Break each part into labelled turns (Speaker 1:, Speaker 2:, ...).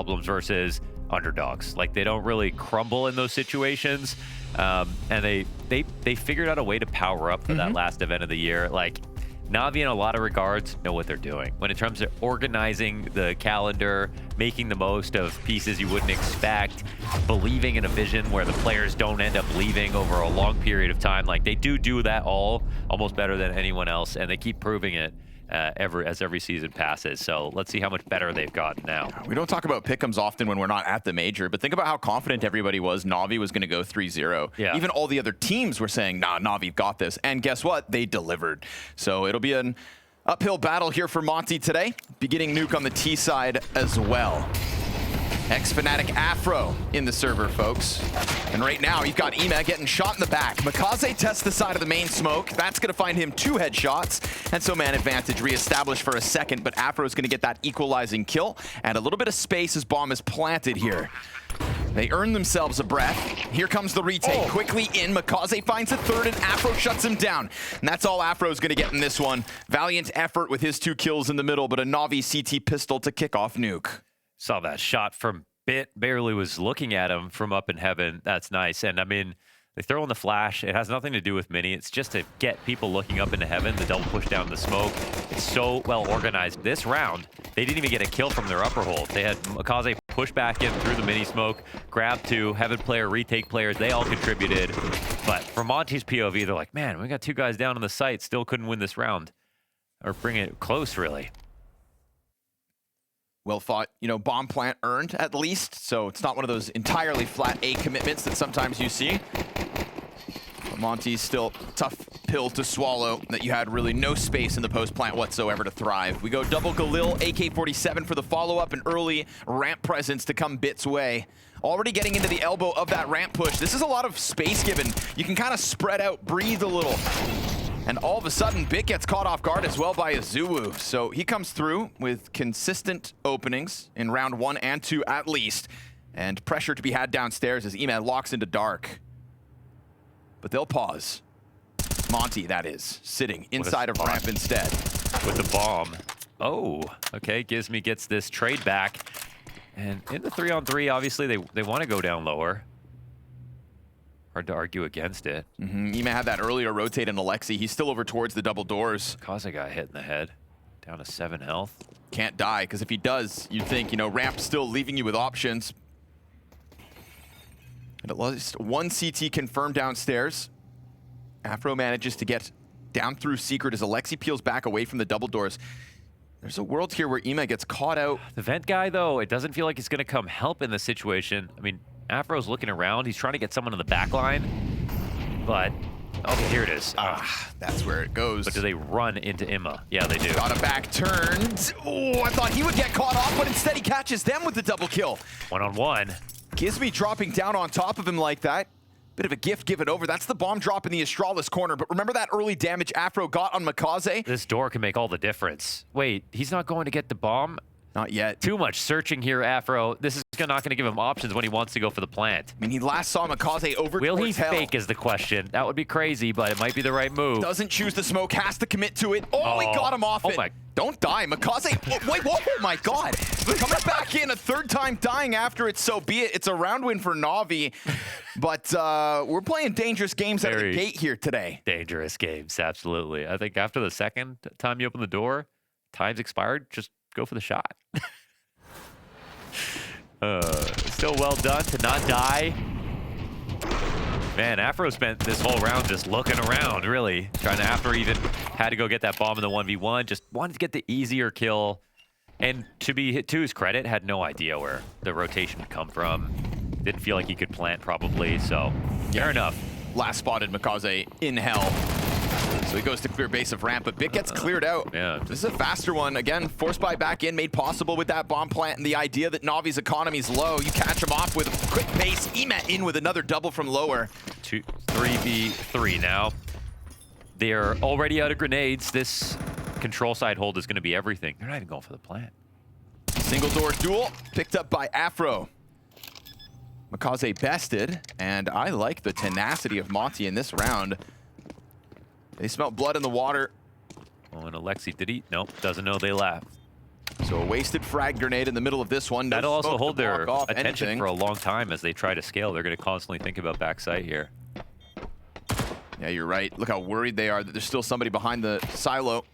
Speaker 1: problems versus underdogs. Like, they don't really crumble in those situations. And they figured out a way to power up for that last event of the year. Like, NAVI, in a lot of regards, know what they're doing. When it comes to organizing the calendar, making the most of pieces you wouldn't expect, believing in a vision where the players don't end up leaving over a long period of time. Like, they do that all almost better than anyone else, and they keep proving it as every season passes. So let's see how much better they've gotten now.
Speaker 2: We don't talk about pick'ems often when we're not at the major, but think about how confident everybody was NAVI was going to go 3-0.
Speaker 1: Yeah.
Speaker 2: Even all the other teams were saying, nah, NAVI got this. And guess what? They delivered. So it'll be an uphill battle here for Monte today. Beginning Nuke on the T side as well. Ex-Fnatic Afro in the server, folks. And right now, you've got Ema getting shot in the back. Makaze tests the side of the main smoke. That's going to find him 2 headshots. And so man advantage reestablished for a second, but Afro's going to get that equalizing kill. And a little bit of space as bomb is planted here. They earn themselves a breath. Here comes the retake. Quickly in. Makaze finds a third, and Afro shuts him down. And that's all Afro's going to get in this one. Valiant effort with his 2 kills in the middle, but a NAVI CT pistol to kick off Nuke.
Speaker 1: Saw that shot from Bit. Barely was looking at him from up in heaven. That's nice. And I mean, they throw in the flash. It has nothing to do with Mini. It's just to get people looking up into heaven. The double push down the smoke. It's so well organized. This round, they didn't even get a kill from their upper hold. They had Makaze push back in through the mini smoke, grab 2, heaven player, retake players. They all contributed. But from Monte's POV, they're like, man, we got 2 guys down on the site. Still couldn't win this round. Or bring it close, really.
Speaker 2: Well fought, you know, bomb plant earned at least, so it's not one of those entirely flat A commitments that sometimes you see. But Monte's still tough pill to swallow that you had really no space in the post plant whatsoever to thrive. We go double Galil, AK-47 for the follow-up, and early ramp presence to come Bit's way. Already getting into the elbow of that ramp push. This is a lot of space given. You can kind of spread out, breathe a little. And all of a sudden, Bit gets caught off guard as well by AZUWU. So he comes through with consistent openings in round 1 and 2 at least. And pressure to be had downstairs as Ema locks into dark. But they'll pause. Monte, that is, sitting inside of ramp instead.
Speaker 1: With the bomb. Oh, okay. Gizmi gets this trade back. And in the 3-on-3, obviously, they want to go down lower. Hard to argue against it.
Speaker 2: Ema had that earlier rotate in Alexi. He's still over towards the double doors.
Speaker 1: Kaze got hit in the head. Down to 7 health.
Speaker 2: Can't die, because if he does, you'd think, you know, ramp's still leaving you with options. And at least 1 CT confirmed downstairs. Afro manages to get down through secret as Alexi peels back away from the double doors. There's a world here where Ema gets caught out.
Speaker 1: The vent guy, though, it doesn't feel like he's going to come help in this situation. I mean, Afro's looking around. He's trying to get someone in the back line. But, oh, here it is.
Speaker 2: That's where it goes.
Speaker 1: But do they run into Ema? Yeah, they do.
Speaker 2: Got a back turned. Oh, I thought he would get caught off, but instead he catches them with the double kill.
Speaker 1: 1-on-1.
Speaker 2: Gizmi dropping down on top of him like that. Bit of a gift given over. That's the bomb drop in the Astralis corner. But remember that early damage Afro got on Makaze?
Speaker 1: This door can make all the difference. Wait, he's not going to get the bomb?
Speaker 2: Not yet.
Speaker 1: Too much searching here, Afro. This is not going to give him options when he wants to go for the plant.
Speaker 2: I mean, he last saw Makaze over
Speaker 1: Will he
Speaker 2: towards hell.
Speaker 1: fake is the question. That would be crazy, but it might be the right move.
Speaker 2: Doesn't choose the smoke, has to commit to it. Oh, he got him off it.
Speaker 1: My.
Speaker 2: Don't die, Makaze. Wait, whoa, oh my God. Coming back in a 3rd time dying after it, so be it. It's a round win for NAVI, but we're playing dangerous games out of the gate here today.
Speaker 1: Dangerous games, absolutely. I think after the 2nd time you open the door, time's expired, just go for the shot. Still well done to not die. Man, Afro spent this whole round just looking around, really. Trying to, after even had to go get that bomb in the 1v1, just wanted to get the easier kill. And to his credit, had no idea where the rotation would come from. Didn't feel like he could plant, probably, so fair enough.
Speaker 2: Last spotted Makaze in hell. So he goes to clear base of ramp, but Bit gets cleared out.
Speaker 1: Yeah.
Speaker 2: This is a faster one. Again, force buy back in, made possible with that bomb plant, and the idea that Navi's economy's low. You catch him off with a quick pace. Ema in with another double from lower.
Speaker 1: 3v3 now. They're already out of grenades. This control side hold is going to be everything. They're not even going for the plant.
Speaker 2: Single door duel, picked up by Afro. Makaze bested, and I like the tenacity of Monte in this round. They smelt blood in the water.
Speaker 1: Oh, and Alexi, did he? Nope, doesn't know they left.
Speaker 2: So a wasted frag grenade in the middle of this one. No
Speaker 1: That'll also
Speaker 2: smoke to
Speaker 1: hold their
Speaker 2: block off
Speaker 1: attention
Speaker 2: anything.
Speaker 1: for a long time as they try to scale. They're going to constantly think about backside here.
Speaker 2: Yeah, you're right. Look how worried they are that there's still somebody behind the silo.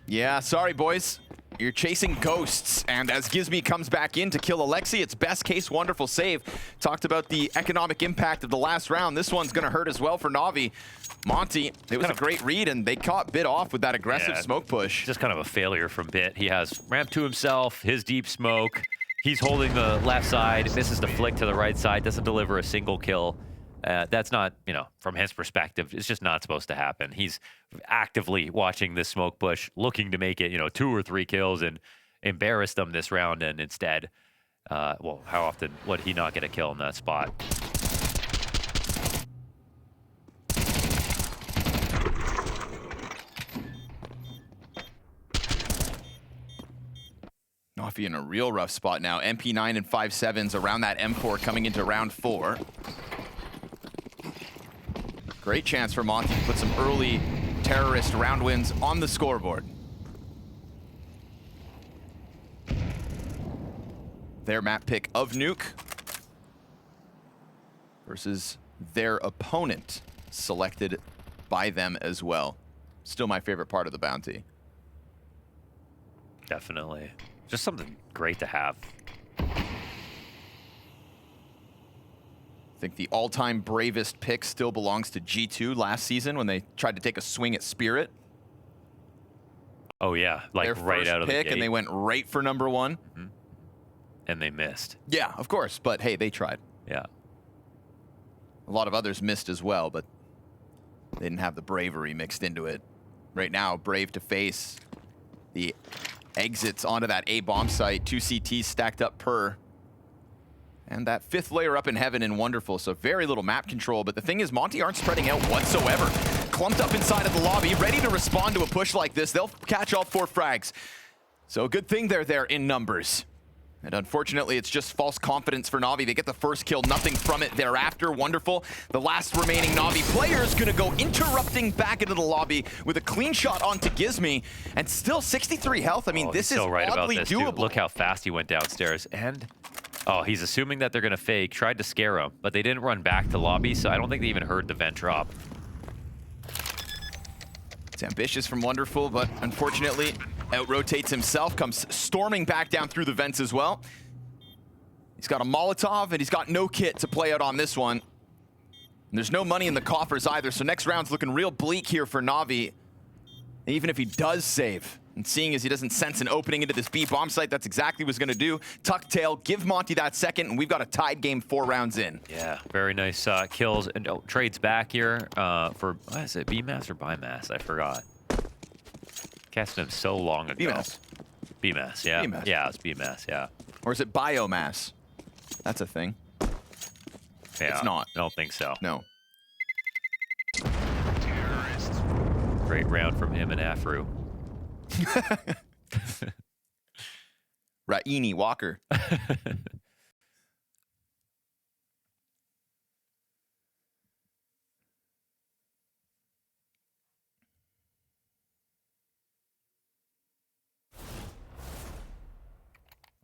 Speaker 2: Yeah, sorry, boys. You're chasing ghosts, and as Gizmi comes back in to kill Alexi, it's best case wonderful save. Talked about the economic impact of the last round. This one's going to hurt as well for Navi. Monte, it was a great read, and they caught Bit off with that aggressive smoke push.
Speaker 1: Just kind of a failure from Bit. He has ramp to himself, his deep smoke. He's holding the left side, misses the flick to the right side, doesn't deliver a single kill. That's not, you know, from his perspective, it's just not supposed to happen. He's actively watching this smoke push, looking to make it, you know, 2 or 3 kills and embarrass them this round. And instead, well, how often would he not get a kill in that spot?
Speaker 2: Navi in a real rough spot now. MP9 and 5.7s around that M4 coming into round 4. Great chance for Monte to put some early terrorist round wins on the scoreboard. Their map pick of Nuke versus their opponent selected by them as well. Still my favorite part of the bounty.
Speaker 1: Definitely. Just something great to have.
Speaker 2: I think the all-time bravest pick still belongs to G2 last season when they tried to take a swing at Spirit.
Speaker 1: Oh yeah, like
Speaker 2: their
Speaker 1: right
Speaker 2: first
Speaker 1: out of the
Speaker 2: pick,
Speaker 1: gate.
Speaker 2: and they went right for number 1.
Speaker 1: Mm-hmm. And they missed.
Speaker 2: Yeah, of course, but hey, they tried.
Speaker 1: Yeah.
Speaker 2: A lot of others missed as well, but they didn't have the bravery mixed into it. Right now, brave to face the exits onto that A bomb site. 2 CTs stacked up per. And that 5th layer up in heaven and wonderful, so very little map control. But the thing is, Monte aren't spreading out whatsoever. Clumped up inside of the lobby, ready to respond to a push like this. They'll catch all 4 frags. So a good thing they're there in numbers. And unfortunately, it's just false confidence for Navi. They get the first kill, nothing from it thereafter. Wonderful. The last remaining Navi player is going to go interrupting back into the lobby with a clean shot onto Gizmi. And still 63 health. I mean, this is
Speaker 1: so right
Speaker 2: oddly
Speaker 1: about this,
Speaker 2: doable.
Speaker 1: Dude. Look how fast he went downstairs. And, oh, he's assuming that they're going to fake. Tried to scare him, but they didn't run back to lobby, so I don't think they even heard the vent drop.
Speaker 2: It's ambitious from Wonderful, but unfortunately, out-rotates himself, comes storming back down through the vents as well. He's got a Molotov, and he's got no kit to play out on this one. And there's no money in the coffers either, so next round's looking real bleak here for Navi. And even if he does save, and seeing as he doesn't sense an opening into this B bomb site, that's exactly what he's going to do. Tuck tail, give Monte that second, and we've got a tied game 4 rounds in.
Speaker 1: Yeah, very nice kills. And trades back here for, what is it, Bymas or Bymas? I forgot. Casted him so long ago.
Speaker 2: Bymas.
Speaker 1: Bymas, yeah.
Speaker 2: Bymas.
Speaker 1: Yeah, it's Bymas, yeah.
Speaker 2: Or is it biomass? That's a thing.
Speaker 1: Yeah,
Speaker 2: It's not.
Speaker 1: I don't think so.
Speaker 2: No.
Speaker 1: Great round from him and Afro.
Speaker 2: Raini Walker.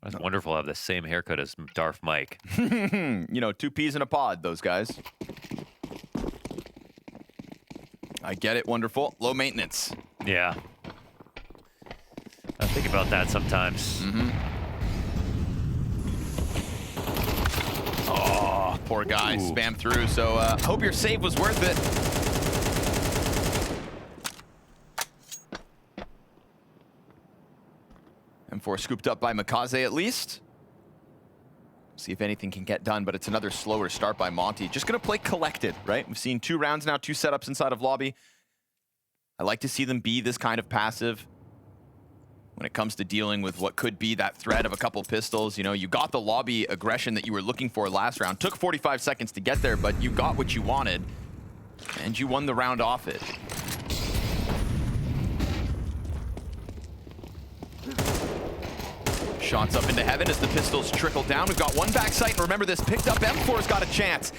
Speaker 1: It's wonderful to have the same haircut as Darth Mike.
Speaker 2: You know, 2 peas in a pod, those guys. I get it, Wonderful. Low maintenance.
Speaker 1: Yeah. I think about that sometimes.
Speaker 2: Mm-hmm. Oh, poor guy.
Speaker 1: Ooh.
Speaker 2: Spam through. So hope your save was worth it. M4 scooped up by Makaze at least. See if anything can get done, but it's another slower start by Monte. Just going to play collected, right? We've seen 2 rounds now, 2 setups inside of lobby. I like to see them be this kind of passive when it comes to dealing with what could be that threat of a couple pistols. You know, you got the lobby aggression that you were looking for last round. Took 45 seconds to get there, but you got what you wanted, and you won the round off it. Shots up into heaven as the pistols trickle down. We've got one backside, and remember this picked up M4's got a chance.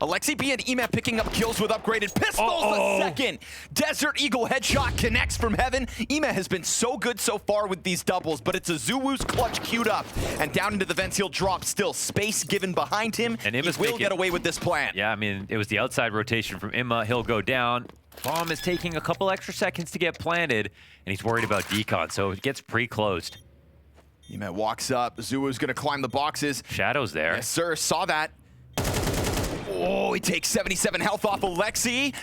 Speaker 2: Alexi B and Ema picking up kills with upgraded pistols. The second Desert Eagle headshot connects from heaven. Ema has been so good so far with these doubles, but it's AZUWU's clutch queued up. And down into the vents he'll drop. Still space given behind him.
Speaker 1: And
Speaker 2: he will get away with this plan.
Speaker 1: Yeah, I mean, it was the outside rotation from Ema. He'll go down. Bomb is taking a couple extra seconds to get planted, and he's worried about decon, so it gets pre-closed.
Speaker 2: Ema walks up. AZUWU's gonna climb the boxes.
Speaker 1: Shadow's there.
Speaker 2: Yes, sir. Saw that. Oh, he takes 77 health off Alexi,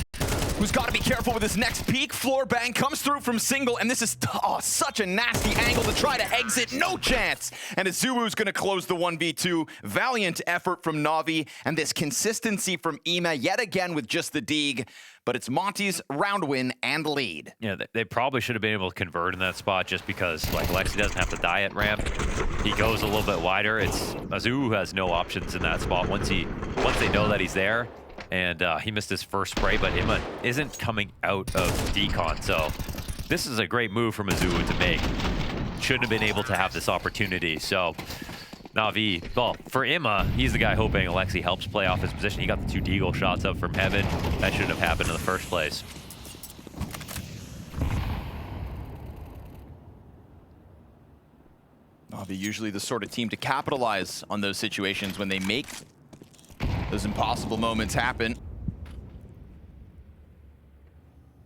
Speaker 2: who's got to be careful with his next peek. Floor bang comes through from single, and this is such a nasty angle to try to exit. No chance. And AZUWU's going to close the 1v2. Valiant effort from NAVI, and this consistency from Ema yet again with just the dig. But it's Monte's round win and lead.
Speaker 1: Yeah, they probably should have been able to convert in that spot just because, like, Alexi doesn't have to die at ramp. He goes a little bit wider. It's AZUWU has no options in that spot once they know that he's there. And he missed his first spray, but Ema isn't coming out of decon. So this is a great move from AZUWU to make. Shouldn't have been able to have this opportunity. So NAVI, well, for Ema, he's the guy hoping Alexi helps play off his position. He got the 2 deagle shots up from heaven. That shouldn't have happened in the first place.
Speaker 2: NAVI usually the sort of team to capitalize on those situations when they make those impossible moments happen.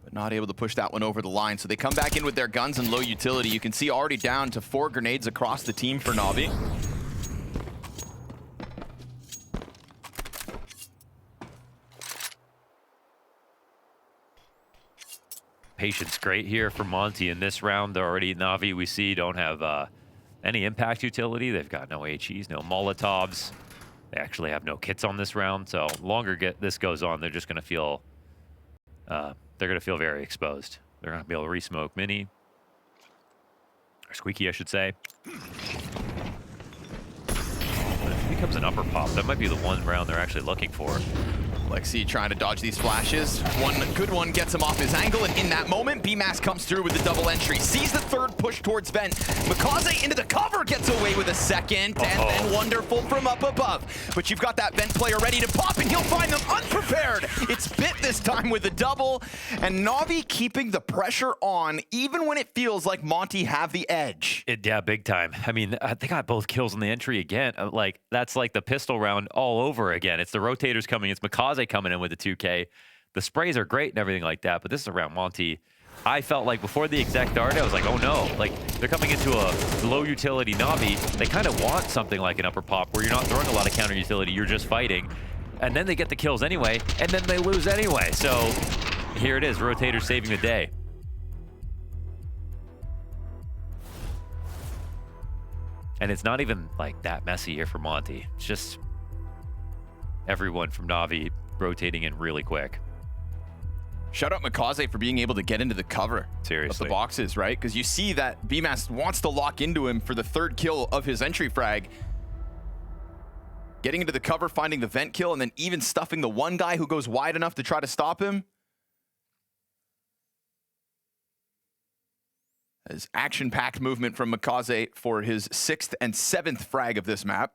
Speaker 2: But not able to push that one over the line. So they come back in with their guns and low utility. You can see already down to 4 grenades across the team for NAVI.
Speaker 1: Patience great here for Monte in this round. Already NAVI we see don't have any impact utility. They've got no HEs, no Molotovs. They actually have no kits on this round, so longer this goes on, they're just going to feel very exposed. They're going to be able to re-smoke Mini, or Squeaky, I should say. But if it becomes an upper pop, that might be the one round they're actually looking for.
Speaker 2: Alexi trying to dodge these flashes. One good one gets him off his angle, and in that moment, Bymas comes through with the double entry. Sees the third push towards vent. Makaze into the cover, gets away with a second, and then wonderful from up above. But you've got that vent player ready to pop, and he'll find them unprepared. It's Bit this time with the double, and NAVI keeping the pressure on, even when it feels like Monte have the edge.
Speaker 1: Yeah, big time. I mean, they got both kills in the entry again. Like, that's like the pistol round all over again. It's the rotators coming, it's Makaze coming in with the 2K. The sprays are great and everything like that, but this is around Monte. I felt like before the exact dart, I was like, oh no, like they're coming into a low utility NAVI. They kind of want something like an upper pop where you're not throwing a lot of counter utility, you're just fighting. And then they get the kills anyway, and then they lose anyway. So here it is, rotators saving the day. And it's not even like that messy here for Monte. It's just everyone from NAVI rotating in really quick.
Speaker 2: Shout out Makaze for being able to get into the cover of the boxes, right? Because you see that Bymas wants to lock into him for the 3rd kill of his entry frag. Getting into the cover, finding the vent kill, and then even stuffing the one guy who goes wide enough to try to stop him. As action-packed movement from Makaze for his 6th and 7th frag of this map.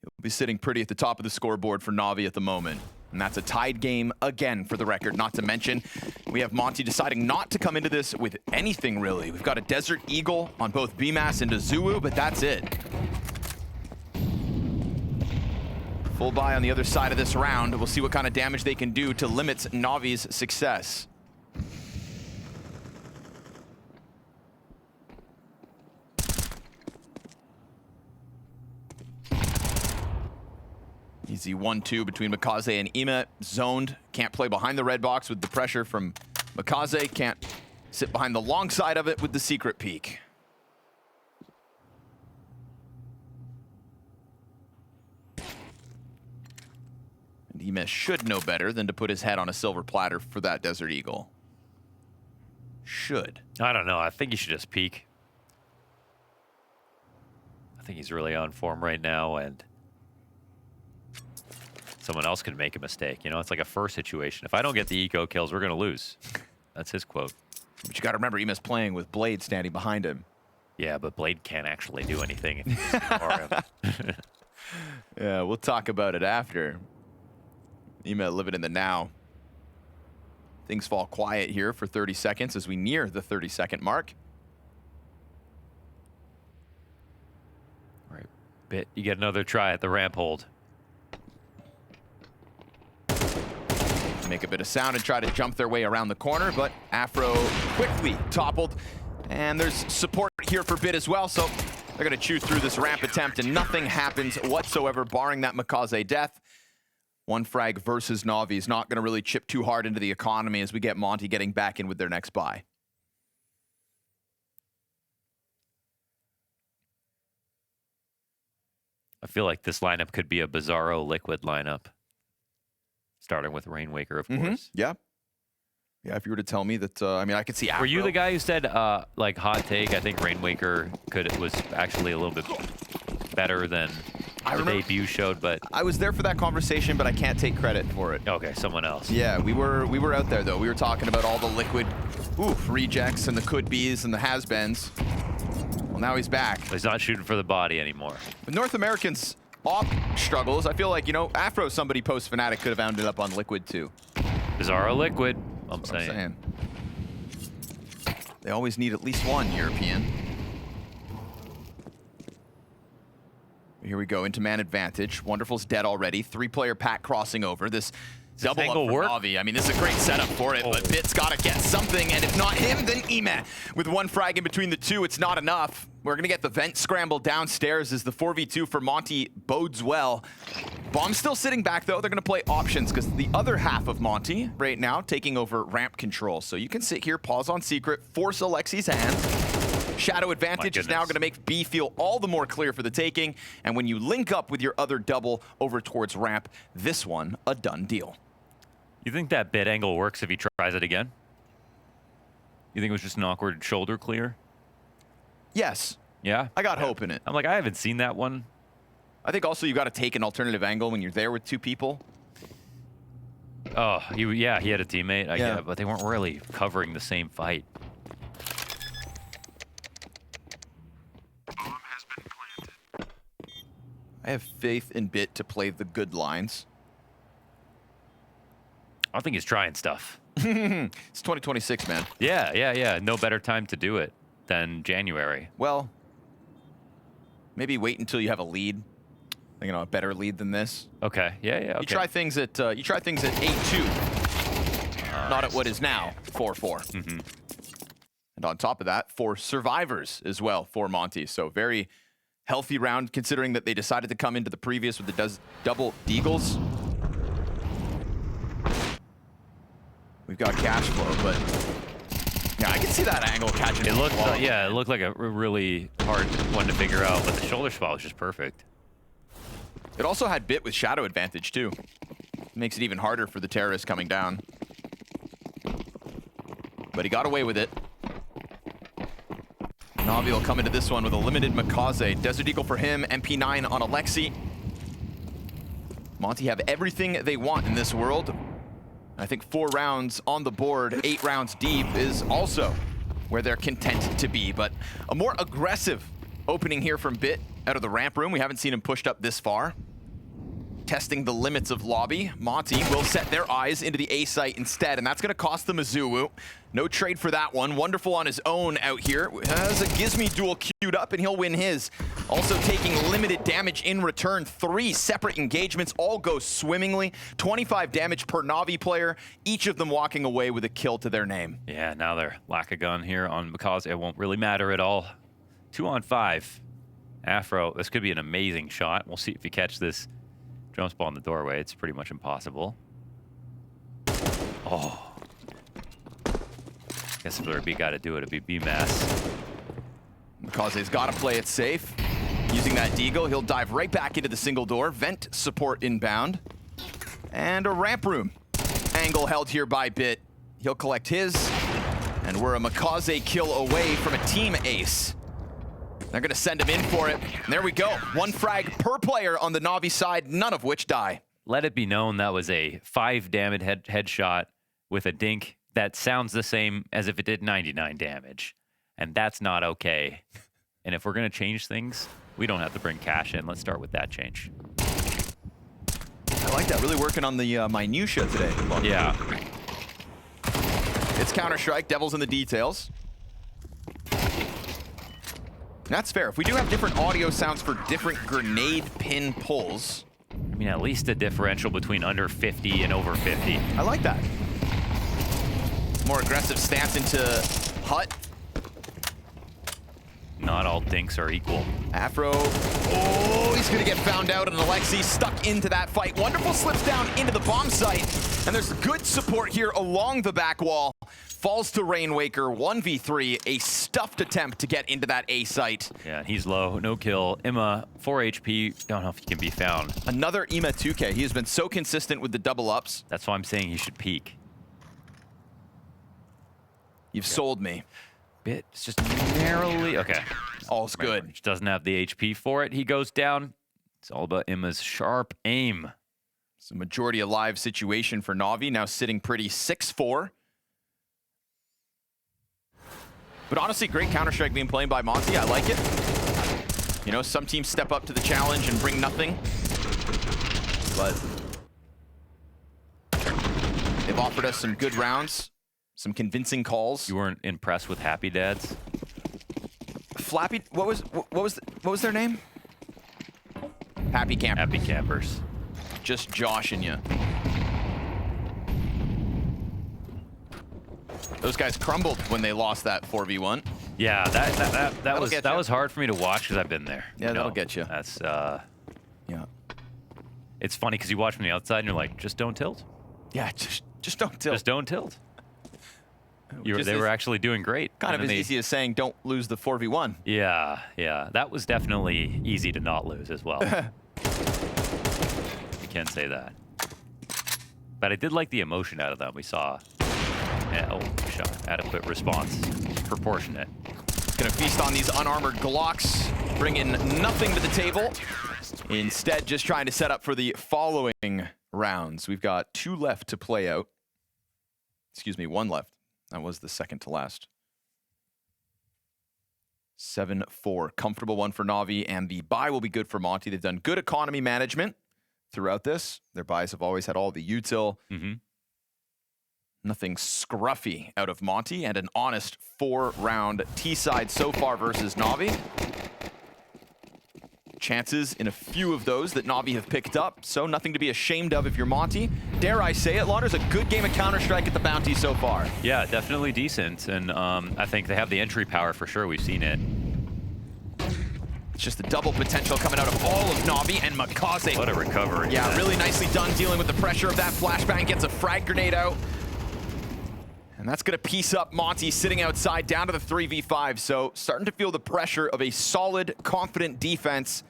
Speaker 2: He'll be sitting pretty at the top of the scoreboard for NAVI at the moment. And that's a tied game again for the record, not to mention we have Monte deciding not to come into this with anything really. We've got a Desert Eagle on both Bymas and AZUWU, but that's it. Full buy on the other side of this round. We'll see what kind of damage they can do to limit NAVI's success. Easy 1-2 between Makaze and Ema. Zoned. Can't play behind the red box with the pressure from Makaze. Can't sit behind the long side of it with the secret peek. And Ema should know better than to put his head on a silver platter for that Desert Eagle. Should.
Speaker 1: I don't know. I think he should just peek. I think he's really on form right now, and someone else could make a mistake. You know, it's like a first situation. If I don't get the eco kills, we're going to lose. That's his quote.
Speaker 2: But you got to remember, Ema's playing with Blade standing behind him.
Speaker 1: Yeah, but Blade can't actually do anything if he's far him.
Speaker 2: Yeah, we'll talk about it after. Ema living in the now. Things fall quiet here for 30 seconds as we near the 30-second mark.
Speaker 1: All right, Bit, you get another try at the ramp hold.
Speaker 2: Make a bit of sound and try to jump their way around the corner, but Afro quickly toppled. And there's support here for Bit as well, so they're going to chew through this ramp attempt, and nothing happens whatsoever, barring that Makaze death. One frag versus NAVI is not going to really chip too hard into the economy as we get Monte getting back in with their next buy.
Speaker 1: I feel like this lineup could be a Bizarro Liquid lineup. Starting with Rainwaker, of course.
Speaker 2: Yeah. Yeah, if you were to tell me that, I mean, I could see Afro.
Speaker 1: Were you the guy who said, like, hot take, I think Rainwaker was actually a little bit better than the debut showed, but...
Speaker 2: I was there for that conversation, but I can't take credit for it.
Speaker 1: Okay, someone else.
Speaker 2: Yeah, we were out there, though. We were talking about all the Liquid rejects and the could-be's and the has-beens. Well, now he's back.
Speaker 1: He's not shooting for the body anymore.
Speaker 2: With North Americans' op struggles, I feel like, you know, Afro, somebody post-Fnatic could have ended up on Liquid, too.
Speaker 1: Bizarro Liquid, I'm saying.
Speaker 2: They always need at least one European. Here we go into man advantage. Wonderful's dead already. 3-player pack crossing over. This double up for NAVI. I mean, this is a great setup for it, but Bit's got to get something, and if not him, then Ema. With one frag in between the two, it's not enough. We're going to get the vent scramble downstairs as the 4v2 for Monte bodes well. Bomb's still sitting back, though. They're going to play options because the other half of Monte right now taking over ramp control. So you can sit here, pause on secret, force Alexi's hand. Shadow advantage is now going to make B feel all the more clear for the taking. And when you link up with your other double over towards ramp, this one, a done deal.
Speaker 1: You think that Bit angle works if he tries it again? You think it was just an awkward shoulder clear?
Speaker 2: Yes.
Speaker 1: Yeah?
Speaker 2: I got hope in it.
Speaker 1: I'm like, I haven't seen that one.
Speaker 2: I think also you got to take an alternative angle when you're there with two people.
Speaker 1: Oh, yeah, he had a teammate. I get it, but they weren't really covering the same fight.
Speaker 2: I have faith in Bit to play the good lines.
Speaker 1: I think he's trying stuff.
Speaker 2: It's 2026, man.
Speaker 1: Yeah. No better time to do it than January.
Speaker 2: Well, maybe wait until you have a lead. You know, a better lead than this.
Speaker 1: Okay. Yeah. Okay.
Speaker 2: You try things at 8-2, not at what is now 4-4. And on top of that, 4 survivors as well for Monte. So very healthy round, considering that they decided to come into the previous with the double deagles. We've got cash flow, but yeah, I can see that angle catching.
Speaker 1: It looked, yeah, it looked like a really hard one to figure out, but the shoulder spot was just perfect.
Speaker 2: It also had Bit with shadow advantage too. Makes it even harder for the terrorists coming down. But he got away with it. NAVI will come into this one with a limited Makaze. Desert Eagle for him, MP9 on Alexi. Monte have everything they want in this world. I think 4 rounds on the board, 8 rounds deep is also where they're content to be. But a more aggressive opening here from Bit out of the ramp room. We haven't seen him pushed up this far. Testing the limits of lobby. Monte will set their eyes into the A site instead, and that's going to cost them AZUWU. No trade for that one. Wonderful on his own out here. Has a Gizmy duel queued up, and he'll win his. Also taking limited damage in return. 3 separate engagements all go swimmingly. 25 damage per NAVI player, each of them walking away with a kill to their name.
Speaker 1: Yeah, now they're lack a gun here on Makaze. It won't really matter at all. 2 on 5. Afro, this could be an amazing shot. We'll see if you catch this jumps ball in the doorway. It's pretty much impossible. Oh. Guess if there'd be got to do it, it'd be Bymas.
Speaker 2: Makaze's got to play it safe. Using that deagle, he'll dive right back into the single door. Vent support inbound. And a ramp room. Angle held here by Bit. He'll collect his. And we're a Makaze kill away from a team ace. They're going to send him in for it. And there we go. 1 frag per player on the NAVI side, none of which die.
Speaker 1: Let it be known that was a 5 damage headshot with a dink that sounds the same as if it did 99 damage. And that's not okay. And if we're going to change things, we don't have to bring cash in. Let's start with that change.
Speaker 2: like that. Really working on the minutia today.
Speaker 1: Yeah.
Speaker 2: It's Counter-Strike. Devil's in the details. That's fair. If we do have different audio sounds for different grenade pin pulls.
Speaker 1: I mean, at least a differential between under 50 and over 50.
Speaker 2: I like that. More aggressive stance into Hut.
Speaker 1: Not all dinks are equal.
Speaker 2: Afro. Oh, he's going to get found out, and Alexi stuck into that fight. Wonderful slips down into the bomb site, and there's good support here along the back wall. Falls to Rainwaker, 1v3, a stuffed attempt to get into that A site.
Speaker 1: Yeah, he's low, no kill. Imma, 4 HP, don't know if he can be found.
Speaker 2: Another Ima 2K. He has been so consistent with the double ups.
Speaker 1: That's why I'm saying he should peek.
Speaker 2: You've sold me.
Speaker 1: It's just narrowly, okay.
Speaker 2: All's good.
Speaker 1: He doesn't have the HP for it. He goes down. It's all about Imma's sharp aim.
Speaker 2: It's a majority alive situation for NAVI, now sitting pretty 6-4. But honestly, great Counter-Strike being played by Monte. I like it. You know, some teams step up to the challenge and bring nothing. But they've offered us some good rounds, some convincing calls.
Speaker 1: You weren't impressed with Happy Dads?
Speaker 2: Flappy, what was their name? Happy Camper.
Speaker 1: Happy Campers.
Speaker 2: Just joshing you. Those guys crumbled when they lost that 4v1.
Speaker 1: Yeah, that was hard for me to watch because I've been there.
Speaker 2: Yeah, that'll get you.
Speaker 1: That's
Speaker 2: yeah.
Speaker 1: It's funny because you watch from the outside and you're like, just don't tilt.
Speaker 2: Yeah, just don't tilt.
Speaker 1: Just don't tilt. They were actually doing great.
Speaker 2: Kind of as easy as saying don't lose the 4v1.
Speaker 1: Yeah, yeah. That was definitely easy to not lose as well. You can't say that. But I did like the emotion out of them. We saw shot. Adequate response. Proportionate.
Speaker 2: Gonna feast on these unarmored Glocks, bringing nothing to the table. Instead, just trying to set up for the following rounds. We've got 2 left to play out. Excuse me, 1 left. That was the second to last. 7-4. Comfortable one for NAVI, and the buy will be good for Monte. They've done good economy management throughout this. Their buys have always had all the util. Nothing scruffy out of Monte, and an honest 4-round T-side so far versus NAVI. Chances in a few of those that NAVI have picked up, so nothing to be ashamed of if you're Monte. Dare I say it, Lauder's a good game of Counter-Strike at the Bounty so far.
Speaker 1: Yeah, definitely decent, and I think they have the entry power for sure. We've seen it.
Speaker 2: It's just the double potential coming out of all of NAVI, and Makaze.
Speaker 1: What a recovery.
Speaker 2: Yeah, really nicely done dealing with the pressure of that flashbang. Gets a frag grenade out. And that's going to piece up Monte sitting outside down to the 3v5. So starting to feel the pressure of a solid, confident defense.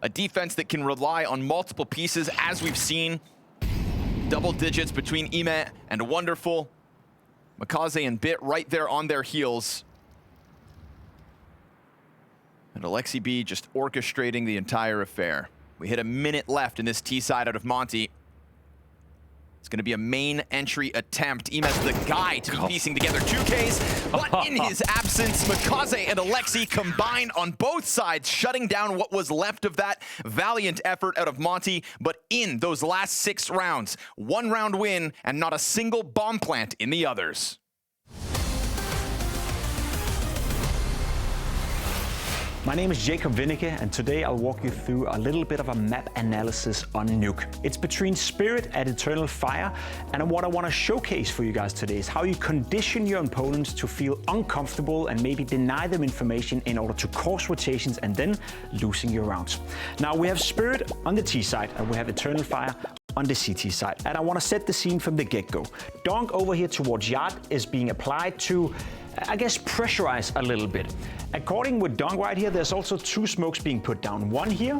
Speaker 2: A defense that can rely on multiple pieces, as we've seen. Double digits between Ime and Wonderful. Makaze and Bit right there on their heels. And Alexi B just orchestrating the entire affair. We hit a minute left in this T-side out of Monte. It's going to be a main entry attempt. Ime's the guy to be piecing together 2Ks, but in his absence, Makaze and Alexi combined on both sides, shutting down what was left of that valiant effort out of Monte. But in those last 6 rounds, 1-round win and not a single bomb plant in the others.
Speaker 3: My name is Jacob Winneke, and today I'll walk you through a little bit of a map analysis on Nuke. It's between Spirit and Eternal Fire, and what I want to showcase for you guys today is how you condition your opponents to feel uncomfortable and maybe deny them information in order to cause rotations and then losing your rounds. Now we have Spirit on the T side and we have Eternal Fire on the CT side, and I want to set the scene from the get-go. Donk over here towards Yard is being applied to, I guess, pressurize a little bit. According with Donk right here, there's also 2 smokes being put down. One here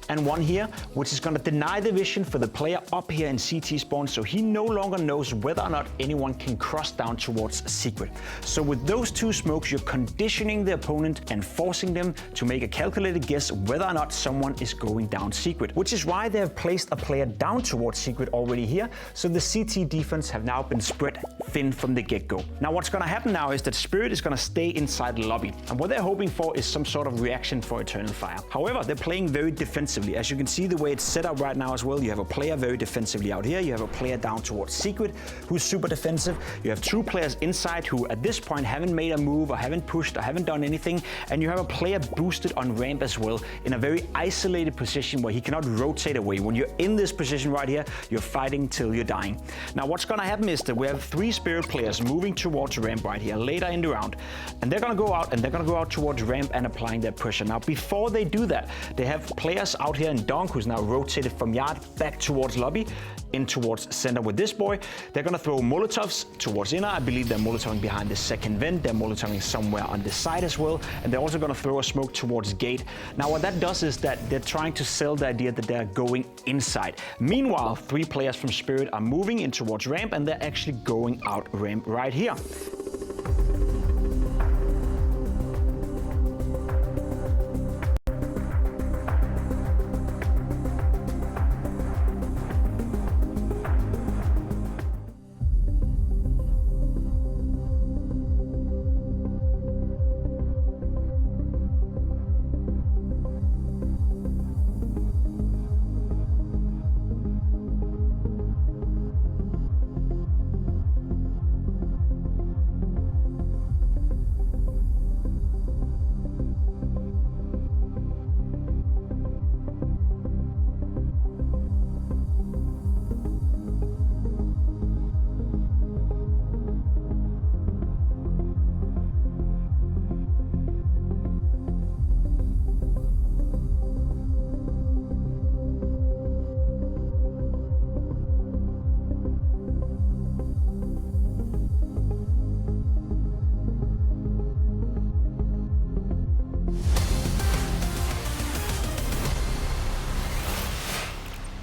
Speaker 3: and one here, which is going to deny the vision for the player up here in CT spawn, so he no longer knows whether or not anyone can cross down towards secret. So with those 2 smokes, you're conditioning the opponent and forcing them to make a calculated guess whether or not someone is going down secret, which is why they have placed a player down towards secret already here, so the CT defense have now been spread thin from the get-go. Now what's going to happen now is that Spirit is going to stay inside the lobby, and what they're hoping for is some sort of reaction for Eternal Fire. However, they're playing very defensive defensively. As you can see the way it's set up right now as well, you have a player very defensively out here, you have a player down towards Secret who's super defensive, you have 2 players inside who at this point haven't made a move or haven't pushed or haven't done anything, and you have a player boosted on ramp as well in a very isolated position where he cannot rotate away. When you're in this position right here, you're fighting till you're dying. Now what's gonna happen is that we have 3 Spirit players moving towards ramp right here later in the round, and they're gonna go out towards ramp and applying their pressure. Now before they do that, they have players out here in Donk who's now rotated from yard back towards lobby, in towards center with this boy. They're gonna throw Molotovs towards inner. I believe they're Molotoving behind the second vent. They're Molotoving somewhere on this side as well. And they're also gonna throw a smoke towards gate. Now what that does is that they're trying to sell the idea that they're going inside. Meanwhile, 3 players from Spirit are moving in towards ramp and they're actually going out ramp right here.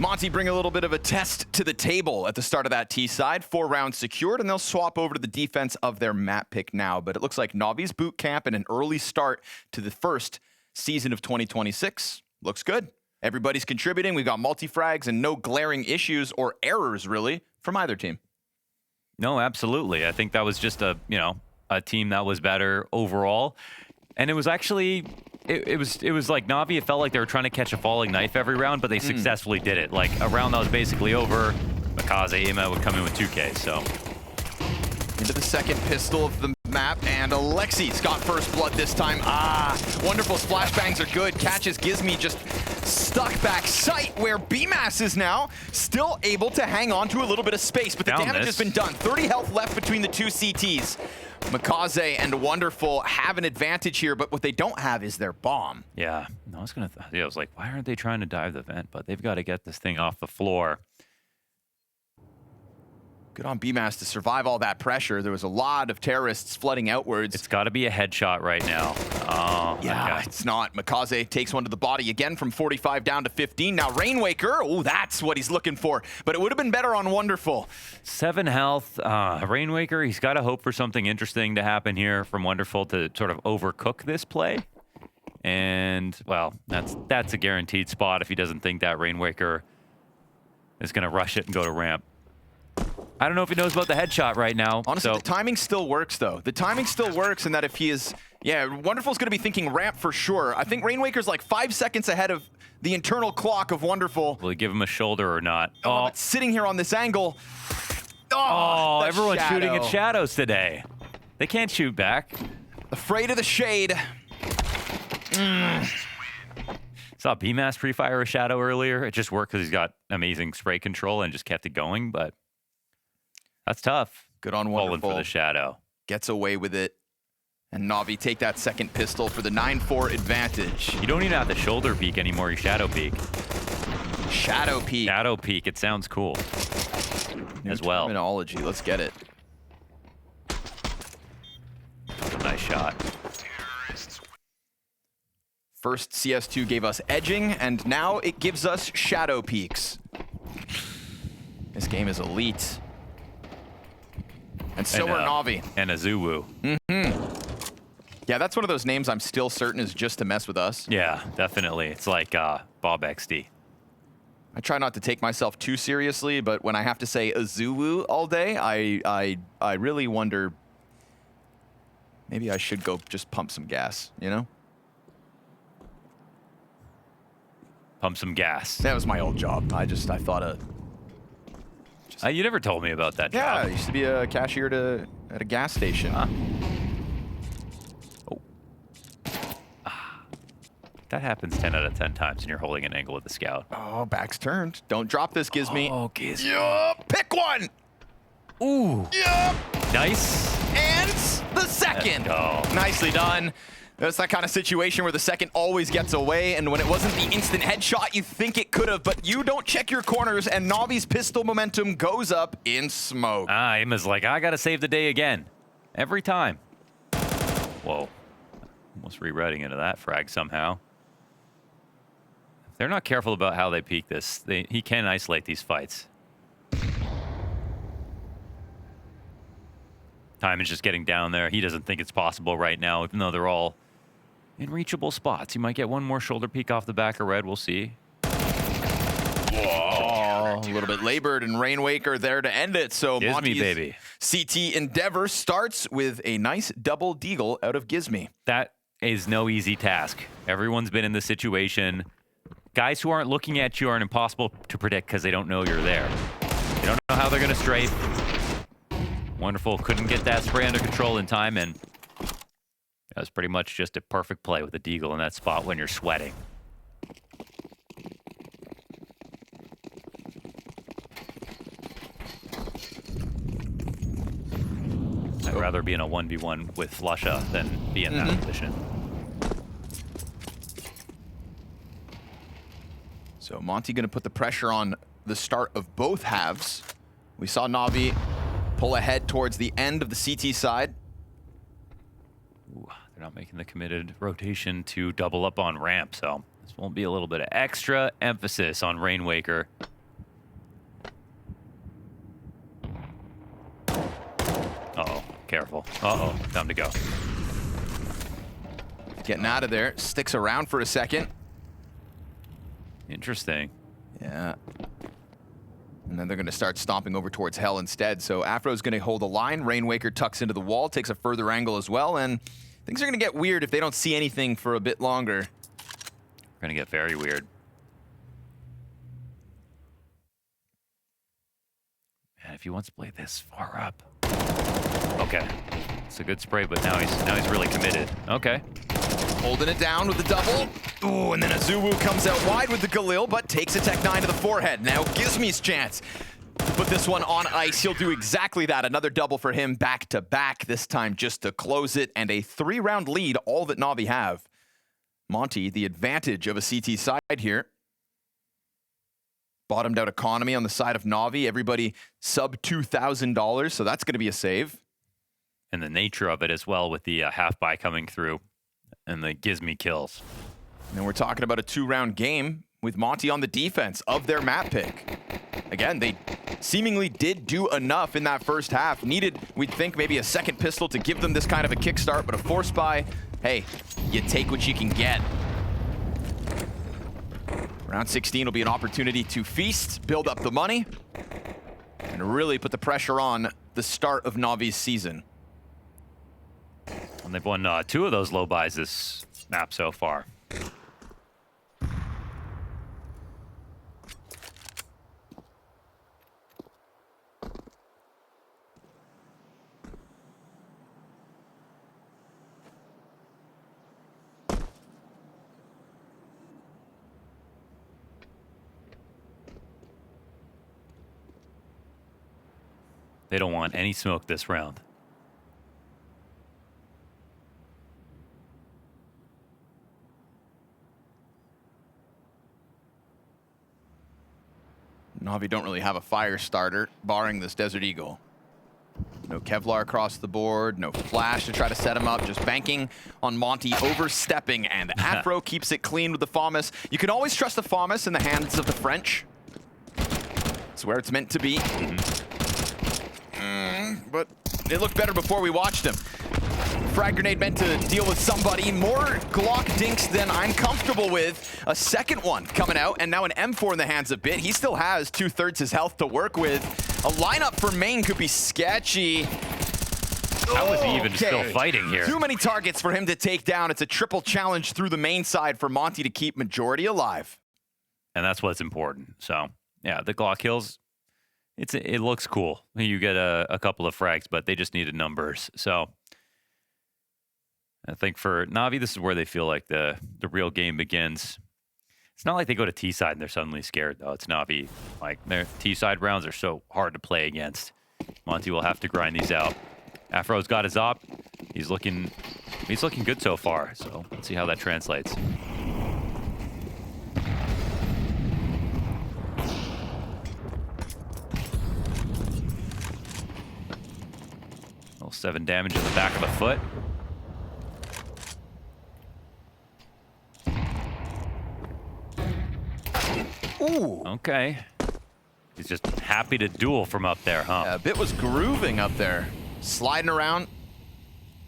Speaker 2: Monte bring a little bit of a test to the table at the start of that T side. 4 rounds secured, and they'll swap over to the defense of their map pick now. But it looks like NAVI's boot camp and an early start to the first season of 2026 looks good. Everybody's contributing. We've got multi-frags and no glaring issues or errors, really, from either team.
Speaker 1: No, absolutely. I think that was just a team that was better overall. And it was actually... It was like Navi, it felt like they were trying to catch a falling knife every round, but they successfully did it. Like, a round that was basically over, Makaze, Ima would come in with 2K, so.
Speaker 2: Into the second pistol of the map, and Alexi's got first blood this time. Wonderful splashbangs are good. Catches Gizmi just stuck back sight where Bymas is now still able to hang on to a little bit of space, but the damage has been done. 30 health left between the 2 CTs. Makaze and Wonderful have an advantage here, but what they don't have is their bomb.
Speaker 1: Yeah, I was like, why aren't they trying to dive the vent? But they've got to get this thing off the floor.
Speaker 2: Good on Bymas to survive all that pressure. There was a lot of terrorists flooding outwards.
Speaker 1: It's got to be a headshot right now. Oh,
Speaker 2: yeah,
Speaker 1: okay.
Speaker 2: It's not. Makaze takes one to the body again from 45 down to 15. Now Rainwaker, oh, that's what he's looking for. But it would have been better on Wonderful.
Speaker 1: 7 health. Rainwaker, he's got to hope for something interesting to happen here from Wonderful to sort of overcook this play. And, well, that's a guaranteed spot if he doesn't think that Rainwaker is going to rush it and go to ramp. I don't know if he knows about the headshot right now.
Speaker 2: Honestly, the timing still works, though. The timing still works in that if he is... Yeah, Wonderful's going to be thinking ramp for sure. I think Rainwaker's like 5 seconds ahead of the internal clock of Wonderful.
Speaker 1: Will he give him a shoulder or not?
Speaker 2: Oh, but sitting here on this angle...
Speaker 1: Oh, everyone's shooting at shadows today. They can't shoot back.
Speaker 2: Afraid of the shade.
Speaker 1: Saw Bymas pre-fire a shadow earlier. It just worked because he's got amazing spray control and just kept it going, but that's tough.
Speaker 2: Good on Wonderful.
Speaker 1: Falling for the shadow.
Speaker 2: Gets away with it. And Navi take that second pistol for the 9-4 advantage.
Speaker 1: You don't even have the shoulder peek anymore, you shadow peek.
Speaker 2: Shadow peek.
Speaker 1: Shadow peek, it sounds cool.
Speaker 2: New
Speaker 1: as well.
Speaker 2: Terminology, let's get it.
Speaker 1: That's a nice shot.
Speaker 2: First, CS2 gave us edging, and now it gives us shadow peeks. This game is elite. And so are Navi.
Speaker 1: And AZUWU.
Speaker 2: Yeah, that's one of those names I'm still certain is just to mess with us.
Speaker 1: Yeah, definitely. It's like Bob XD.
Speaker 2: I try not to take myself too seriously, but when I have to say AZUWU all day, I really wonder, maybe I should go just pump some gas, you know?
Speaker 1: Pump some gas.
Speaker 2: That was my old job. I thought of...
Speaker 1: You never told me about that
Speaker 2: Yeah,
Speaker 1: job.
Speaker 2: I used to be a cashier at a gas station.
Speaker 1: Huh. Oh. That happens 10 out of 10 times, and you're holding an angle with the scout.
Speaker 2: Oh, back's turned. Don't drop this, Gizmy.
Speaker 1: Oh, Gizmy.
Speaker 2: Yup, pick one!
Speaker 1: Ooh.
Speaker 2: Yup!
Speaker 1: Nice.
Speaker 2: And the second. Nicely done. That's that kind of situation where the second always gets away, and when it wasn't the instant headshot, you think it could have, but you don't check your corners, and Navi's pistol momentum goes up in smoke.
Speaker 1: Imma's like, I gotta save the day again. Every time. Whoa. Almost rewriting into that frag somehow. If they're not careful about how they peek this, he can isolate these fights. Time is just getting down there. He doesn't think it's possible right now, even though they're all in reachable spots. You might get one more shoulder peek off the back of red. We'll see.
Speaker 2: Whoa, a little bit labored, and Rainwaker there to end it. So
Speaker 1: Gizmy,
Speaker 2: Monte's
Speaker 1: baby.
Speaker 2: CT endeavor starts with a nice double deagle out of Gizmy.
Speaker 1: That is no easy task. Everyone's been in this situation. Guys who aren't looking at you are impossible to predict because they don't know you're there. They don't know how they're going to strafe. Wonderful. Couldn't get that spray under control in time, and that was pretty much just a perfect play with a deagle in that spot when you're sweating. I'd rather be in a 1v1 with Flusha than be in that position.
Speaker 2: So Monte going to put the pressure on the start of both halves. We saw Navi pull ahead towards the end of the CT side.
Speaker 1: Ooh, they're not making the committed rotation to double up on ramp, so this won't be a little bit of extra emphasis on Rainwaker. Uh-oh, careful. Uh-oh, time to go.
Speaker 2: Getting out of there, sticks around for a second.
Speaker 1: Interesting.
Speaker 2: Yeah. And then they're going to start stomping over towards Hell instead. So Afro's going to hold the line. Rainwaker tucks into the wall, takes a further angle as well, and things are going to get weird if they don't see anything for a bit longer.
Speaker 1: Gonna get very weird. Man, if he wants to play this far up. Okay. It's a good spray, but now he's really committed. Okay.
Speaker 2: Holding it down with the double. Ooh, and then AZUWU comes out wide with the Galil, but takes a Tech 9 to the forehead. Now Gizmy's chance to put this one on ice. He'll do exactly that. Another double for him back to back, this time just to close it, and a 3-round lead, all that Navi have. Monte, the advantage of a CT side here. Bottomed out economy on the side of Navi. Everybody sub $2,000, so that's going to be a save.
Speaker 1: And the nature of it as well with the half buy coming through and the Gizmy kills.
Speaker 2: And we're talking about a 2-round game with Monte on the defense of their map pick. Again, they seemingly did do enough in that first half. Needed, we'd think, maybe a second pistol to give them this kind of a kickstart, but a force buy, hey, you take what you can get. Round 16 will be an opportunity to feast, build up the money, and really put the pressure on the start of Navi's season.
Speaker 1: And they've won 2 of those low buys this map so far. They don't want any smoke this round.
Speaker 2: Navi don't really have a fire starter, barring this Desert Eagle. No Kevlar across the board, no flash to try to set him up, just banking on Monte overstepping, and Afro keeps it clean with the FAMAS. You can always trust the FAMAS in the hands of the French. It's where it's meant to be. But it looked better before we watched him. Frag grenade meant to deal with somebody. More Glock dinks than I'm comfortable with. A second one coming out, and now an M4 in the hands of Bit. He still has 2/3 his health to work with. A lineup for main could be sketchy.
Speaker 1: How is he even still fighting here?
Speaker 2: Too many targets for him to take down. It's a triple challenge through the main side for Monte to keep majority alive.
Speaker 1: and that's what's important. So yeah, the Glock kills, it looks cool. You get a couple of frags, but they just needed numbers. So I think for NAVI, this is where they feel like the real game begins. It's not like they go to T-side and they're suddenly scared, though. It's NAVI. Like, their T-side rounds are so hard to play against. Monte will have to grind these out. Afro's got his op. He's looking good so far, so let's see how that translates. Little 7 damage in the back of the foot.
Speaker 2: Ooh.
Speaker 1: Okay. He's just happy to duel from up there, huh?
Speaker 2: Yeah, Bit was grooving up there. Sliding around.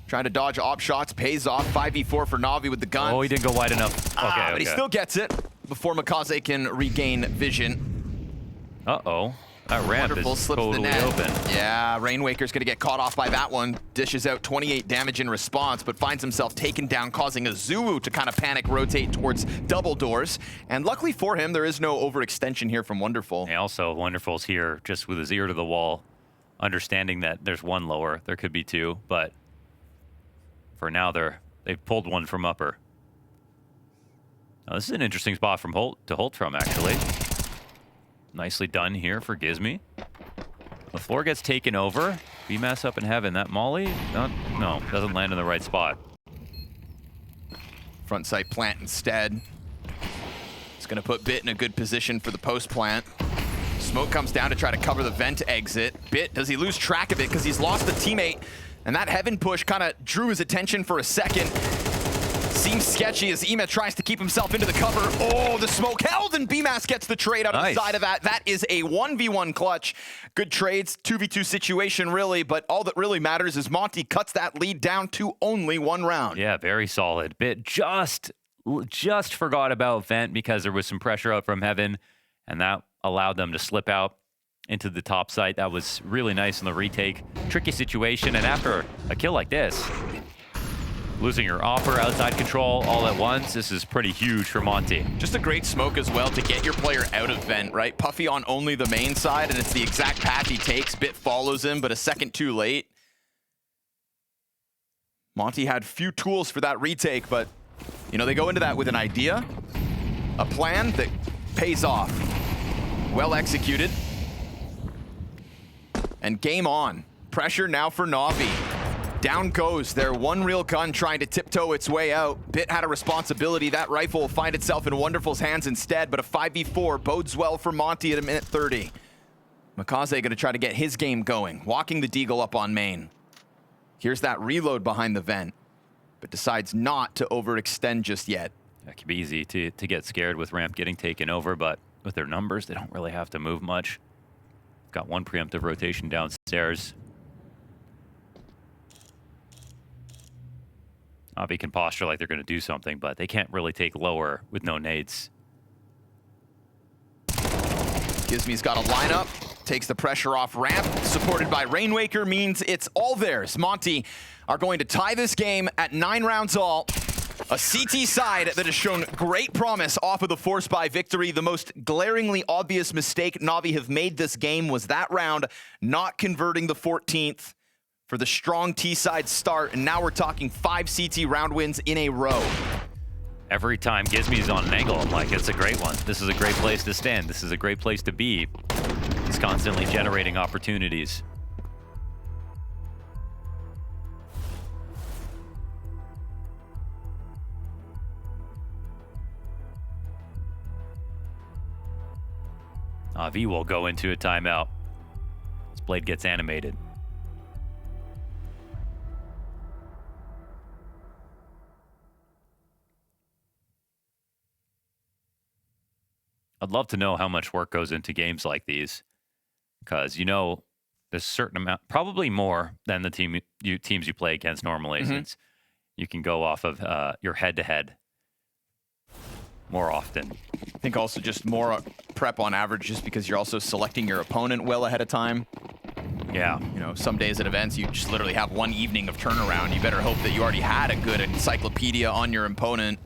Speaker 2: Trying to dodge op shots. Pays off. 5v4 for NAVI with the gun.
Speaker 1: Oh, he didn't go wide enough. Okay,
Speaker 2: But he still gets it before Makaze can regain vision.
Speaker 1: Uh-oh. That ramp
Speaker 2: Wonderful,
Speaker 1: is
Speaker 2: slips
Speaker 1: totally
Speaker 2: the net.
Speaker 1: open.
Speaker 2: Yeah, Rainwaker's going to get caught off by that one. Dishes out 28 damage in response, but finds himself taken down, causing AZUWU to kind of panic rotate towards double doors. And luckily for him, there is no overextension here from Wonderful.
Speaker 1: Yeah, also, Wonderful's here just with his ear to the wall, understanding that there's one lower. There could be 2, but for now, they've pulled one from upper. Now, this is an interesting spot from to hold from, actually. Nicely done here for Gizmy. The floor gets taken over. Bymas up in heaven. That molly? No, doesn't land in the right spot.
Speaker 2: Front sight plant instead. It's going to put Bit in a good position for the post plant. Smoke comes down to try to cover the vent exit. Bit, does he lose track of it because he's lost a teammate? And that heaven push kind of drew his attention for a second. Seems sketchy as Ema tries to keep himself into the cover. Oh, the smoke held, and Bymas gets the trade out of the side of that. That is a 1v1 clutch. Good trades, 2v2 situation really, but all that really matters is Monte cuts that lead down to only 1 round.
Speaker 1: Yeah, very solid. Bit just forgot about vent because there was some pressure up from heaven, and that allowed them to slip out into the top site. That was really nice in the retake. Tricky situation, and after a kill like this, losing your offer, outside control all at once, this is pretty huge for Monte.
Speaker 2: Just a great smoke as well to get your player out of vent, right? Puffy on only the main side, and it's the exact path he takes. Bit follows him, but a second too late. Monte had few tools for that retake, but, you know, they go into that with an idea, a plan that pays off. Well executed. And game on. Pressure now for NAVI. Down goes their one real gun trying to tiptoe its way out. Bit had a responsibility. That rifle will find itself in Wonderful's hands instead, but a 5v4 bodes well for Monte at a minute 30. Makaze gonna try to get his game going, walking the Deagle up on main. Here's that reload behind the vent, but decides not to overextend just yet.
Speaker 1: That could be easy to get scared with ramp getting taken over, but with their numbers, they don't really have to move much. Got one preemptive rotation downstairs. NAVI can posture like they're going to do something, but they can't really take lower with no nades.
Speaker 2: Gizmy's got a lineup, takes the pressure off ramp, supported by Rainwaker, means it's all theirs. Monte are going to tie this game at 9 rounds all. A CT side that has shown great promise off of the Force Buy victory. The most glaringly obvious mistake NAVI have made this game was that round, not converting the 14th. For the strong T-side start, and now we're talking 5 CT round wins in a row.
Speaker 1: Every time Gizmy's on an angle, I'm like, it's a great one. This is a great place to stand. This is a great place to be. He's constantly generating opportunities. NAVI will go into a timeout. This blade gets animated. I'd love to know how much work goes into games like these, because you know there's a certain amount, probably more than the teams you play against normally, since you can go off of your head-to-head more often.
Speaker 2: I think also just more prep on average, just because you're also selecting your opponent well ahead of time.
Speaker 1: Yeah.
Speaker 2: You know, some days at events, you just literally have one evening of turnaround. You better hope that you already had a good encyclopedia on your opponent.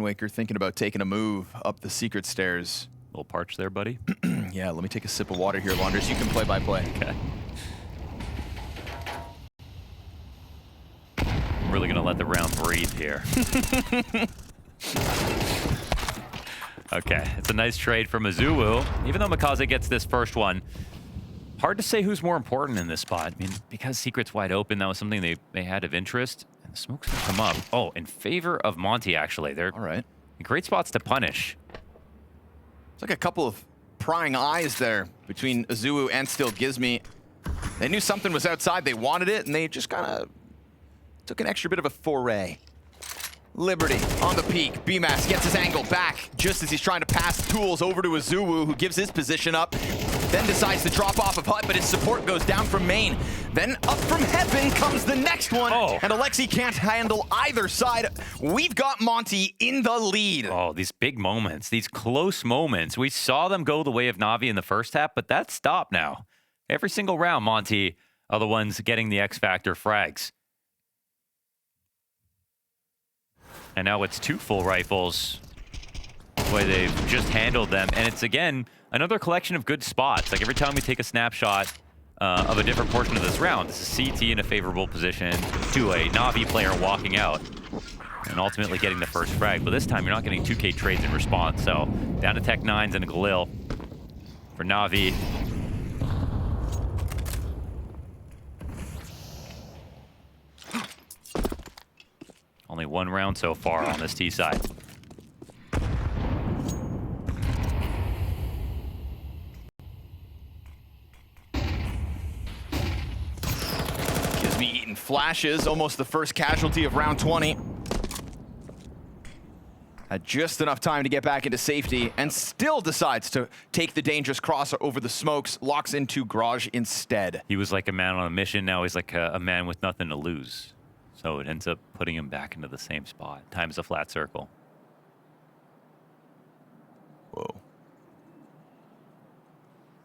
Speaker 2: Rainwaker thinking about taking a move up the secret stairs.
Speaker 1: A little parched there, buddy.
Speaker 2: Yeah, let me take a sip of water here, Launders. You can play by play.
Speaker 1: Okay. I'm really gonna let the round breathe here. Okay, it's a nice trade from AZUWU. Even though Mikaze gets this first one, hard to say who's more important in this spot. I mean, because Secret's wide open, that was something they had of interest. And the smoke's gonna come up. Oh, in favor of Monte, actually. They're
Speaker 2: all right.
Speaker 1: Great spots to punish.
Speaker 2: It's like a couple of prying eyes there between AZUWU and still Gizmi. They knew something was outside, they wanted it, and they just kind of took an extra bit of a foray. Liberty on the peak. Bymas gets his angle back just as he's trying to pass tools over to AZUWU, who gives his position up, then decides to drop off of Hut, but his support goes down from main. Then up from heaven comes the next one, and Alexi can't handle either side. We've got Monte in the lead.
Speaker 1: Oh, these big moments, these close moments. We saw them go the way of NAVI in the first half, but that's stopped now. Every single round, Monte are the ones getting the X Factor frags. And now it's 2 full rifles, the way they've just handled them. And it's, again, another collection of good spots. Like, every time we take a snapshot of a different portion of this round, this is CT in a favorable position to a NAVI player walking out and ultimately getting the first frag. But this time, you're not getting 2K trades in response. So, down to Tech 9s and a Galil for NAVI. Only 1 round so far on this T side.
Speaker 2: Gizmi eating flashes, almost the first casualty of round 20. Had just enough time to get back into safety and still decides to take the dangerous crosser over the smokes, locks into Garage instead.
Speaker 1: He was like a man on a mission, now he's like a man with nothing to lose. So it ends up putting him back into the same spot. Time's a flat circle.
Speaker 2: Whoa.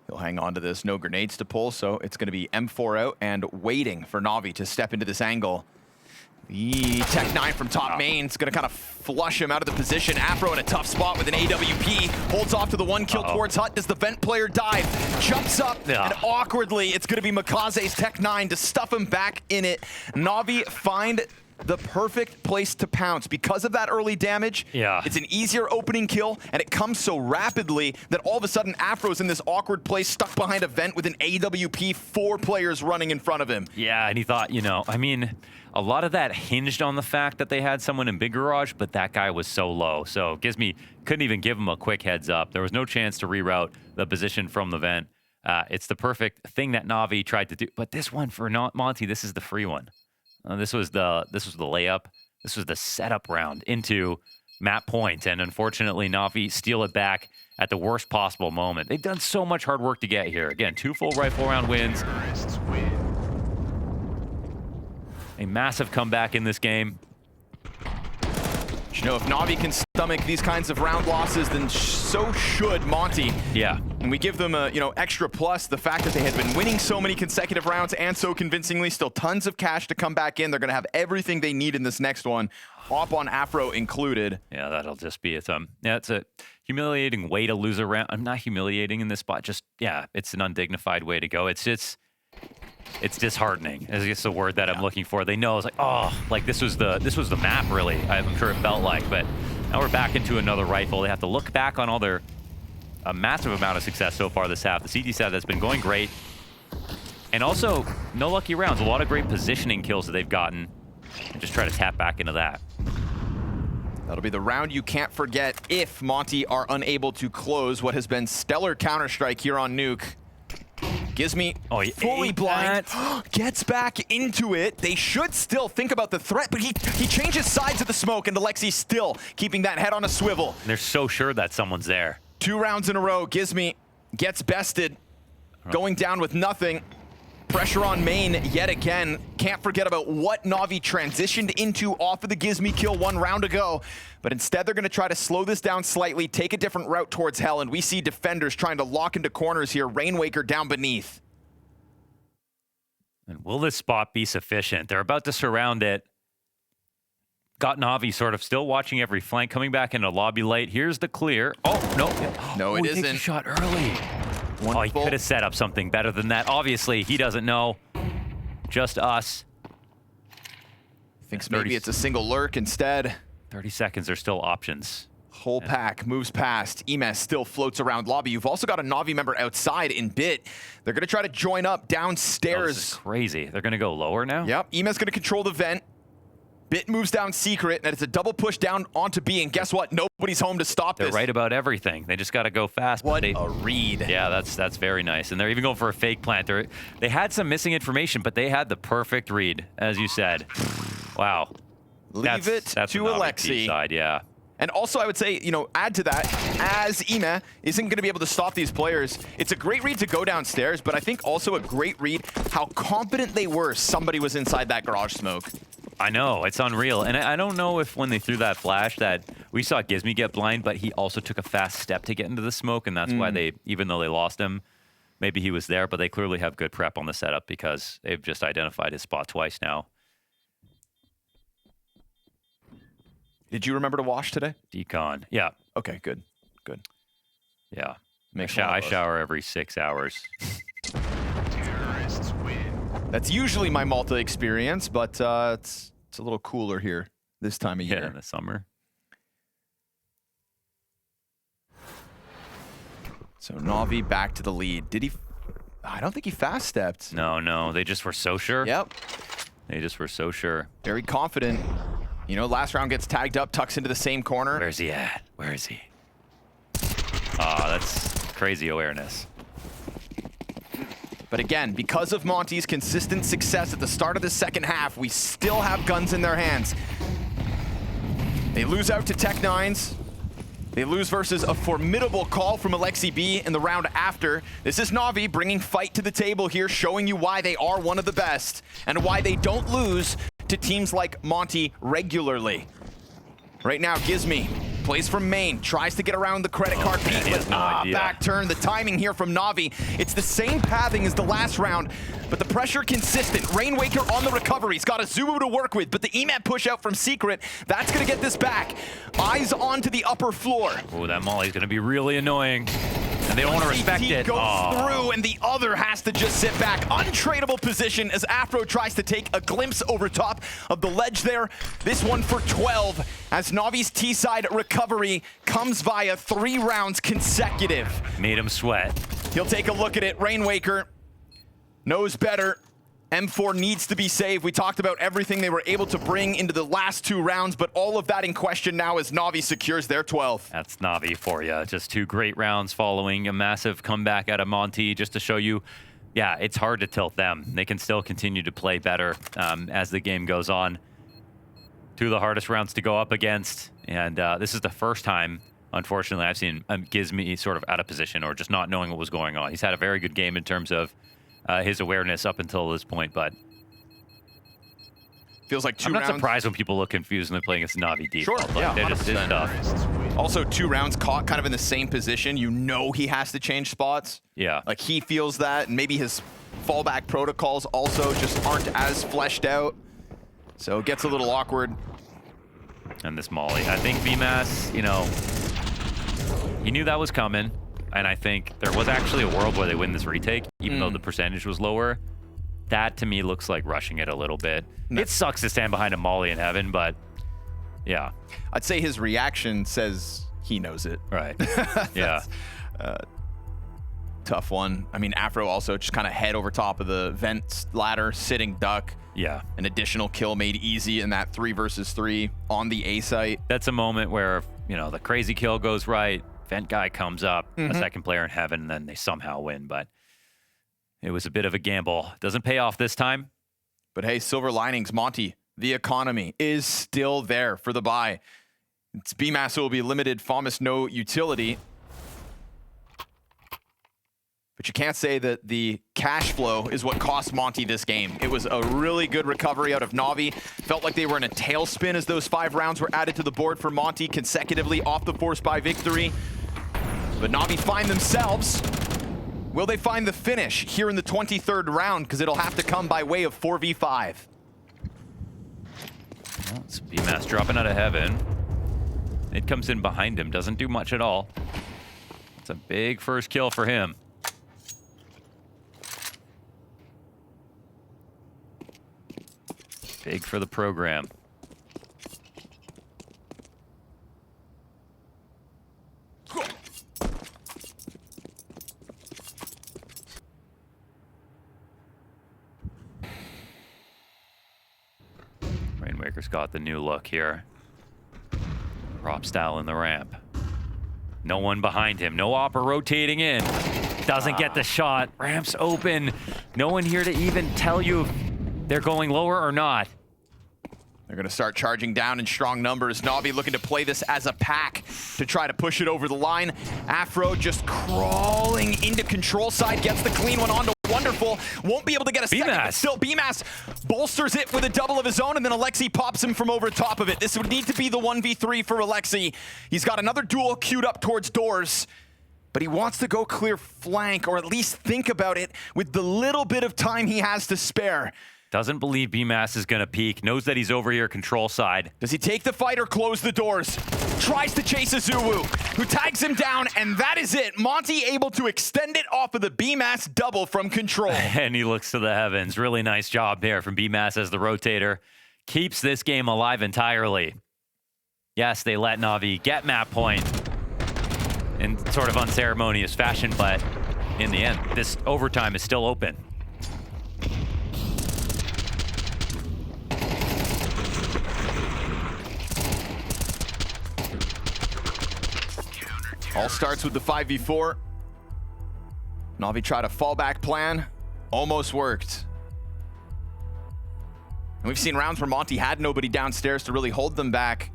Speaker 2: He'll hang on to this. No grenades to pull, so it's going to be M4 out and waiting for Navi to step into this angle. The Tech 9 from top main is going to kind of flush him out of the position. Afro in a tough spot with an AWP. Holds off to the 1 kill towards Hut. Does the vent player dive? Jumps up, and awkwardly, it's going to be Mikaze's Tech 9 to stuff him back in it. Navi find the perfect place to pounce. Because of that early damage, it's an easier opening kill, and it comes so rapidly that all of a sudden Afro's in this awkward place, stuck behind a vent with an AWP, 4 players running in front of him.
Speaker 1: Yeah, and he thought, you know, I mean, a lot of that hinged on the fact that they had someone in Big Garage, but that guy was so low. So Gizmi couldn't even give him a quick heads up. There was no chance to reroute the position from the vent. It's the perfect thing that Navi tried to do. But this one for Monte, this is the free one. This was the layup. This was the setup round into map point. And unfortunately, Navi steal it back at the worst possible moment. They've done so much hard work to get here. Again, 2 full rifle round wins. A massive comeback in this game.
Speaker 2: You know, if Navi can stomach these kinds of round losses, then so should Monte.
Speaker 1: Yeah.
Speaker 2: And we give them a, extra plus, the fact that they had been winning so many consecutive rounds and so convincingly, still tons of cash to come back in. They're going to have everything they need in this next one, hop on Afro included.
Speaker 1: Yeah, that'll just be it. Yeah, it's a humiliating way to lose a round. I'm not humiliating in this spot. Just, yeah, it's an undignified way to go. It's disheartening. Is just the word that I'm looking for. They know it's like, oh, like this was the map, really. I'm sure it felt like, but now we're back into another rifle. They have to look back on all their a massive amount of success so far this half. The CT side that's been going great, and also no lucky rounds. A lot of great positioning kills that they've gotten, and just try to tap back into that.
Speaker 2: That'll be the round you can't forget if Monte are unable to close what has been stellar Counter-Strike here on Nuke. Gizmi fully blind, gets back into it. They should still think about the threat, but he changes sides of the smoke, and Alexi's still keeping that head on a swivel.
Speaker 1: They're so sure that someone's there.
Speaker 2: 2 rounds in a row, Gizmi gets bested, going down with nothing. Pressure on main yet again. Can't forget about what Navi transitioned into off of the Gizmi kill 1 round ago. But instead, they're going to try to slow this down slightly, take a different route towards Hell, and we see defenders trying to lock into corners here. Rainwaker down beneath.
Speaker 1: And will this spot be sufficient? They're about to surround it. got NAVI sort of still watching every flank, coming back into lobby late. Here's the clear. Oh, no.
Speaker 2: No,
Speaker 1: Oh,
Speaker 2: it
Speaker 1: he takes a
Speaker 2: isn't.
Speaker 1: shot early. Oh, he could have set up something better than that. Obviously, he doesn't know. Just us.
Speaker 2: Thinks maybe it's a single lurk instead.
Speaker 1: 30 seconds, there's still options.
Speaker 2: Whole pack moves past. Emes still floats around lobby. You've also got a NAVI member outside in Bit. They're going to try to join up
Speaker 1: Oh,
Speaker 2: downstairs.
Speaker 1: this is crazy. They're going to go lower now?
Speaker 2: Yep, Emes going to control the vent. Bit moves down secret, and it's a double push down onto B, and guess what? Nobody's home to stop
Speaker 1: They're
Speaker 2: this.
Speaker 1: right about everything. They just got to go fast.
Speaker 2: What
Speaker 1: but
Speaker 2: a read.
Speaker 1: Yeah, that's very nice. And they're even going for a fake plant. They had some missing information, but they had the perfect read, as you said. Wow.
Speaker 2: Leave it
Speaker 1: that's
Speaker 2: to
Speaker 1: the NAVI
Speaker 2: Alexi.
Speaker 1: side, yeah.
Speaker 2: And also, I would say, you know, add to that, as Ema isn't going to be able to stop these players, it's a great read to go downstairs, but I think also a great read how confident they were somebody was inside that garage smoke.
Speaker 1: I know, it's unreal. And I don't know if when they threw that flash that we saw Gizmy get blind, but he also took a fast step to get into the smoke, and that's why they, even though they lost him, maybe he was there, but they clearly have good prep on the setup because they've just identified his spot twice now.
Speaker 2: Did you remember to wash today?
Speaker 1: Decon, yeah.
Speaker 2: Okay, good, good.
Speaker 1: Yeah.
Speaker 2: Makes
Speaker 1: I
Speaker 2: one of us.
Speaker 1: shower every 6 hours.
Speaker 4: Terrorists win.
Speaker 2: That's usually my Malta experience, but it's a little cooler here this time of
Speaker 1: Yeah,
Speaker 2: year.
Speaker 1: in the summer.
Speaker 2: So Navi back to the lead. Did he? I don't think he fast stepped.
Speaker 1: No, they just were so sure.
Speaker 2: Yep,
Speaker 1: They just were so sure.
Speaker 2: very confident. You know, last round gets tagged up, tucks into the same corner.
Speaker 1: Where's he at? Where is he? Ah, that's crazy awareness.
Speaker 2: But again, because of Monte's consistent success at the start of the second half, we still have guns in their hands. They lose out to Tech9s. They lose versus a formidable call from Alexi B in the round after. This is Navi bringing fight to the table here, showing you why they are one of the best and why they don't lose to teams like Monte regularly. Right now, Gizmy plays from main, tries to get around the credit card peak
Speaker 1: he has
Speaker 2: with
Speaker 1: no idea.
Speaker 2: back turn. The timing here from Navi, it's the same pathing as the last round, but the pressure consistent. Rainwaker on the recovery. He's got AZUWU to work with, but the EMAT push out from Secret, that's gonna get this back. Eyes onto the upper floor.
Speaker 1: Oh, that molly's gonna be really annoying. And they don't want to respect
Speaker 2: CT
Speaker 1: it.
Speaker 2: goes
Speaker 1: Aw.
Speaker 2: through, and the other has to just sit back. Untradeable position as Afro tries to take a glimpse over top of the ledge there. This one for 12, as Navi's T-side recovery comes via 3 rounds consecutive.
Speaker 1: Made him sweat.
Speaker 2: He'll take a look at it. Rainwaker knows better. M4 needs to be saved. We talked about everything they were able to bring into the last 2 rounds, but all of that in question now as Navi secures their 12th.
Speaker 1: That's Navi for you. Just 2 great rounds following a massive comeback out of Monte, just to show you, yeah, it's hard to tilt them. They can still continue to play better as the game goes on. 2 of the hardest rounds to go up against, and this is the first time, unfortunately, I've seen Gizmy sort of out of position or just not knowing what was going on. He's had a very good game in terms of his awareness up until this point, but
Speaker 2: Feels like 2
Speaker 1: I'm not
Speaker 2: rounds.
Speaker 1: surprised when people look confused when they're playing against Navi default.
Speaker 2: Sure,
Speaker 1: Like,
Speaker 2: yeah,
Speaker 1: they're just
Speaker 2: 100%.
Speaker 1: tough.
Speaker 4: Terrorists win.
Speaker 2: Also 2 rounds caught kind of in the same position. You know he has to change spots.
Speaker 1: Yeah.
Speaker 2: Like he feels that, and maybe his fallback protocols also just aren't as fleshed out. So it gets a little awkward.
Speaker 1: And this molly. I think Bymas, you know, he knew that was coming. And I think there was actually a world where they win this retake, even though the percentage was lower. That, to me, looks like rushing it a little bit. It sucks to stand behind a molly in heaven, but yeah.
Speaker 2: I'd say his reaction says he knows it.
Speaker 1: Right. Yeah.
Speaker 2: Tough one. I mean, Afro also just kind of head over top of the vent ladder, sitting duck.
Speaker 1: Yeah.
Speaker 2: An additional kill made easy in that 3 versus 3 on the A site.
Speaker 1: That's a moment where, you know, the crazy kill goes right. Vent guy comes up, a second player in heaven, and then they somehow win. But it was a bit of a gamble. Doesn't pay off this time.
Speaker 2: But hey, silver linings, Monte, the economy is still there for the buy. It's Bymas who will be limited, FAMAS no utility. But you can't say that the cash flow is what cost Monte this game. It was a really good recovery out of Navi. Felt like they were in a tailspin as those 5 rounds were added to the board for Monte consecutively off the force buy victory. But Navi find themselves. Will they find the finish here in the 23rd round? Because it'll have to come by way of 4v5.
Speaker 1: Well, it's Bymas dropping out of heaven. It comes in behind him, doesn't do much at all. It's a big first kill for him. Big for the program. Rainmaker's got the new look here. Prop style in the ramp. No one behind him. No opper rotating in. Doesn't get the shot. Ramp's open. No one here to even tell you if they're going lower or not.
Speaker 2: They're going to start charging down in strong numbers. NAVI looking to play this as a pack to try to push it over the line. Afro just crawling into control side. Gets the clean one onto Wonderful. Won't be able to get a second, but still Bymas bolsters it with a double of his own, and then Alexi pops him from over top of it. This would need to be the 1v3 for Alexi. He's got another duel queued up towards doors, but he wants to go clear flank, or at least think about it with the little bit of time he has to spare.
Speaker 1: Doesn't believe Bymas is going to peek. Knows that he's over here control side.
Speaker 2: Does he take the fight or close the doors? Tries to chase AZUWU, who tags him down, and that is it. Monte able to extend it off of the Bymas double from control.
Speaker 1: And he looks to the heavens. Really nice job there from Bymas as the rotator. Keeps this game alive entirely. Yes, they let NAVI get map point in sort of unceremonious fashion, but in the end, this overtime is still open.
Speaker 2: All starts with the 5v4. NAVI tried a fallback plan. Almost worked. And we've seen rounds where Monte had nobody downstairs to really hold them back.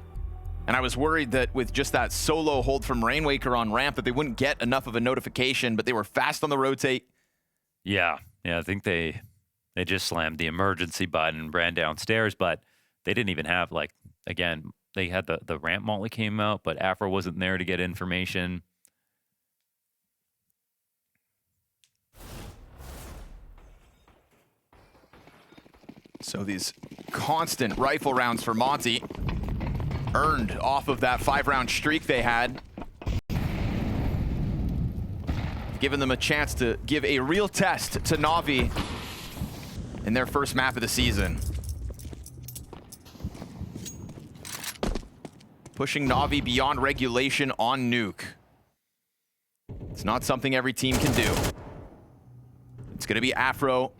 Speaker 2: And I was worried that with just that solo hold from Rainmaker on ramp that they wouldn't get enough of a notification, but they were fast on the rotate.
Speaker 1: Yeah, I think they just slammed the emergency button and ran downstairs, but they didn't even have, like, again, they had the ramp multi came out, but Afro wasn't there to get information.
Speaker 2: So these constant rifle rounds for Monte earned off of that 5-round streak they had. Giving them a chance to give a real test to NAVI in their first map of the season. Pushing NAVI beyond regulation on Nuke. It's not something every team can do. It's gonna be Afro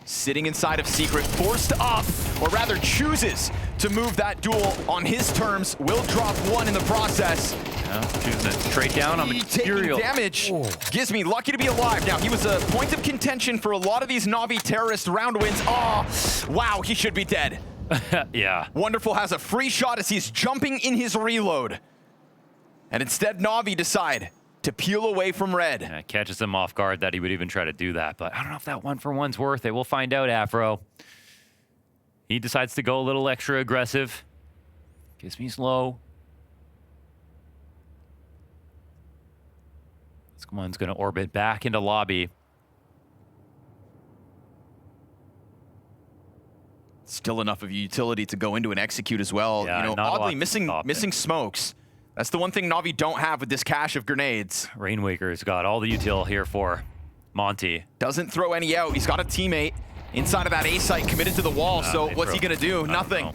Speaker 2: sitting inside of Secret, forced up, or rather chooses to move that duel on his terms. Will drop one in the process.
Speaker 1: Choosing to trade down on material.
Speaker 2: Taking damage. Gizmi lucky to be alive. Now, he was a point of contention for a lot of these NAVI terrorist round wins. Oh, wow, he should be dead.
Speaker 1: Yeah.
Speaker 2: Wonderful has a free shot as he's jumping in his reload. And instead, NAVI decide to peel away from red.
Speaker 1: Yeah, catches him off guard that he would even try to do that, but I don't know if that 1-for-1's worth it. We'll find out, Afro. He decides to go a little extra aggressive. Gizmi's low. This one's going to orbit back into lobby.
Speaker 2: Still enough of utility to go into and execute as well.
Speaker 1: Yeah,
Speaker 2: you know, oddly missing smokes. That's the one thing NAVI don't have with this cache of grenades.
Speaker 1: Rainmaker's got all the util here for Monte.
Speaker 2: Doesn't throw any out. He's got a teammate inside of that A site committed to the wall. So what's he gonna do? Nothing.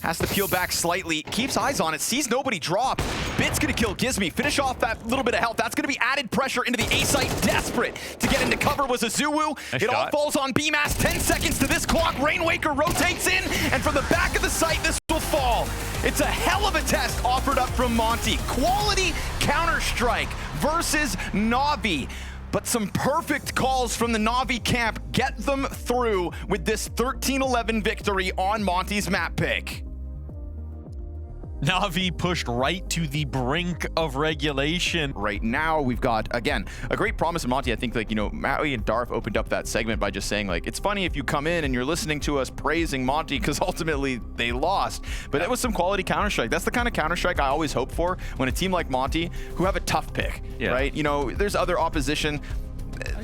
Speaker 2: Has to peel back slightly. Keeps eyes on it. Sees nobody drop. Bit's gonna kill Gizmi. Finish off that little bit of health. That's gonna be added pressure into the A site. Desperate to get into cover was AZUWU.
Speaker 1: Nice
Speaker 2: it
Speaker 1: shot.
Speaker 2: all falls on Bymas. 10 seconds to this clock. Rainmaker rotates in, and from the back of the site, this will fall. It's a hell of a test offered up from Monte. Quality Counter-Strike versus NAVI. But some perfect calls from the NAVI camp get them through with this 13-11 victory on Monte's map pick.
Speaker 4: NAVI pushed right to the brink of regulation.
Speaker 2: Right now, we've got, again, a great promise in Monte. I think, like, you know, Maui and Darth opened up that segment by just saying, like, it's funny if you come in and you're listening to us praising Monte because ultimately they lost. But it was some quality Counter-Strike. That's the kind of Counter-Strike I always hope for when a team like Monte, who have a tough pick, right? You know, there's other opposition.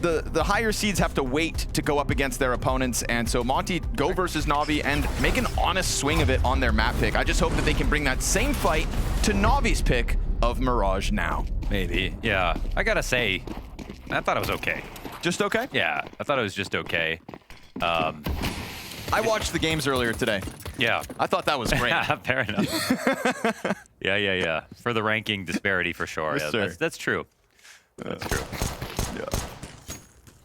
Speaker 2: the higher seeds have to wait to go up against their opponents, and so Monte go versus NAVI and make an honest swing of it on their map pick. I just hope that they can bring that same fight to NAVI's pick of Mirage now.
Speaker 1: Maybe. Yeah. I gotta say, I thought it was okay.
Speaker 2: Just okay?
Speaker 1: Yeah, I thought it was just okay.
Speaker 2: I watched the games earlier today.
Speaker 1: Yeah.
Speaker 2: I thought that was great.
Speaker 1: Fair enough. Yeah. For the ranking disparity, for sure.
Speaker 2: Yes,
Speaker 1: Yeah,
Speaker 2: sir.
Speaker 1: that's true. That's true.
Speaker 2: Yeah.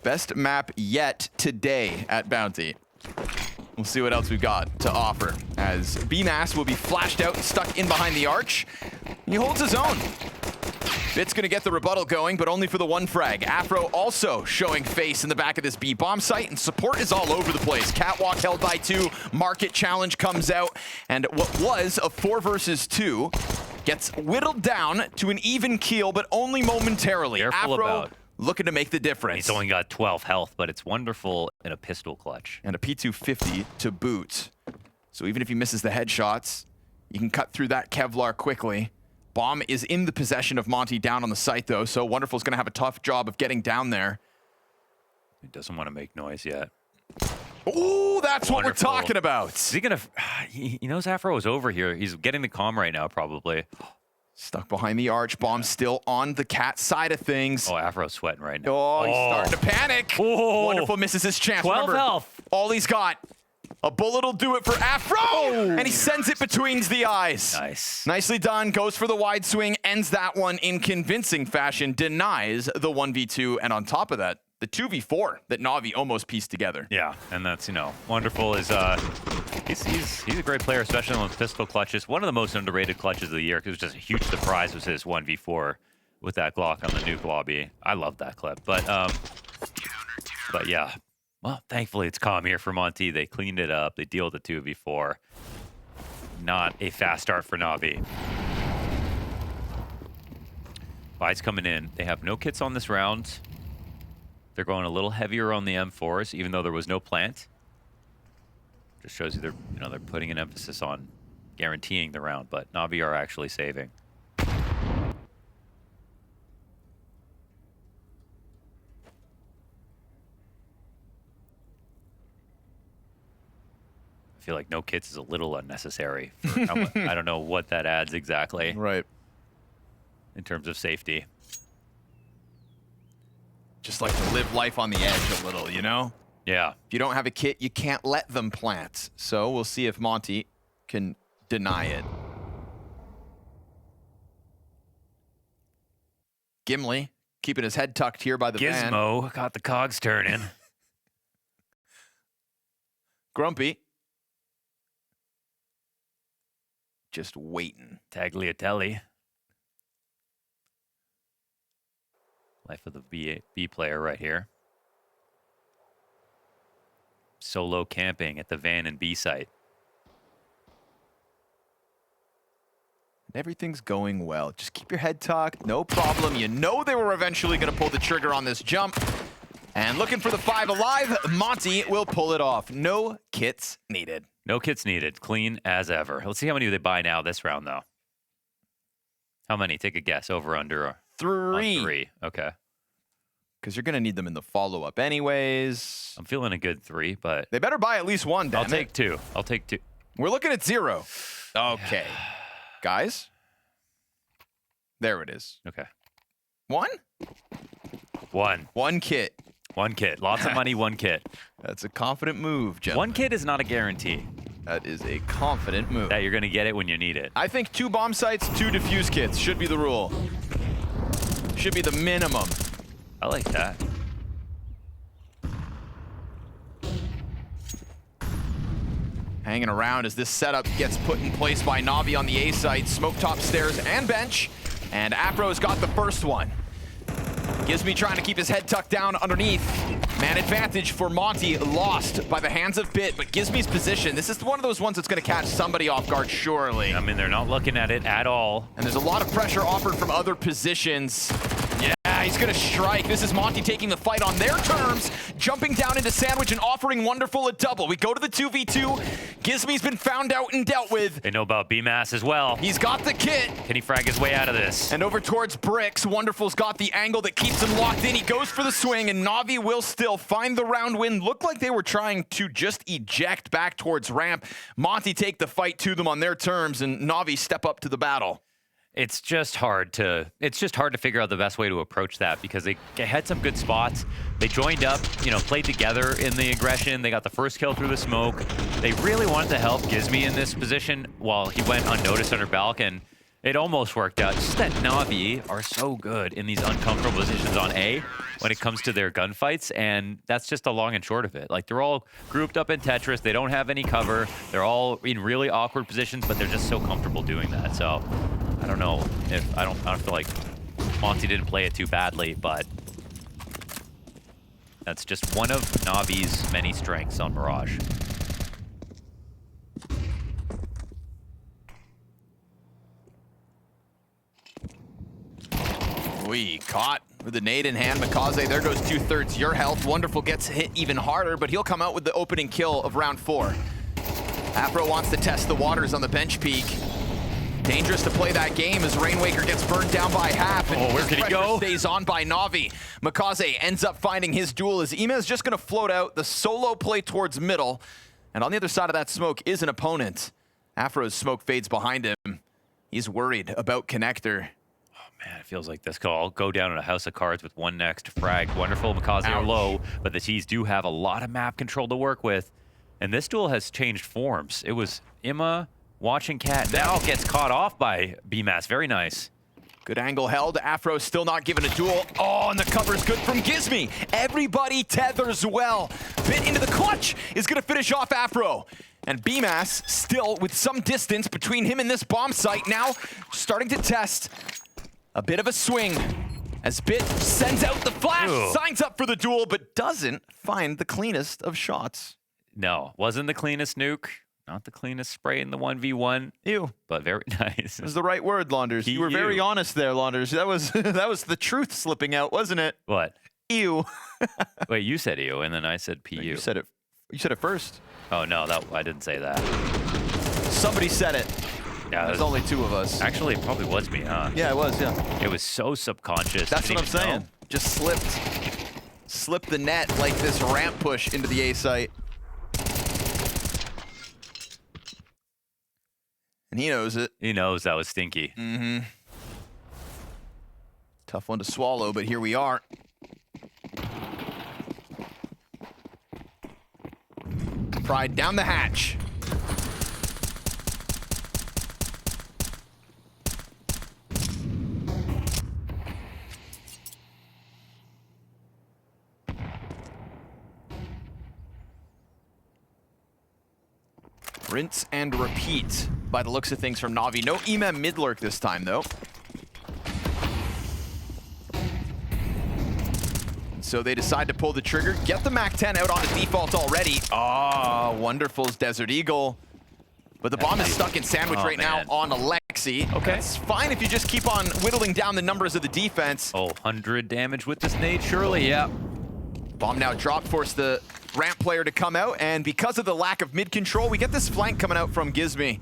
Speaker 2: Best map yet today at Bounty. We'll see what else we've got to offer, as Bymas will be flashed out and stuck in behind the arch. He holds his own. Bit's gonna get the rebuttal going, but only for the one frag. Afro also showing face in the back of this B bomb site, and support is all over the place. Catwalk held by 2, market challenge comes out, and what was a 4 versus 2 gets whittled down to an even keel, but only momentarily.
Speaker 1: Careful
Speaker 2: Afro
Speaker 1: about.
Speaker 2: looking to make the difference.
Speaker 1: He's only got 12 health, but it's wonderful in a pistol clutch.
Speaker 2: And a P250 to boot. So even if he misses the headshots, you can cut through that Kevlar quickly. Bomb is in the possession of Monte down on the site, though, so Wonderful's going to have a tough job of getting down there.
Speaker 1: He doesn't want to make noise yet.
Speaker 2: Ooh, that's what we're
Speaker 1: Wonderful.
Speaker 2: talking about.
Speaker 1: Is he gonna? He knows Afro is over here. He's getting the comm right now, probably.
Speaker 2: Stuck behind the arch. Bomb still on the cat side of things.
Speaker 1: Oh, Afro's sweating right now.
Speaker 2: Oh, he's starting to panic.
Speaker 1: Oh.
Speaker 2: Wonderful misses his chance.
Speaker 1: 12
Speaker 2: Remember,
Speaker 1: health.
Speaker 2: all he's got. A bullet will do it for Afro! And he sends it between the eyes.
Speaker 1: Nice.
Speaker 2: Nicely done. Goes for the wide swing. Ends that one in convincing fashion. Denies the 1v2. And on top of that, the 2v4 that Navi almost pieced together.
Speaker 1: Yeah, and that's, you know, Wonderful is he's a great player, especially on pistol clutches. One of the most underrated clutches of the year, because it was just a huge surprise, was his 1v4 with that Glock on the Nuke lobby. I love that clip. But yeah. Well, thankfully it's calm here for Monte. They cleaned it up. They deal with the 2v4. Not a fast start for Navi. Buys coming in. They have no kits on this round. They're going a little heavier on the M4s, even though there was no plant. Just shows you they're putting an emphasis on guaranteeing the round, but Navi are actually saving. I feel like no kits is a little unnecessary. For how much, I don't know what that adds exactly
Speaker 2: Right.
Speaker 1: in terms of safety.
Speaker 2: Just like to live life on the edge a little, you know?
Speaker 1: Yeah.
Speaker 2: If you don't have a kit, you can't let them plant. So we'll see if Monte can deny it. Gimli keeping his head tucked here by the van.
Speaker 1: Gizmo got the cogs turning.
Speaker 2: Grumpy. Just waiting.
Speaker 1: Tagliatelle. Life of the B player right here. Solo camping at the van and B site.
Speaker 2: Everything's going well. Just keep your head tucked. No problem. You know they were eventually going to pull the trigger on this jump. And looking for the 5 alive, Monte will pull it off. No kits needed.
Speaker 1: No kits needed. Clean as ever. Let's see how many they buy now this round, though. How many? Take a guess. Over, under? Or
Speaker 2: 3.
Speaker 1: on 3. Okay.
Speaker 2: Because you're going to need them in the follow-up anyways.
Speaker 1: I'm feeling a good 3, but
Speaker 2: They better buy at least one, damn
Speaker 1: I'll take 2. I'll take 2.
Speaker 2: We're looking at 0. Okay. Guys. There it is.
Speaker 1: Okay.
Speaker 2: 1?
Speaker 1: 1.
Speaker 2: 1 kit.
Speaker 1: 1 kit. Lots of money, 1 kit.
Speaker 2: That's a confident move, gentlemen.
Speaker 1: 1 kit is not a guarantee
Speaker 2: That is a confident move.
Speaker 1: that you're going to get it when you need it.
Speaker 2: I think 2 bomb sites, 2 defuse kits should be the rule. Should be the minimum.
Speaker 1: I like that.
Speaker 2: Hanging around as this setup gets put in place by Navi on the A site. Smoke top stairs and bench. And Afro's got the first one. Gizmi trying to keep his head tucked down underneath. Man advantage for Monte, lost by the hands of Bit, but Gizmi's position, this is one of those ones that's going to catch somebody off guard, surely.
Speaker 1: I mean, they're not looking at it at all.
Speaker 2: And there's a lot of pressure offered from other positions. Yeah, he's gonna strike. This is Monte taking the fight on their terms, jumping down into Sandwich and offering Wonderful a double. We go to the 2v2. Gizmy's been found out and dealt with.
Speaker 1: They know about Bymas as well.
Speaker 2: He's got the kit.
Speaker 1: Can he frag his way out of this?
Speaker 2: And over towards Bricks, Wonderful's got the angle that keeps him locked in. He goes for the swing, and NAVI will still find the round win. Looked like they were trying to just eject back towards ramp. Monte take the fight to them on their terms, and NAVI step up to the battle.
Speaker 1: It's just hard to figure out the best way to approach that because they had some good spots. They joined up, you know, played together in the aggression. They got the first kill through the smoke. They really wanted to help Gizmy in this position while he went unnoticed under Balk, and it almost worked out. It's just that NAVI are so good in these uncomfortable positions on A when it comes to their gunfights, and that's just the long and short of it. Like, they're all grouped up in Tetris. They don't have any cover. They're all in really awkward positions, but they're just so comfortable doing that. So I don't know if I don't feel like Monte didn't play it too badly, but that's just one of Navi's many strengths on Mirage.
Speaker 2: We caught with the nade in hand. Mikaze, there goes 2/3 your health. Wonderful gets hit even harder, but he'll come out with the opening kill of round 4. Afro wants to test the waters on the bench peak. Dangerous to play that game as Rainwaker gets burned down by half. And
Speaker 1: where can he go?
Speaker 2: Stays on by NAVI. Mikaze ends up finding his duel as Ima is just going to float out the solo play towards middle. And on the other side of that smoke is an opponent. Afro's smoke fades behind him. He's worried about Connector.
Speaker 1: Man, it feels like this could all go down in a house of cards with one next frag. Wonderful, Mikaze are low, but the T's do have a lot of map control to work with. And this duel has changed forms. It was Ima watching Cat. Now gets caught off by Bymas. Very nice.
Speaker 2: Good angle held. Afro still not given a duel. Oh, and the cover's good from Gizmy. Everybody tethers well. Bit into the clutch is going to finish off Afro. And Bymas still with some distance between him and this bomb site. Now starting to test a bit of a swing as Bit sends out the flash, signs up for the duel, but doesn't find the cleanest of shots.
Speaker 1: No, wasn't the cleanest nuke. Not the cleanest spray in the 1v1.
Speaker 2: Ew.
Speaker 1: But very nice.
Speaker 2: It was the right word, Launders. You were very honest there, Launders. That was that was the truth slipping out, wasn't it?
Speaker 1: What?
Speaker 2: Ew.
Speaker 1: Wait, you said ew, and then I said pu.
Speaker 2: You said it. You said it first.
Speaker 1: Oh no, I didn't say that.
Speaker 2: Somebody said it.
Speaker 1: Yeah,
Speaker 2: there's only 2 of us.
Speaker 1: Actually, it probably was me, huh?
Speaker 2: Yeah, it was. Yeah.
Speaker 1: It was so subconscious.
Speaker 2: That's what I'm saying. Just slipped the net like this ramp push into the A site. And he knows it.
Speaker 1: He knows that was stinky.
Speaker 2: Mm-hmm. Tough one to swallow, but here we are. Pride down the hatch. Rinse and repeat by the looks of things from NAVI. No Ima mid-lurk this time, though. So they decide to pull the trigger, get the MAC-10 out on the default already. Ah, Wonderful's Desert Eagle. But the bomb is stuck in Sandwich right now on Alexi.
Speaker 1: Okay.
Speaker 2: It's fine if you just keep on whittling down the numbers of the defense.
Speaker 1: Oh, 100 damage with this nade, surely, yeah.
Speaker 2: Bomb now dropped, forced the ramp player to come out, and because of the lack of mid control, we get this flank coming out from Gizmy.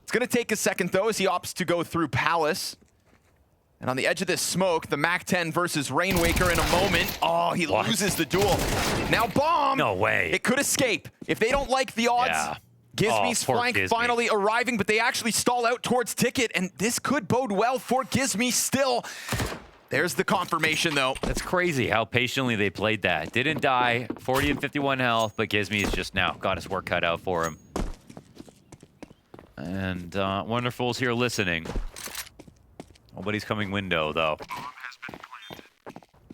Speaker 2: It's gonna take a second though as he opts to go through Palace. And on the edge of this smoke, the MAC-10 versus Rainwaker in a moment. Oh, he loses the duel. Now bomb!
Speaker 1: No way.
Speaker 2: It could escape. If they don't like the odds, Gizmy's flank finally arriving, but they actually stall out towards Ticket, and this could bode well for Gizmy still. There's the confirmation, though.
Speaker 1: That's crazy how patiently they played that. Didn't die, 40 and 51 health, but Gizmy's just now got his work cut out for him. And Wonderful's here listening. Nobody's coming window, though.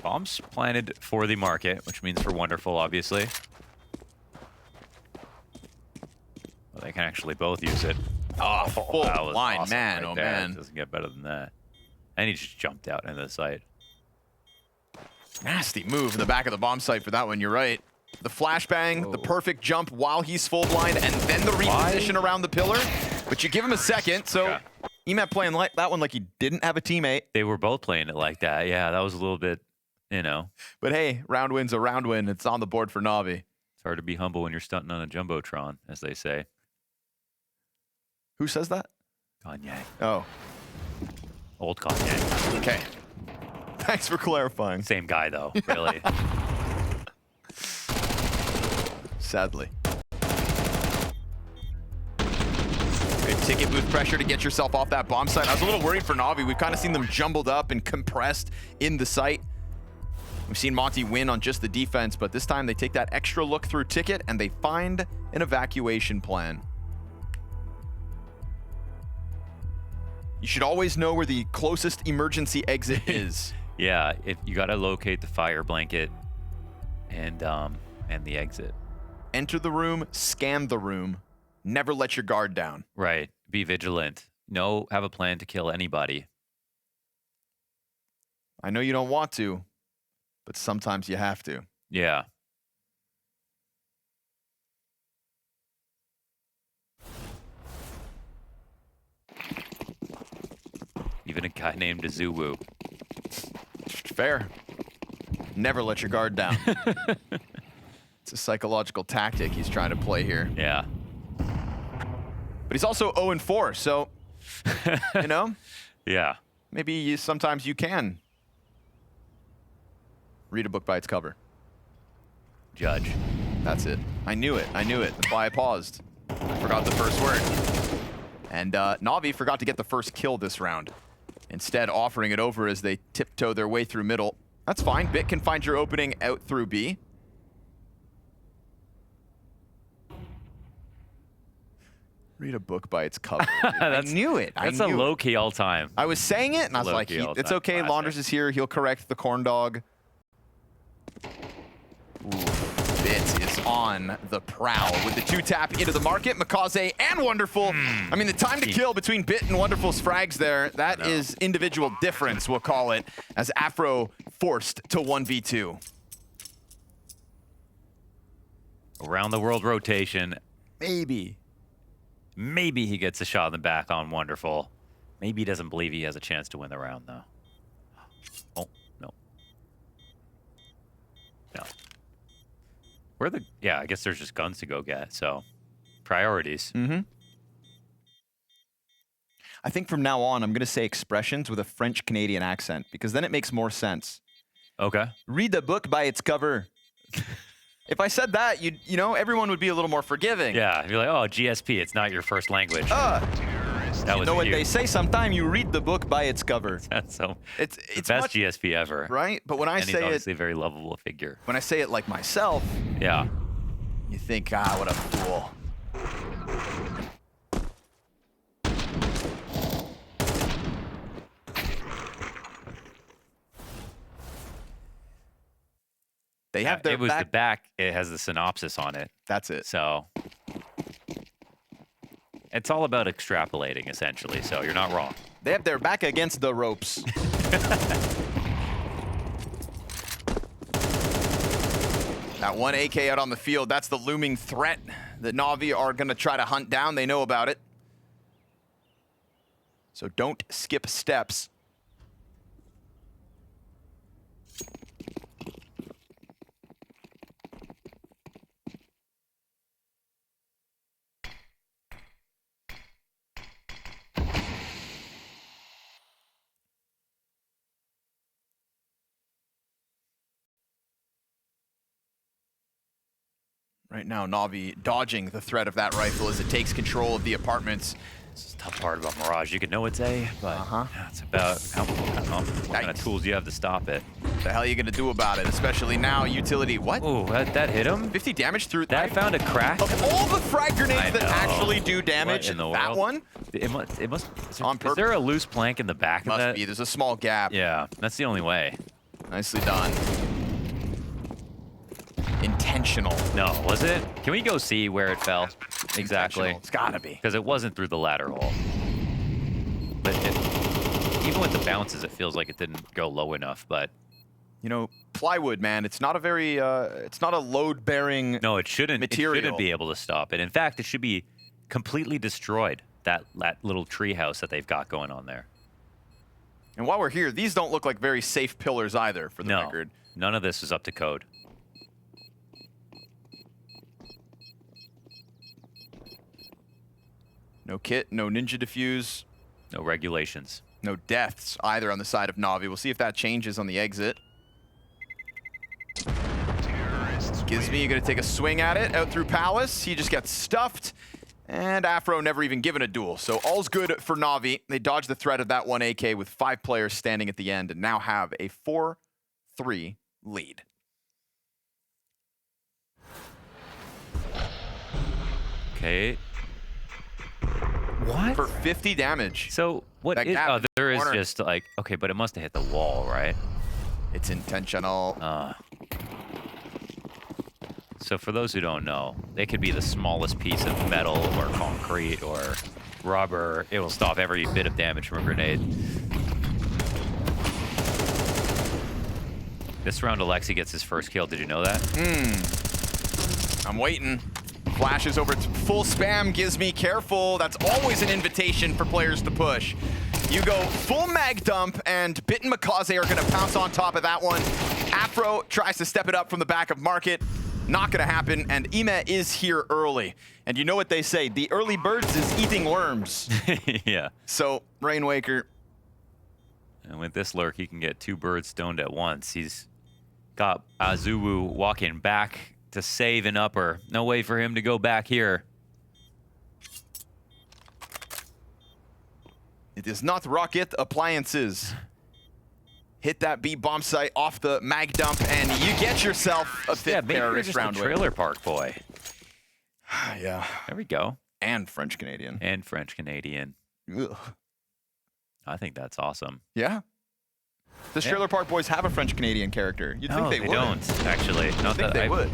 Speaker 1: Bombs planted for the market, which means for Wonderful, obviously. Well, they can actually both use it.
Speaker 2: Oh, full line,
Speaker 1: awesome
Speaker 2: man,
Speaker 1: right
Speaker 2: oh
Speaker 1: there.
Speaker 2: man.
Speaker 1: It doesn't get better than that. And he just jumped out into the site.
Speaker 2: Nasty move in the back of the bomb site for that one, you're right. The flashbang, the perfect jump while he's full blind, and then the reposition around the pillar. But you give him a second, so Emat playing like that one like he didn't have a teammate.
Speaker 1: They were both playing it like that. Yeah, that was a little bit, you know.
Speaker 2: But hey, round win's a round win. It's on the board for NAVI.
Speaker 1: It's hard to be humble when you're stunting on a jumbotron, as they say.
Speaker 2: Who says that?
Speaker 1: Kanye.
Speaker 2: Oh,
Speaker 1: Old Kanye.
Speaker 2: okay. Thanks for clarifying.
Speaker 1: Same guy, though, really.
Speaker 2: Sadly. Good ticket booth pressure to get yourself off that bomb site. I was a little worried for NAVI. We've kind of seen them jumbled up and compressed in the site. We've seen Monte win on just the defense, but this time they take that extra look through ticket and they find an evacuation plan. You should always know where the closest emergency exit is.
Speaker 1: Yeah, if you got to locate the fire blanket and the exit.
Speaker 2: Enter the room, scan the room. Never let your guard down.
Speaker 1: Right. Be vigilant. No, have a plan to kill anybody.
Speaker 2: I know you don't want to, but sometimes you have to.
Speaker 1: Yeah. Even a guy named AZUWU.
Speaker 2: Fair. Never let your guard down. It's a psychological tactic he's trying to play here.
Speaker 1: Yeah.
Speaker 2: But he's also 0-4, so, you know,
Speaker 1: Yeah.
Speaker 2: maybe sometimes you can read a book by its cover.
Speaker 1: Judge.
Speaker 2: That's it. I knew it. I knew it. That's why I paused. I forgot the first word. And NAVI forgot to get the first kill this round. Instead, offering it over as they tiptoe their way through middle. That's fine. Bit can find your opening out through B. Read a book by its cover. I knew it.
Speaker 1: That's a low-key all-time.
Speaker 2: I was saying it, and I was like,
Speaker 1: Low-key
Speaker 2: it's okay.
Speaker 1: all-time
Speaker 2: Launders is here. He'll correct the corn dog. Ooh, Bit is on the prowl with the 2-tap into the market. Makaze and Wonderful. I mean, the time to kill between Bit and Wonderful's frags there, that is individual difference, we'll call it, as Afro forced to 1v2.
Speaker 1: Around the world rotation.
Speaker 2: Maybe.
Speaker 1: Maybe he gets a shot in the back on Wonderful. Maybe he doesn't believe he has a chance to win the round, though. Oh, no. No. Where the... Yeah, I guess there's just guns to go get, so... Priorities.
Speaker 2: Mm-hmm. I think from now on, I'm going to say expressions with a French-Canadian accent, because then it makes more sense.
Speaker 1: Okay.
Speaker 2: Read the book by its cover. If I said that, you know, everyone would be a little more forgiving.
Speaker 1: Yeah, you're like, oh, GSP, it's not your first language. That
Speaker 2: You
Speaker 1: was
Speaker 2: know what
Speaker 1: you.
Speaker 2: they say? Sometimes you read the book by its cover.
Speaker 1: That's so...
Speaker 2: It's
Speaker 1: the best
Speaker 2: much,
Speaker 1: GSP ever.
Speaker 2: right? But when I
Speaker 1: And he's
Speaker 2: say
Speaker 1: obviously
Speaker 2: it,
Speaker 1: a very lovable figure.
Speaker 2: when I say it like myself,
Speaker 1: Yeah.
Speaker 2: you think, ah, what a fool. They have their
Speaker 1: it was
Speaker 2: back.
Speaker 1: the back. It has the synopsis on it.
Speaker 2: That's it.
Speaker 1: So it's all about extrapolating, essentially. So you're not wrong.
Speaker 2: They have their back against the ropes. That one AK out on the field, that's the looming threat that NAVI are going to try to hunt down. They know about it. So don't skip steps. Right now, NAVI dodging the threat of that rifle as it takes control of the apartments.
Speaker 1: This is the tough part about Mirage. You could know it's A, but it's about what kind of tools you have to stop it.
Speaker 2: What the hell are you going to do about it? Especially now, utility. What?
Speaker 1: Oh, that hit him?
Speaker 2: 50 damage through
Speaker 1: That found a crack?
Speaker 2: Of all the frag grenades
Speaker 1: I
Speaker 2: that
Speaker 1: know.
Speaker 2: actually do damage,
Speaker 1: What in the
Speaker 2: that
Speaker 1: world?
Speaker 2: one
Speaker 1: It must
Speaker 2: On
Speaker 1: is
Speaker 2: purpose.
Speaker 1: there a loose plank in the back of
Speaker 2: must
Speaker 1: that?
Speaker 2: be. There's a small gap.
Speaker 1: Yeah, that's the only way.
Speaker 2: Nicely done. Intentional.
Speaker 1: No, was it? Can we go see where it fell? Exactly.
Speaker 2: Intentional. It's gotta be.
Speaker 1: Because it wasn't through the ladder hole. But even with the bounces, it feels like it didn't go low enough, but...
Speaker 2: You know, plywood, man, it's not a very, it's not a load-bearing
Speaker 1: No, it shouldn't.
Speaker 2: material.
Speaker 1: It shouldn't be able to stop it. In fact, it should be completely destroyed. that little tree house that they've got going on there.
Speaker 2: And while we're here, these don't look like very safe pillars either, for the record.
Speaker 1: None of this is up to code.
Speaker 2: No kit, no ninja defuse.
Speaker 1: No regulations.
Speaker 2: No deaths either on the side of Navi. We'll see if that changes on the exit. Gizmy going to take a swing at it out through Palace. He just gets stuffed. And Afro never even given a duel. So all's good for Navi. They dodge the threat of that one AK with 5 players standing at the end and now have a 4-3 lead.
Speaker 1: Okay. What?
Speaker 2: For 50 damage.
Speaker 1: So what
Speaker 2: That
Speaker 1: is...
Speaker 2: gap
Speaker 1: Oh,
Speaker 2: in the
Speaker 1: there is
Speaker 2: corner.
Speaker 1: just like... Okay, but it must have hit the wall, right?
Speaker 2: It's intentional.
Speaker 1: So for those who don't know, it could be the smallest piece of metal or concrete or rubber. It will stop every bit of damage from a grenade. This round, Alexi gets his first kill. Did you know that?
Speaker 2: I'm waiting. Flashes over to full spam. Gizmy, careful. That's always an invitation for players to push. You go full mag dump, and Bit and Makaze are going to pounce on top of that one. Afro tries to step it up from the back of Market. Not going to happen, and Ime is here early. And you know what they say, the early birds is eating worms.
Speaker 1: Yeah.
Speaker 2: So, Rainwaker.
Speaker 1: And with this lurk, he can get 2 birds stoned at once. He's got AZUWU walking back to save an upper. No way for him to go back here.
Speaker 2: It is not rocket appliances. Hit that B bomb site off the mag dump, and you get yourself a 5th
Speaker 1: maybe you're
Speaker 2: terrorist
Speaker 1: just a
Speaker 2: round win.
Speaker 1: trailer park boy.
Speaker 2: Yeah.
Speaker 1: There we go.
Speaker 2: And French Canadian.
Speaker 1: And French Canadian.
Speaker 2: Ugh.
Speaker 1: I think that's awesome.
Speaker 2: Yeah. Does Trailer Park Boys have a French Canadian character? You'd think they would.
Speaker 1: don't, actually. Not
Speaker 2: I think they would.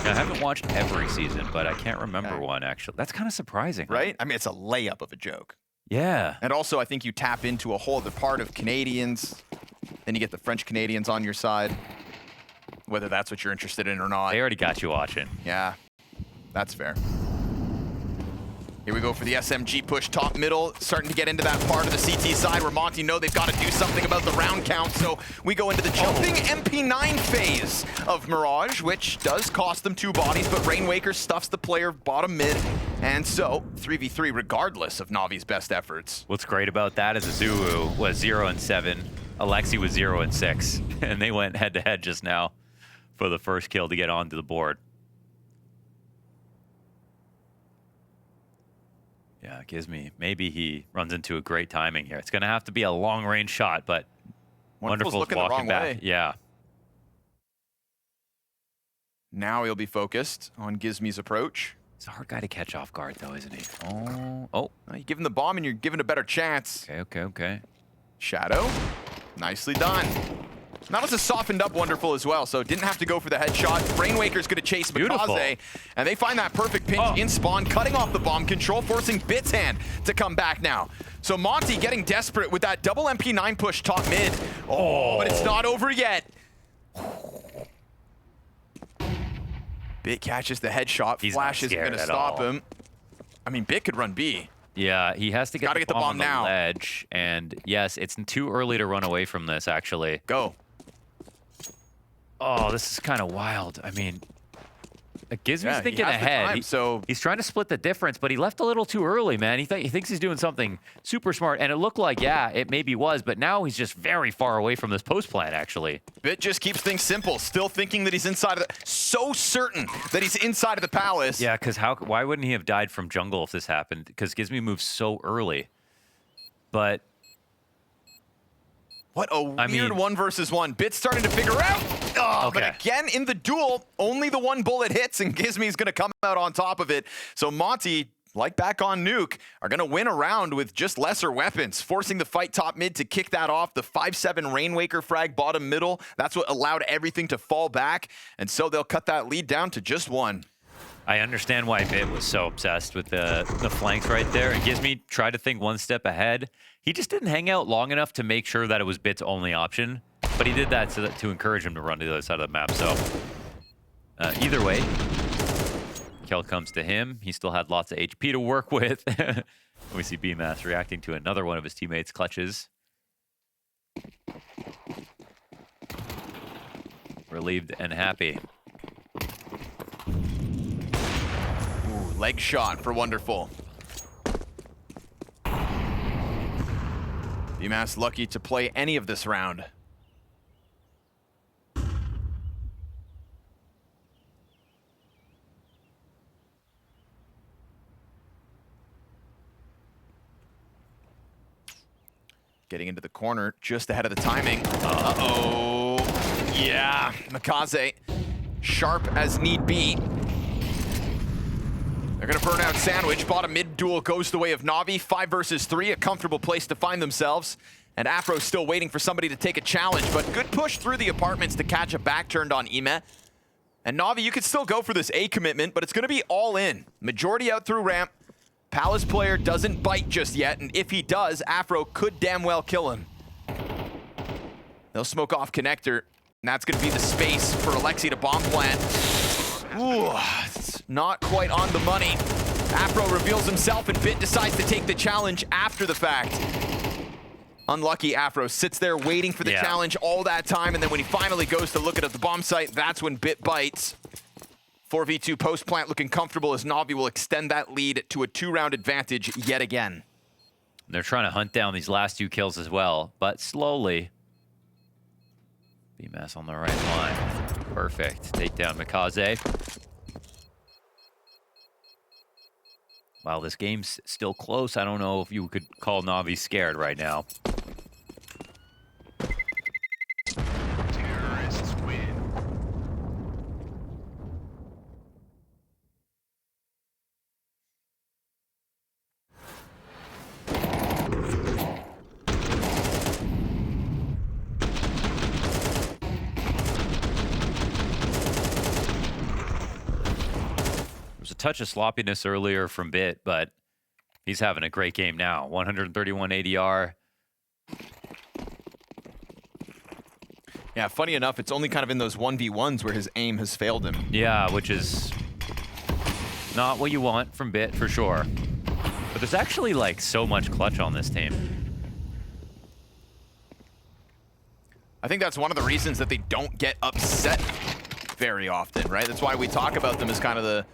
Speaker 1: I haven't watched every season, but I can't remember one, actually. That's kind of surprising. Huh?
Speaker 2: Right? I mean, it's a layup of a joke.
Speaker 1: Yeah.
Speaker 2: And also, I think you tap into a whole other part of Canadians. Then you get the French Canadians on your side. Whether that's what you're interested in or not.
Speaker 1: They already got you watching.
Speaker 2: Yeah, that's fair. Here we go for the SMG push top middle, starting to get into that part of the CT side where Monte know they've got to do something about the round count. So we go into the jumping MP9 phase of Mirage, which does cost them 2 bodies, but Rainwaker stuffs the player bottom mid. And so 3v3 regardless of Navi's best efforts.
Speaker 1: What's great about that is AZUWU was 0-7. Alexi was 0-6. And they went head-to-head just now for the first kill to get onto the board. Yeah, it gives me, maybe he runs into a great timing here. It's going to have to be a long-range shot, but Wonderful's
Speaker 2: looking the
Speaker 1: walking
Speaker 2: wrong
Speaker 1: back.
Speaker 2: way.
Speaker 1: Yeah.
Speaker 2: Now he'll be focused on Gizmy's approach.
Speaker 1: He's a hard guy to catch off guard, though, isn't he? Oh.
Speaker 2: You give him the bomb and you're given a better chance.
Speaker 1: Okay.
Speaker 2: Shadow, nicely done. Now this is softened up Wonderful as well, so didn't have to go for the headshot. Rainwaker's gonna chase
Speaker 1: Beautiful.
Speaker 2: Makaze, and they find that perfect pinch in spawn, cutting off the bomb control, forcing Bit's hand to come back now. So Monte getting desperate with that double MP9 push top mid. Oh, but it's not over yet. Bit catches the headshot,
Speaker 1: He's
Speaker 2: Flash
Speaker 1: not
Speaker 2: isn't
Speaker 1: scared
Speaker 2: gonna
Speaker 1: at
Speaker 2: stop
Speaker 1: all.
Speaker 2: him. I mean, Bit could run B.
Speaker 1: Yeah, he has to
Speaker 2: Gotta get the bomb
Speaker 1: on the
Speaker 2: now.
Speaker 1: ledge. And yes, it's too early to run away from this, actually.
Speaker 2: Go.
Speaker 1: Oh, this is kind of wild. I mean, Gizmy's
Speaker 2: Yeah, he
Speaker 1: thinking
Speaker 2: has the
Speaker 1: ahead.
Speaker 2: time, so
Speaker 1: He's trying to split the difference, but he left a little too early, man. He thinks he's doing something super smart, and it looked like, yeah, it maybe was, but now he's just very far away from this post plant, actually.
Speaker 2: Bit just keeps things simple, still thinking that he's inside of the... So certain that he's inside of the palace.
Speaker 1: Yeah, because why wouldn't he have died from jungle if this happened? Because Gizmy moves so early. But...
Speaker 2: What a weird 1v1. Bit's starting to figure out. Oh,
Speaker 1: Okay.
Speaker 2: But again, in the duel, only the 1 bullet hits, and Gizmy's going to come out on top of it. So Monte, like back on Nuke, are going to win a round with just lesser weapons, forcing the fight top mid to kick that off. The 5-7 Rainwaker frag bottom middle. That's what allowed everything to fall back. And so they'll cut that lead down to just 1.
Speaker 1: I understand why Bit was so obsessed with the flanks right there. And Gizmy tried to think 1 step ahead. He just didn't hang out long enough to make sure that it was Bit's only option. But he did that to encourage him to run to the other side of the map. So either way, Kill comes to him. He still had lots of HP to work with. We see Bymas reacting to another one of his teammates' clutches. Relieved and happy.
Speaker 2: Ooh, leg shot for Wonderful. Bymas lucky to play any of this round. Getting into the corner just ahead of the timing. Uh-oh. Yeah, Mikaze, sharp as need be. They're gonna burn out Sandwich. Bottom mid duel goes the way of NAVI. 5 versus 3, a comfortable place to find themselves. And Afro still waiting for somebody to take a challenge, but good push through the apartments to catch a back turned on Ime. And NAVI, you could still go for this A commitment, but it's gonna be all in. Majority out through ramp. Palace player doesn't bite just yet, and if he does, Afro could damn well kill him. They'll smoke off connector, and that's gonna be the space for Alexi to bomb plant. Ooh, it's not quite on the money. Afro reveals himself, and Bit decides to take the challenge after the fact. Unlucky Afro sits there waiting for the challenge all that time, and then when he finally goes to look at the bomb site, that's when Bit bites. 4v2 post plant looking comfortable as NAVI will extend that lead to a 2-round advantage yet again.
Speaker 1: They're trying to hunt down these last 2 kills as well, but slowly. Bymas on the right line. Perfect. Take down Mikaze. While this game's still close, I don't know if you could call NAVI scared right now.
Speaker 5: Terrorists win.
Speaker 1: There was a touch of sloppiness earlier from Bit, but he's having a great game now. 131 ADR.
Speaker 2: Yeah, funny enough, it's only kind of in those 1v1s where his aim has failed him.
Speaker 1: Yeah, which is not what you want from Bit for sure. But there's actually like so much clutch on this team.
Speaker 2: I think that's one of the reasons that they don't get upset very often, right? That's why we talk about them as kind of the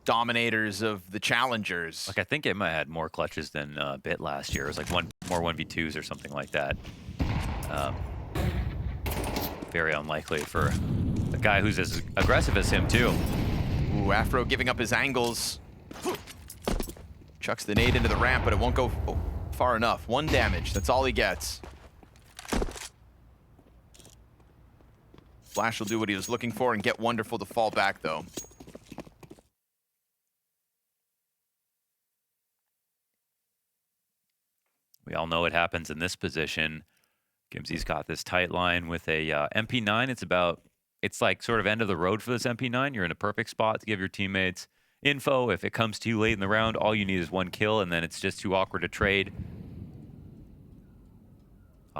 Speaker 2: dominators of the challengers.
Speaker 1: Like I think it might have had more clutches than Bit last year. It was like more 1v2s or something like that. Very unlikely for a guy who's as aggressive as him too.
Speaker 2: Ooh, Afro giving up his angles. Chucks the nade into the ramp, but it won't go far enough. 1 damage, that's all he gets. Flash will do what he was looking for and get Wonderful to fall back though.
Speaker 1: We all know what happens in this position. Gimsy's got this tight line with a MP9. It's like sort of end of the road for this MP9. You're in a perfect spot to give your teammates info. If it comes too late in the round, all you need is 1 kill, and then it's just too awkward to trade.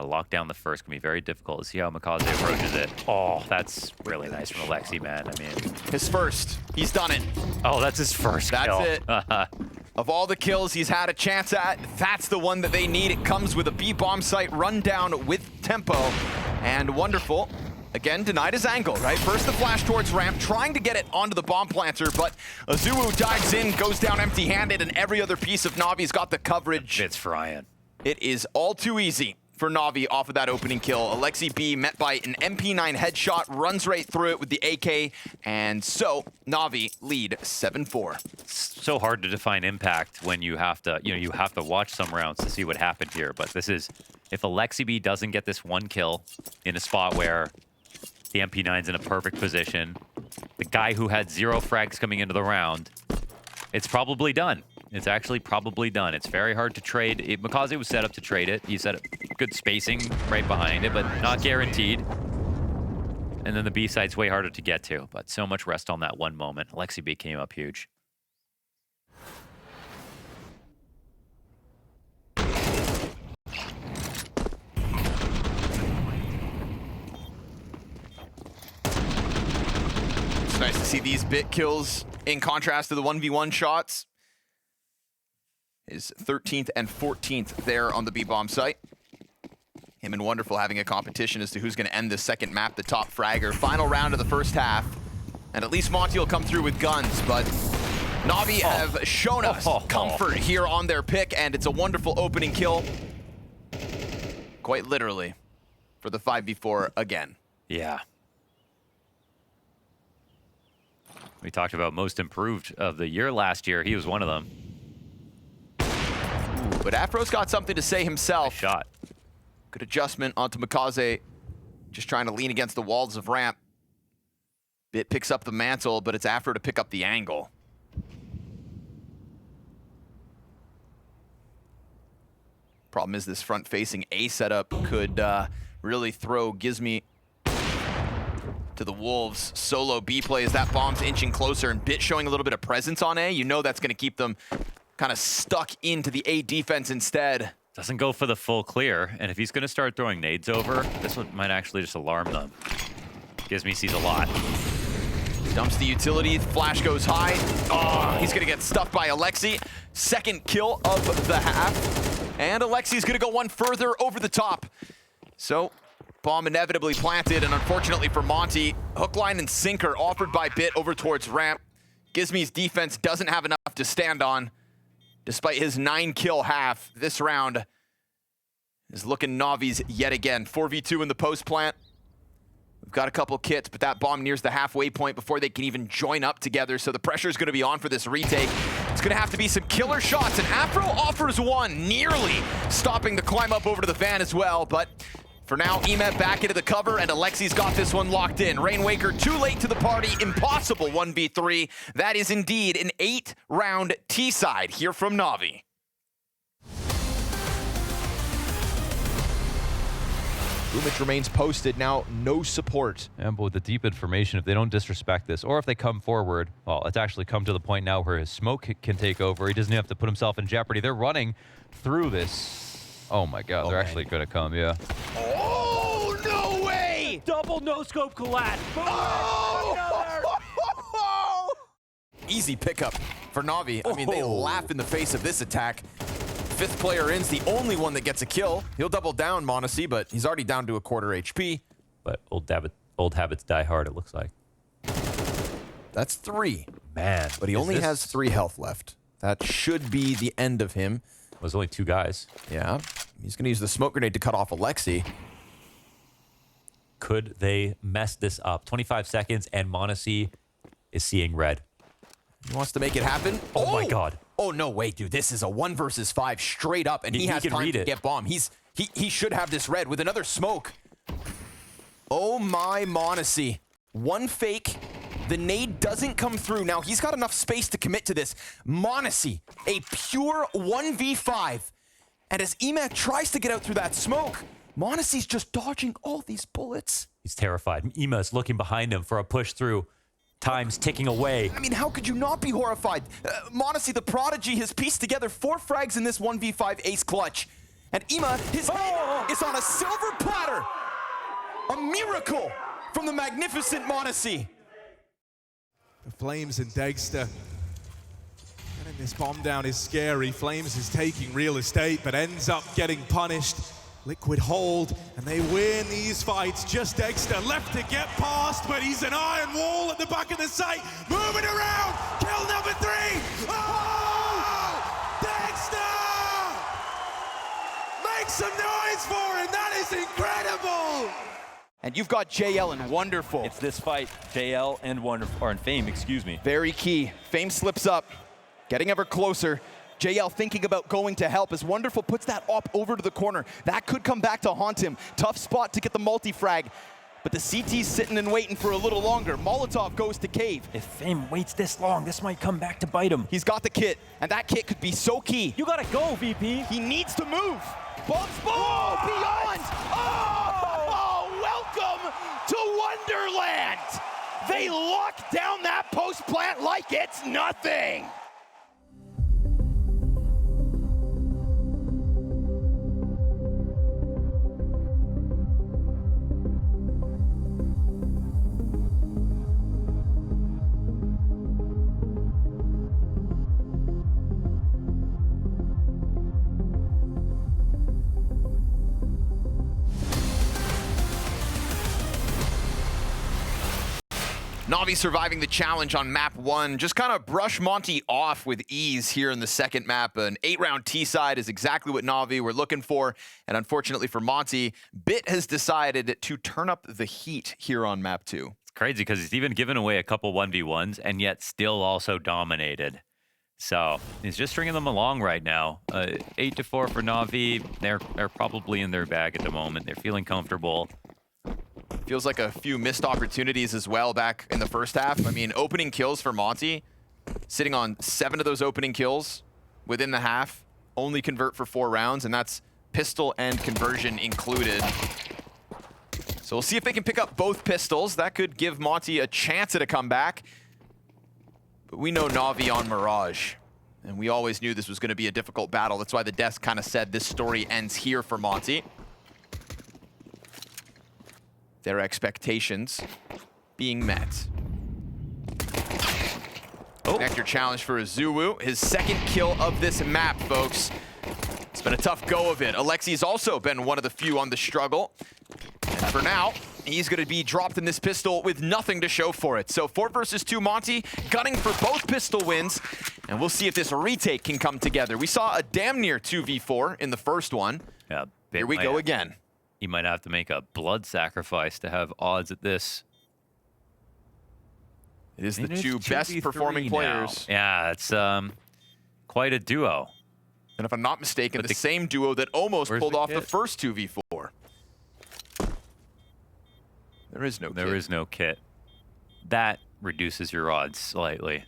Speaker 1: Lock down the first can be very difficult. Let's see how Mikaze approaches it. Oh, that's really nice from Alexi, man. I mean,
Speaker 2: his first. He's done it.
Speaker 1: Oh, that's his first kill.
Speaker 2: That's it. Of all the kills he's had a chance at, that's the one that they need. It comes with a B bomb site rundown with tempo. And Wonderful, again, denied his angle, right? First the flash towards ramp, trying to get it onto the bomb planter, but AZUWU dives in, goes down empty-handed, and every other piece of NAVI's got the coverage.
Speaker 1: It's frying.
Speaker 2: It is all too easy for NAVI off of that opening kill. Alexi B met by an MP9 headshot, runs right through it with the AK, and so NAVI lead 7-4.
Speaker 1: It's so hard to define impact when you have to, you have to watch some rounds to see what happened here. But this is, if Alexi B doesn't get this 1 kill in a spot where the MP9's in a perfect position, the guy who had 0 frags coming into the round, it's probably done. It's actually probably done. It's very hard to trade. Mikaze was set up to trade it. He set up good spacing right behind it, but not guaranteed. And then the B side's way harder to get to, but so much rest on that one moment. Alexi B came up huge.
Speaker 2: It's nice to see these bit kills in contrast to the 1v1 shots. Is 13th and 14th there on the B-bomb site. Him and Wonderful having a competition as to who's going to end the second map, the top fragger. Final round of the first half. And at least Monte will come through with guns, but NAVI have shown us comfort here on their pick, and it's a wonderful opening kill. Quite literally, for the 5v4 again.
Speaker 1: Yeah. We talked about most improved of the year last year. He was one of them.
Speaker 2: Ooh, but Afro's got something to say himself.
Speaker 1: Nice shot.
Speaker 2: Good adjustment onto Mikaze, just trying to lean against the walls of ramp. Bit picks up the mantle, but it's Afro to pick up the angle. Problem is this front-facing A setup could really throw Gizmy to the wolves. Solo B play as that bomb's inching closer, and Bit showing a little bit of presence on A. You know that's going to keep them kind of stuck into the A defense instead.
Speaker 1: Doesn't go for the full clear, and if he's going to start throwing nades over, this one might actually just alarm them. Gizmy sees a lot.
Speaker 2: Dumps the utility, flash goes high. Oh, he's gonna get stuffed by Alexi. Second kill of the half. And Alexi's gonna go one further over the top. So, bomb inevitably planted, and unfortunately for Monte, hook, line, and sinker offered by Bit over towards ramp. Gizmy's defense doesn't have enough to stand on. Despite his 9-kill half, this round is looking NAVI's yet again. 4v2 in the post plant. We've got a couple kits, but that bomb nears the halfway point before they can even join up together, so the pressure is going to be on for this retake. It's going to have to be some killer shots, and Afro offers one, nearly stopping the climb up over to the van as well, but for now, Emet back into the cover, and Alexi's got this one locked in. Rainwaker too late to the party, impossible 1v3. That is indeed an 8-round T-side here from NAVI. Boomich remains posted, now no support.
Speaker 5: And but with the deep information, if they don't disrespect this, or if they come forward, well, it's actually come to the point now where his smoke can take over. He doesn't have to put himself in jeopardy. They're running through this. Oh my God, they're actually gonna come, yeah.
Speaker 2: Oh, no way!
Speaker 3: Double no-scope collapse.
Speaker 2: Oh! Easy pickup for NAVI. I mean, they laugh in the face of this attack. Fifth player in's the only one that gets a kill. He'll double down Monte, but he's already down to a quarter HP.
Speaker 5: But old habits die hard, it looks like.
Speaker 2: That's 3.
Speaker 5: Man.
Speaker 2: But he only has 3 health left. That should be the end of him.
Speaker 5: There's only 2 guys.
Speaker 2: Yeah. He's going to use the smoke grenade to cut off Alexi.
Speaker 5: Could they mess this up? 25 seconds, and Monte is seeing red.
Speaker 2: He wants to make it happen.
Speaker 5: Oh my God.
Speaker 2: Oh, no way, dude. This is a 1 versus 5 straight up, and he has time to get bomb. He should have this red with another smoke. Oh my Monte. One fake. The nade doesn't come through. Now, he's got enough space to commit to this. Monte, a pure 1v5. And as Emet tries to get out through that smoke, Monte's just dodging all these bullets.
Speaker 5: He's terrified. Emet's looking behind him for a push through. Time's ticking away.
Speaker 2: I mean, how could you not be horrified? Monte, the prodigy, has pieced together 4 frags in this 1v5 ace clutch. And Ema, his head is on a silver platter. A miracle from the magnificent Monte.
Speaker 6: The Flames and Dagster. Getting this bomb down is scary. Flames is taking real estate, but ends up getting punished. Liquid hold, and they win these fights. Just Dagster left to get past, but he's an iron wall at the back of the site. Moving around, kill number 3. Oh! Dagster! Make some noise for him, that is incredible!
Speaker 2: And you've got JL and Wonderful.
Speaker 7: It's this fight, JL and Wonderful, or in Fame, excuse me.
Speaker 2: Very key. Fame slips up, getting ever closer. JL thinking about going to help as Wonderful puts that op over to the corner. That could come back to haunt him. Tough spot to get the multi-frag. But the CT's sitting and waiting for a little longer. Molotov goes to cave.
Speaker 7: If Fame waits this long, this might come back to bite him.
Speaker 2: He's got the kit, and that kit could be so key.
Speaker 7: You gotta go, VP.
Speaker 2: He needs to move. Bombs, oh, beyond. Oh, welcome to Wonderland. They lock down that post plant like it's nothing. Navi surviving the challenge on map 1. Just kind of brush Monte off with ease here in the second map. An 8-round T-side is exactly what Navi were looking for. And unfortunately for Monte, Bit has decided to turn up the heat here on map 2.
Speaker 1: It's crazy because he's even given away a couple 1v1s and yet still also dominated. So he's just stringing them along right now. 8-4 for Navi. They're probably in their bag at the moment. They're feeling comfortable.
Speaker 2: Feels like a few missed opportunities as well back in the first half. I mean, opening kills for Monte, sitting on 7 of those opening kills within the half, only convert for 4 rounds, and that's pistol and conversion included. So we'll see if they can pick up both pistols. That could give Monte a chance at a comeback. But we know Navi on Mirage, and we always knew this was going to be a difficult battle. That's why the desk kind of said this story ends here for Monte. Their expectations being met. Oh. Nectar challenge for AZUWU. His second kill of this map, folks. It's been a tough go of it. Alexi's also been one of the few on the struggle. And for now, he's going to be dropped in this pistol with nothing to show for it. So 4 versus 2 Monte, gunning for both pistol wins. And we'll see if this retake can come together. We saw a damn near 2v4 in the first one.
Speaker 1: Yeah,
Speaker 2: here we go again.
Speaker 1: He might have to make a blood sacrifice to have odds at this.
Speaker 2: It is the 2 best performing players.
Speaker 1: Yeah, it's quite a duo.
Speaker 2: And if I'm not mistaken, the same duo that almost pulled off the first 2v4. There is no kit.
Speaker 1: There is no kit. That reduces your odds slightly.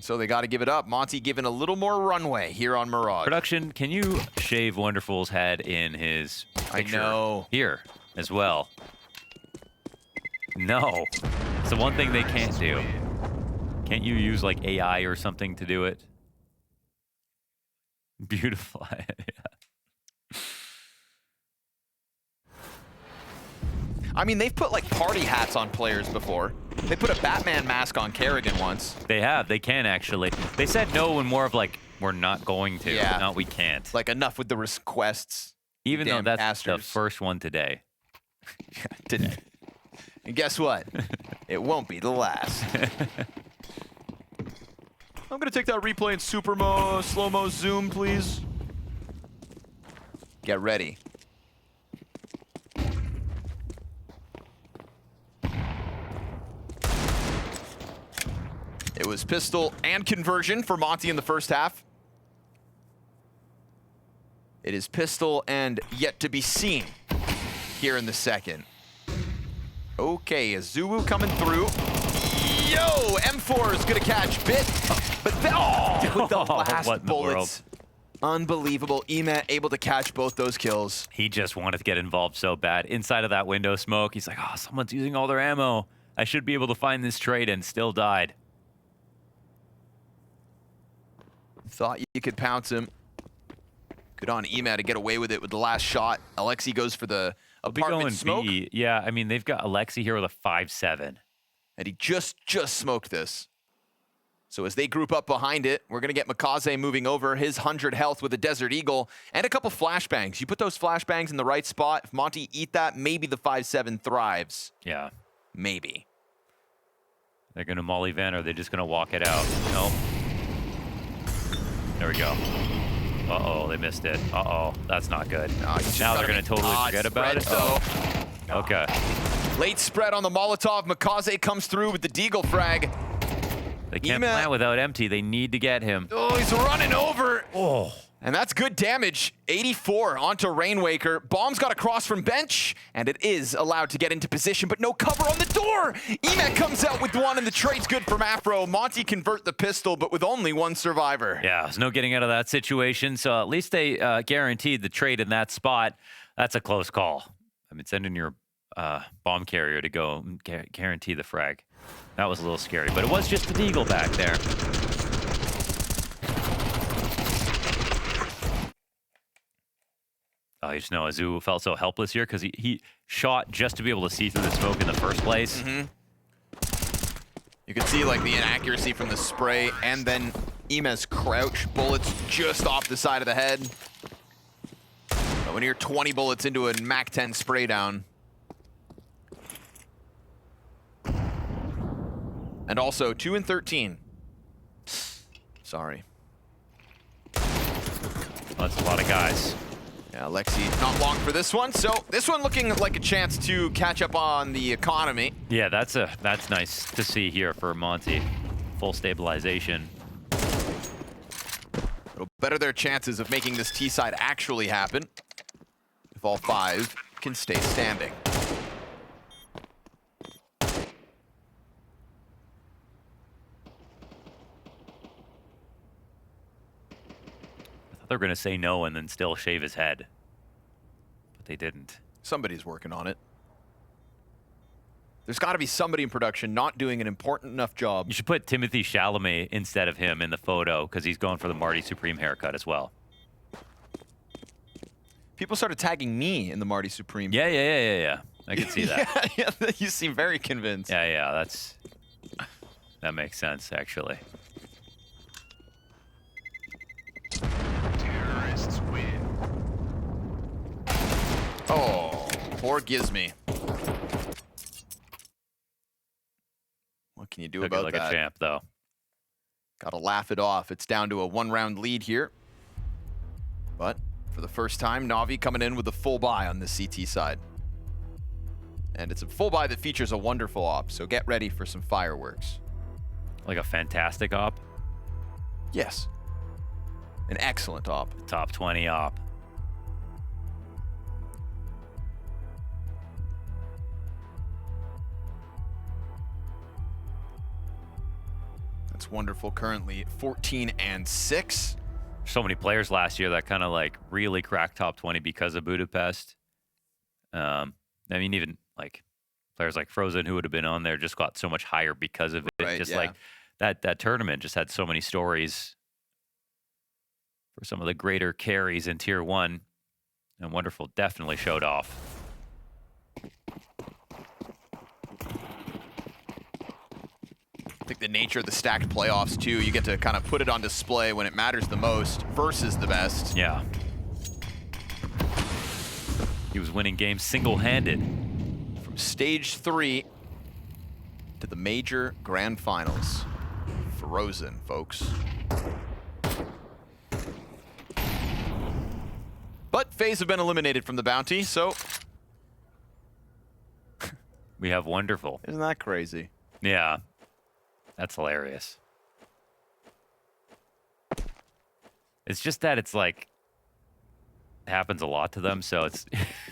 Speaker 2: So they got to give it up. Monte given a little more runway here on Mirage.
Speaker 1: Production, can you shave Wonderful's head in his picture?
Speaker 2: I know.
Speaker 1: Here as well. No. It's the one thing they can't do. Can't you use like AI or something to do it? Beautiful. Yeah.
Speaker 2: I mean, they've put like party hats on players before. They put a Batman mask on Kerrigan once.
Speaker 1: They have. They can actually. They said no and more of like, we're not going to.
Speaker 2: Yeah.
Speaker 1: No, we can't.
Speaker 2: Like enough with the requests.
Speaker 1: Even though that's the first one today.
Speaker 2: Today. And guess what? It won't be the last. I'm going to take that replay in slow-mo zoom, please. Get ready. It was pistol and conversion for Monte in the first half. It is pistol and yet to be seen here in the second. Okay, AZUWU coming through. Yo, M4 is gonna catch Bit, but with the last bullets. Unbelievable. Emet able to catch both those kills.
Speaker 1: He just wanted to get involved so bad. Inside of that window smoke, he's like, oh, someone's using all their ammo. I should be able to find this trade, and still died.
Speaker 2: Thought you could pounce him. Good on Emet to get away with it with the last shot. Alexi goes for the apartment smoke.
Speaker 1: B. Yeah, I mean, they've got Alexi here with a 5-7.
Speaker 2: And he just smoked this. So as they group up behind it, we're going to get Makaze moving over, his 100 health with a Desert Eagle, and a couple flashbangs. You put those flashbangs in the right spot, if Monte eat that, maybe the 5-7 thrives.
Speaker 1: Yeah.
Speaker 2: Maybe.
Speaker 1: They're going to molly Van, or they're just going to walk it out. Nope. There we go. Uh-oh, they missed it. Uh-oh, that's not good. Now they're going to totally forget about it.
Speaker 2: Oh.
Speaker 1: Okay.
Speaker 2: Late spread on the Molotov. Makaze comes through with the Deagle frag.
Speaker 1: They can't plant without empty. They need to get him.
Speaker 2: Oh, he's running over.
Speaker 1: Oh.
Speaker 2: And that's good damage. 84 onto Rainwaker. Bomb's got across from bench, and it is allowed to get into position, but no cover on the door. Emet comes out with one, and the trade's good from Afro. Monte convert the pistol, but with only one survivor.
Speaker 1: Yeah, there's no getting out of that situation, so at least they guaranteed the trade in that spot. That's a close call. I mean, sending your bomb carrier to go guarantee the frag. That was a little scary, but it was just the Deagle back there. I just know AZUWU felt so helpless here because he shot just to be able to see through the smoke in the first place.
Speaker 2: Mm-hmm. You can see like the inaccuracy from the spray and then Emet's crouch. Bullets just off the side of the head. But when you're 20 bullets into a MAC-10 spray down. And also 2 and 13. Sorry.
Speaker 1: That's a lot of guys.
Speaker 2: Yeah, Alexi not long for this one. So this one looking like a chance to catch up on the economy.
Speaker 1: Yeah, that's nice to see here for Monte. Full stabilization.
Speaker 2: It'll better their chances of making this T side actually happen if all 5 can stay standing.
Speaker 1: They're going to say no and then still shave his head. But they didn't.
Speaker 2: Somebody's working on it. There's got to be somebody in production not doing an important enough job.
Speaker 1: You should put Timothy Chalamet instead of him in the photo because he's going for the Marty Supreme haircut as well.
Speaker 2: People started tagging me in the Marty Supreme.
Speaker 1: Yeah. I can see that.
Speaker 2: yeah, you seem very convinced.
Speaker 1: Yeah, that makes sense, actually.
Speaker 2: Terrorists win. Oh, poor Gizmy. What can you do about
Speaker 1: like
Speaker 2: that?
Speaker 1: A champ, though.
Speaker 2: Gotta laugh it off. It's down to a 1-round lead here. But for the first time, NAVI coming in with a full buy on the CT side. And it's a full buy that features a wonderful op, so get ready for some fireworks.
Speaker 1: Like a fantastic op?
Speaker 2: Yes. An excellent op.
Speaker 1: Top 20 op.
Speaker 2: That's wonderful. Currently 14 and 6.
Speaker 1: So many players last year that kind of like really cracked top 20 because of Budapest. I mean, even like players like Frozen who would have been on there just got so much higher because of it.
Speaker 2: Right,
Speaker 1: just
Speaker 2: yeah.
Speaker 1: like that tournament just had so many stories for some of the greater carries in Tier 1. And Wonderful definitely showed off.
Speaker 2: I think the nature of the stacked playoffs, too, you get to kind of put it on display when it matters the most versus the best.
Speaker 1: Yeah. He was winning games single-handed.
Speaker 2: From stage 3 to the major grand finals. Frozen, folks. But FaZe have been eliminated from the bounty, so...
Speaker 1: We have Wonderful.
Speaker 2: Isn't that crazy?
Speaker 1: Yeah. That's hilarious. It's just that it's like happens a lot to them, so it's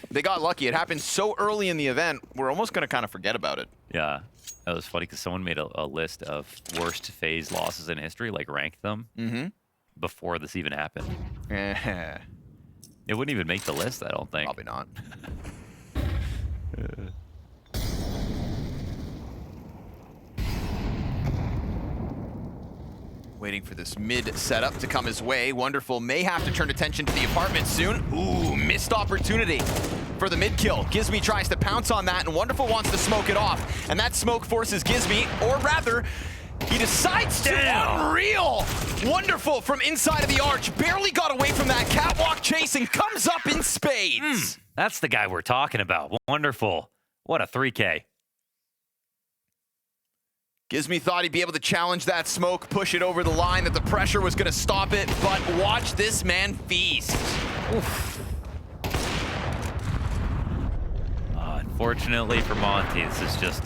Speaker 2: They got lucky. It happened so early in the event, we're almost going to kind of forget about it.
Speaker 1: yeah. That was funny because someone made a list of worst FaZe losses in history, like ranked them before this even happened. It wouldn't even make the list, I don't think.
Speaker 2: Probably not. Waiting for this mid setup to come his way. Wonderful may have to turn attention to the apartment soon. Ooh, missed opportunity for the mid kill. Gizmy tries to pounce on that, and Wonderful wants to smoke it off. And that smoke forces Gizmy, or rather, he decides to. Unreal! Wonderful from inside of the arch. Barely got away from that catwalk chase and comes up in spades.
Speaker 1: That's the guy we're talking about. Wonderful. What a 3K.
Speaker 2: Gizmy thought he'd be able to challenge that smoke, push it over the line, that the pressure was going to stop it, but watch this man feast.
Speaker 1: Unfortunately for Monte, this is just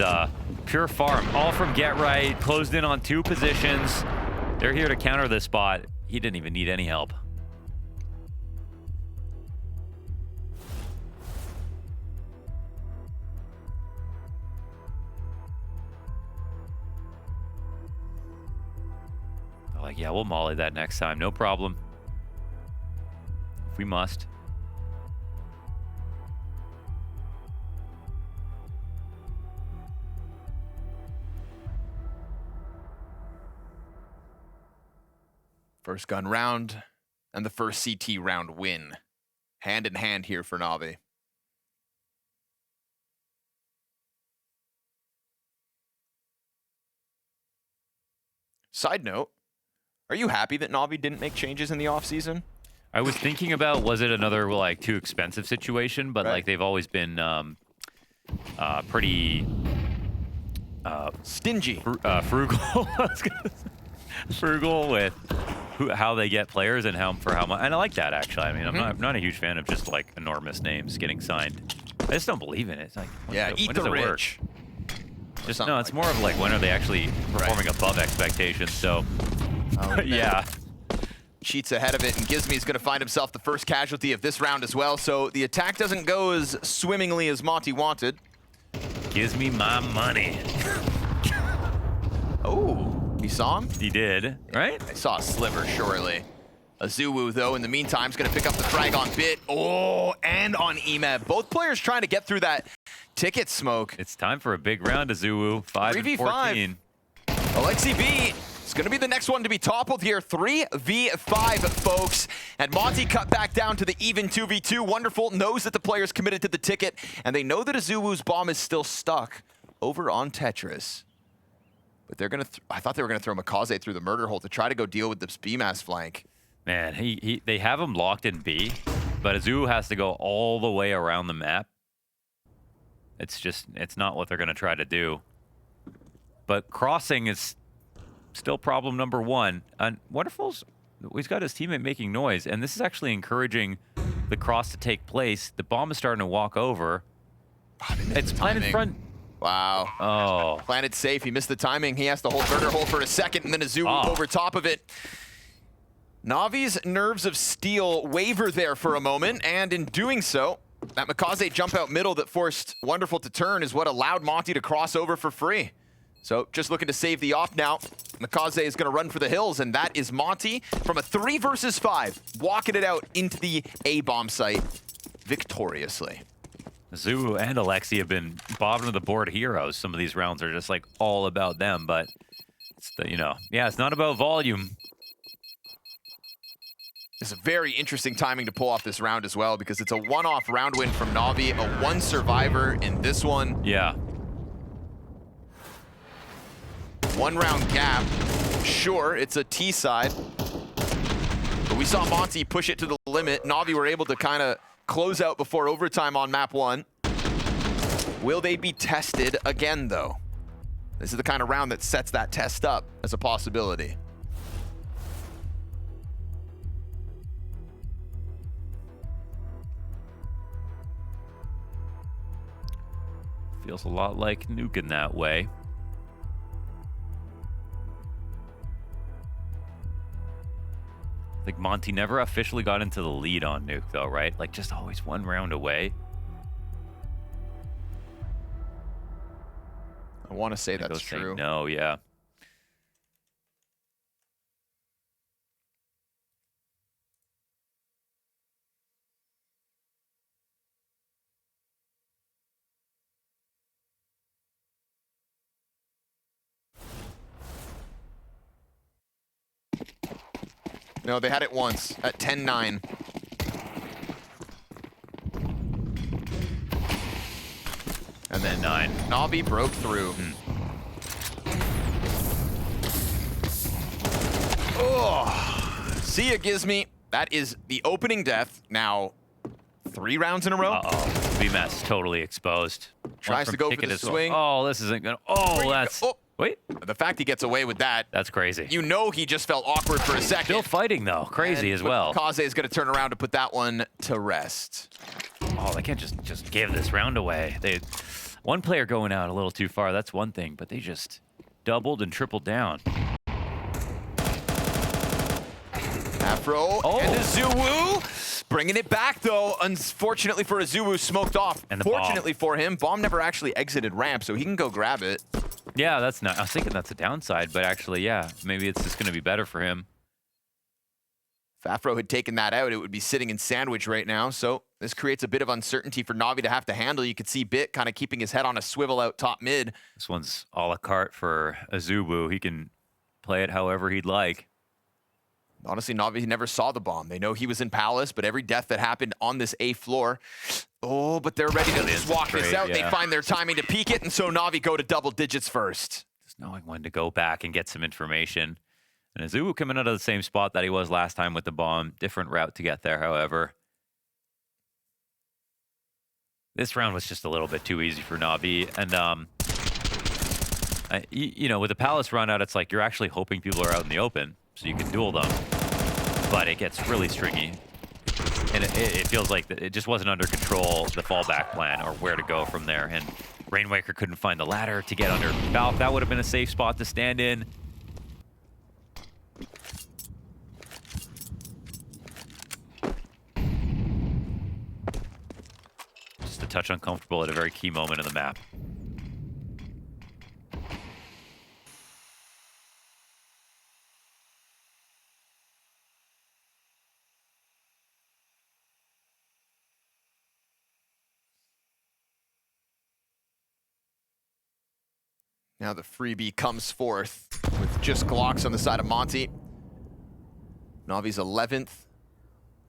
Speaker 1: pure farm. All from Get Right, closed in on 2 positions. They're here to counter this spot. He didn't even need any help. Like, yeah, we'll molly that next time, no problem. If we must.
Speaker 2: First gun round and the first CT round win. Hand in hand here for NAVI. Side note, are you happy that NAVI didn't make changes in the offseason?
Speaker 1: I was thinking about, was it another like too expensive situation? But
Speaker 2: Right.
Speaker 1: like they've always been pretty
Speaker 2: Stingy.
Speaker 1: Frugal. Frugal with how they get players and for how much. And I like that, actually. I mean, I'm not a huge fan of just like enormous names getting signed. I just don't believe in it. It's like,
Speaker 2: Eat
Speaker 1: when
Speaker 2: the
Speaker 1: does it work?
Speaker 2: rich.
Speaker 1: Just, no, it's more of like when are they actually performing above expectations. So, yeah.
Speaker 2: Cheats ahead of it, and Gizmy's going to find himself the first casualty of this round as well. So the attack doesn't go as swimmingly as Monte wanted.
Speaker 1: Gives me my money.
Speaker 2: Oh, he saw him?
Speaker 1: He did, right?
Speaker 2: I saw a sliver, surely. AZUWU, though, in the meantime, is going to pick up the frag on Bit. Oh, and on EMEB. Both players trying to get through that ticket smoke.
Speaker 1: It's time for a big round, AZUWU. 5-14.
Speaker 2: Alexi B is going to be the next one to be toppled here. 3v5, folks. And Monte cut back down to the even 2v2. Wonderful knows that the player's committed to the ticket, and they know that AZUWU's bomb is still stuck over on Tetris. But they're going to, I thought they were going to throw Makaze through the murder hole to try to go deal with this Bymas flank.
Speaker 1: Man, they have him locked in B, but AZUWU has to go all the way around the map. It's not what they're going to try to do. But crossing is still problem number one. And Wonderful's, he's got his teammate making noise, and this is actually encouraging the cross to take place. The bomb is starting to walk over. It's planted in front.
Speaker 2: Wow.
Speaker 1: Oh.
Speaker 2: Planted safe. He missed the timing. He has to hold murder hole for a second, and then AZUWU over top of it. Navi's nerves of steel waver there for a moment, and in doing so, that Makaze jump out middle that forced Wonderful to turn is what allowed Monte to cross over for free. So just looking to save the off now. Makaze is going to run for the hills, and that is Monte from a 3 versus 5, walking it out into the A-bomb site victoriously.
Speaker 1: AZUWU and Alexi have been bottom of the board heroes. Some of these rounds are just like all about them, but it's the, it's not about volume.
Speaker 2: It's a very interesting timing to pull off this round as well, because it's a one-off round win from NAVI, a 1 survivor in this one.
Speaker 1: Yeah.
Speaker 2: 1 round gap. Sure, it's a T side, but we saw Monte push it to the limit. NAVI were able to kind of close out before overtime on map 1. Will they be tested again, though? This is the kind of round that sets that test up as a possibility.
Speaker 1: Feels a lot like Nuke in that way. I think Monte never officially got into the lead on Nuke, though, right? Like, just always 1 round away.
Speaker 2: I want to say that's true.
Speaker 1: No, yeah.
Speaker 2: No, they had it once at 10-9. And then 9. NAVI broke through. Oh, see ya, Gizmy. That is the opening death. Now, 3 rounds in a row.
Speaker 1: Uh-oh. Bymas totally exposed.
Speaker 2: Tries to go for the swing.
Speaker 1: Oh, this isn't gonna. Oh, that's. Wait.
Speaker 2: The fact he gets away with that.
Speaker 1: That's crazy.
Speaker 2: You know he just felt awkward for a second.
Speaker 1: Still fighting, though. Crazy as well.
Speaker 2: Kaze is going to turn around to put that one to rest.
Speaker 1: Oh, they can't just give this round away. One player going out a little too far, that's one thing, but they just doubled and tripled down.
Speaker 2: Afro and AZUWU bringing it back, though. Unfortunately for AZUWU, smoked off.
Speaker 1: And
Speaker 2: fortunately for him, bomb never actually exited ramp, so he can go grab it.
Speaker 1: Yeah, that's not. I was thinking that's a downside, but actually, yeah, maybe it's just going to be better for him.
Speaker 2: If Afro had taken that out, it would be sitting in sandwich right now. So this creates a bit of uncertainty for NAVI to have to handle. You could see Bit kind of keeping his head on a swivel out top mid.
Speaker 1: This one's a la carte for AZUWU. He can play it however he'd like.
Speaker 2: Honestly, NAVI never saw the bomb. They know he was in Palace, but every death that happened on this A floor, oh, but they're ready to just walk this out. Yeah. They find their timing to peek it, and so NAVI go to double digits first.
Speaker 1: Just knowing when to go back and get some information. And AZUWU coming out of the same spot that he was last time with the bomb. Different route to get there, however. This round was just a little bit too easy for NAVI. And You know, with the Palace run out, it's like you're actually hoping people are out in the open so you can duel them. But it gets really stringy. And it feels like it just wasn't under control, the fallback plan, or where to go from there. And Rainwaker couldn't find the ladder to get under Valve. That would have been a safe spot to stand in. Just a touch uncomfortable at a very key moment in the map.
Speaker 2: Now the freebie comes forth with just Glocks on the side of Monte. Navi's 11th,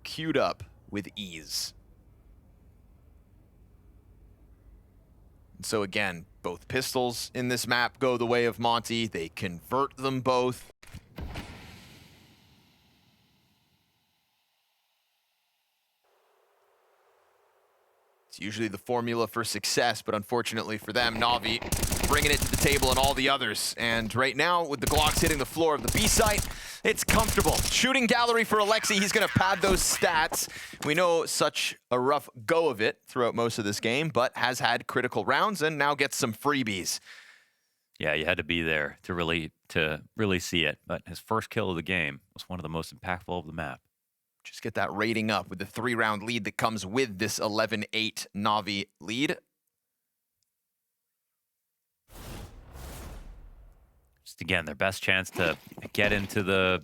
Speaker 2: queued up with ease. And so again, both pistols in this map go the way of Monte. They convert them both. It's usually the formula for success, but unfortunately for them, Navi bringing it to the table and all the others. And right now, with the Glocks hitting the floor of the B site, it's comfortable. Shooting gallery for Alexi. He's going to pad those stats. We know such a rough go of it throughout most of this game, but has had critical rounds and now gets some freebies.
Speaker 1: Yeah, you had to be there to really see it. But his first kill of the game was one of the most impactful of the map.
Speaker 2: Just get that rating up with the 3-round lead that comes with this 11-8 Navi lead.
Speaker 1: Just again, their best chance to get into the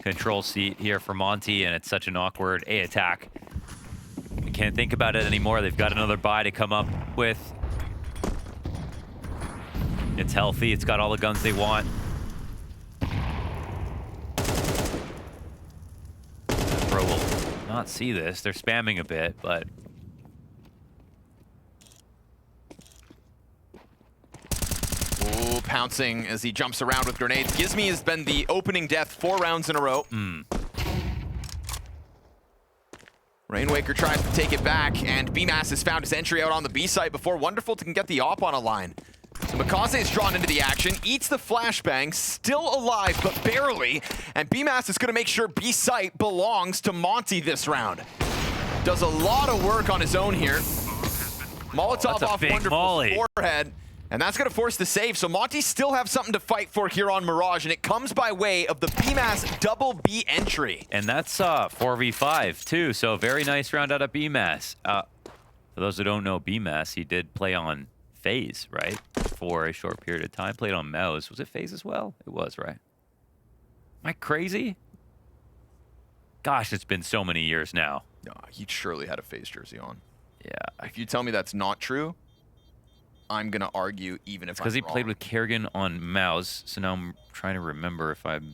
Speaker 1: control seat here for Monte, and it's such an awkward A attack. They can't think about it anymore. They've got another buy to come up with. It's healthy. It's got all the guns they want. Bro will not see this. They're spamming a bit, but
Speaker 2: ooh, pouncing as he jumps around with grenades. Gizmi has been the opening death 4 rounds in a row. Rainwaker tries to take it back, and Bymas has found his entry out on the B site before Wonderful can get the op on a line. So Makaze is drawn into the action, eats the flashbang, still alive, but barely. And Bymas is going to make sure B site belongs to Monte this round. Does a lot of work on his own here. Molotov off Wonderful's forehead. And that's going to force the save. So Monte still have something to fight for here on Mirage, and it comes by way of the Bymas double B entry.
Speaker 1: And that's 4v5 too, so very nice round out of Bymas. For those who don't know Bymas, he did play on FaZe, right? For a short period of time. Played on Mouse. Was it FaZe as well? It was, right? Am I crazy? Gosh, it's been so many years now.
Speaker 2: No, he surely had a FaZe jersey on.
Speaker 1: Yeah.
Speaker 2: If you tell me that's not true, I'm going to argue even if I'm
Speaker 1: because he
Speaker 2: wrong.
Speaker 1: played with Kerrigan on Mouse, so now I'm trying to remember if I'm...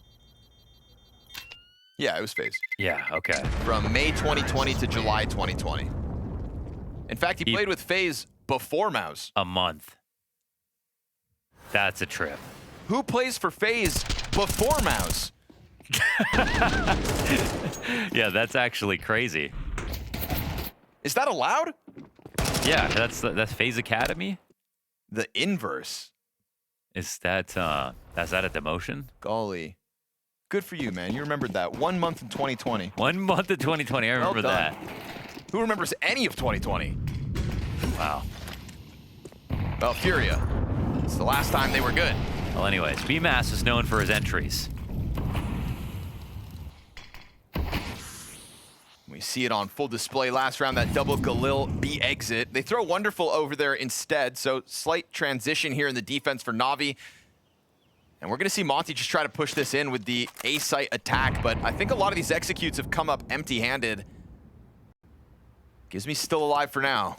Speaker 2: Yeah, it was FaZe.
Speaker 1: Yeah, okay.
Speaker 2: From May 2020 to July 2020. In fact, he played with FaZe before Mouse.
Speaker 1: A month. That's a trip.
Speaker 2: Who plays for FaZe before Mouse?
Speaker 1: Yeah, that's actually crazy.
Speaker 2: Is that allowed?
Speaker 1: Yeah, that's FaZe Academy.
Speaker 2: The inverse.
Speaker 1: Is that a demotion?
Speaker 2: Golly. Good for you, man. You remembered that. 1 month in 2020.
Speaker 1: 1 month in 2020. I remember that.
Speaker 2: Who remembers any of 2020?
Speaker 1: Wow.
Speaker 2: Well, Furia. It's the last time they were good.
Speaker 1: Well, anyways, Bymas is known for his entries.
Speaker 2: We see it on full display last round, that double Galil B exit. They throw Wonderful over there instead, so slight transition here in the defense for Navi. And we're going to see Monte just try to push this in with the A-site attack, but I think a lot of these executes have come up empty-handed. Gizmi's still alive for now.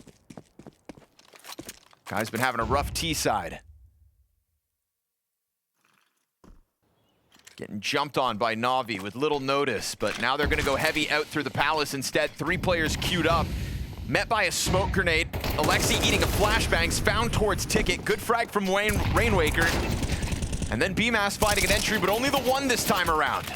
Speaker 2: Guy's been having a rough T-side. Getting jumped on by Navi with little notice, but now they're going to go heavy out through the Palace instead. 3 players queued up, met by a smoke grenade. Alexi eating a flashbangs, found towards Ticket. Good frag from Rainwaker. And then Bymas finding an entry, but only the one this time around.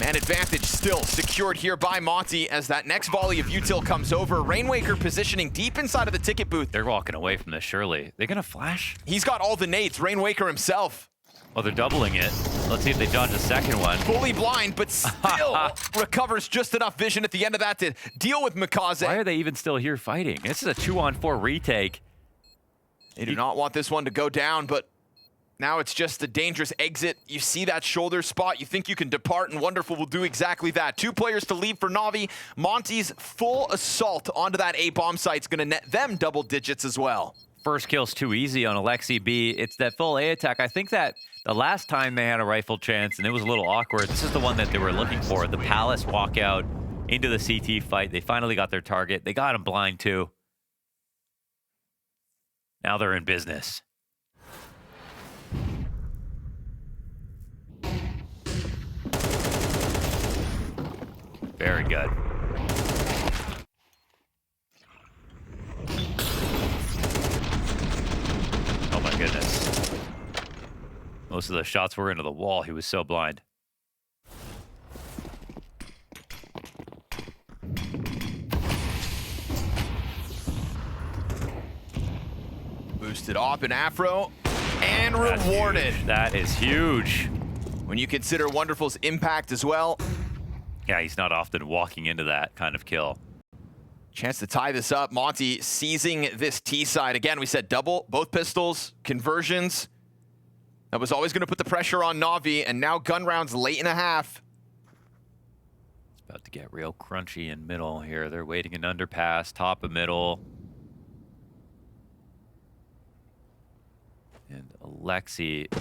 Speaker 2: Man advantage still secured here by Monte as that next volley of util comes over. Rainwaker positioning deep inside of the ticket booth.
Speaker 1: They're walking away from this, surely. They're gonna flash?
Speaker 2: He's got all the nades, Rainwaker himself.
Speaker 1: Oh, they're doubling it. Let's see if they dodge the second one.
Speaker 2: Fully blind, but still recovers just enough vision at the end of that to deal with Mikaze.
Speaker 1: Why are they even still here fighting? This is a 2-on-4 retake.
Speaker 2: They do not want this one to go down, but now it's just a dangerous exit. You see that shoulder spot, you think you can depart, and Wonderful will do exactly that. 2 players to leave for Navi. Monte's full assault onto that A bomb site's gonna net them double digits as well.
Speaker 1: First kill's too easy on Alexi B. It's that full A attack. I think that the last time they had a rifle chance, and it was a little awkward, this is the one that they were looking for. The Palace walkout into the CT fight. They finally got their target. They got him blind too. Now they're in business. Very good. Oh my goodness. Most of the shots were into the wall. He was so blind.
Speaker 2: Boosted up in Afro and rewarded.
Speaker 1: That is huge.
Speaker 2: When you consider Wonderful's impact as well.
Speaker 1: Yeah, he's not often walking into that kind of kill.
Speaker 2: Chance to tie this up. Monte seizing this T side. Again, we said double, both pistols, conversions. That was always going to put the pressure on Navi, and now gun rounds late in a half.
Speaker 1: It's about to get real crunchy in middle here. They're waiting an underpass, top of middle. And Alexi,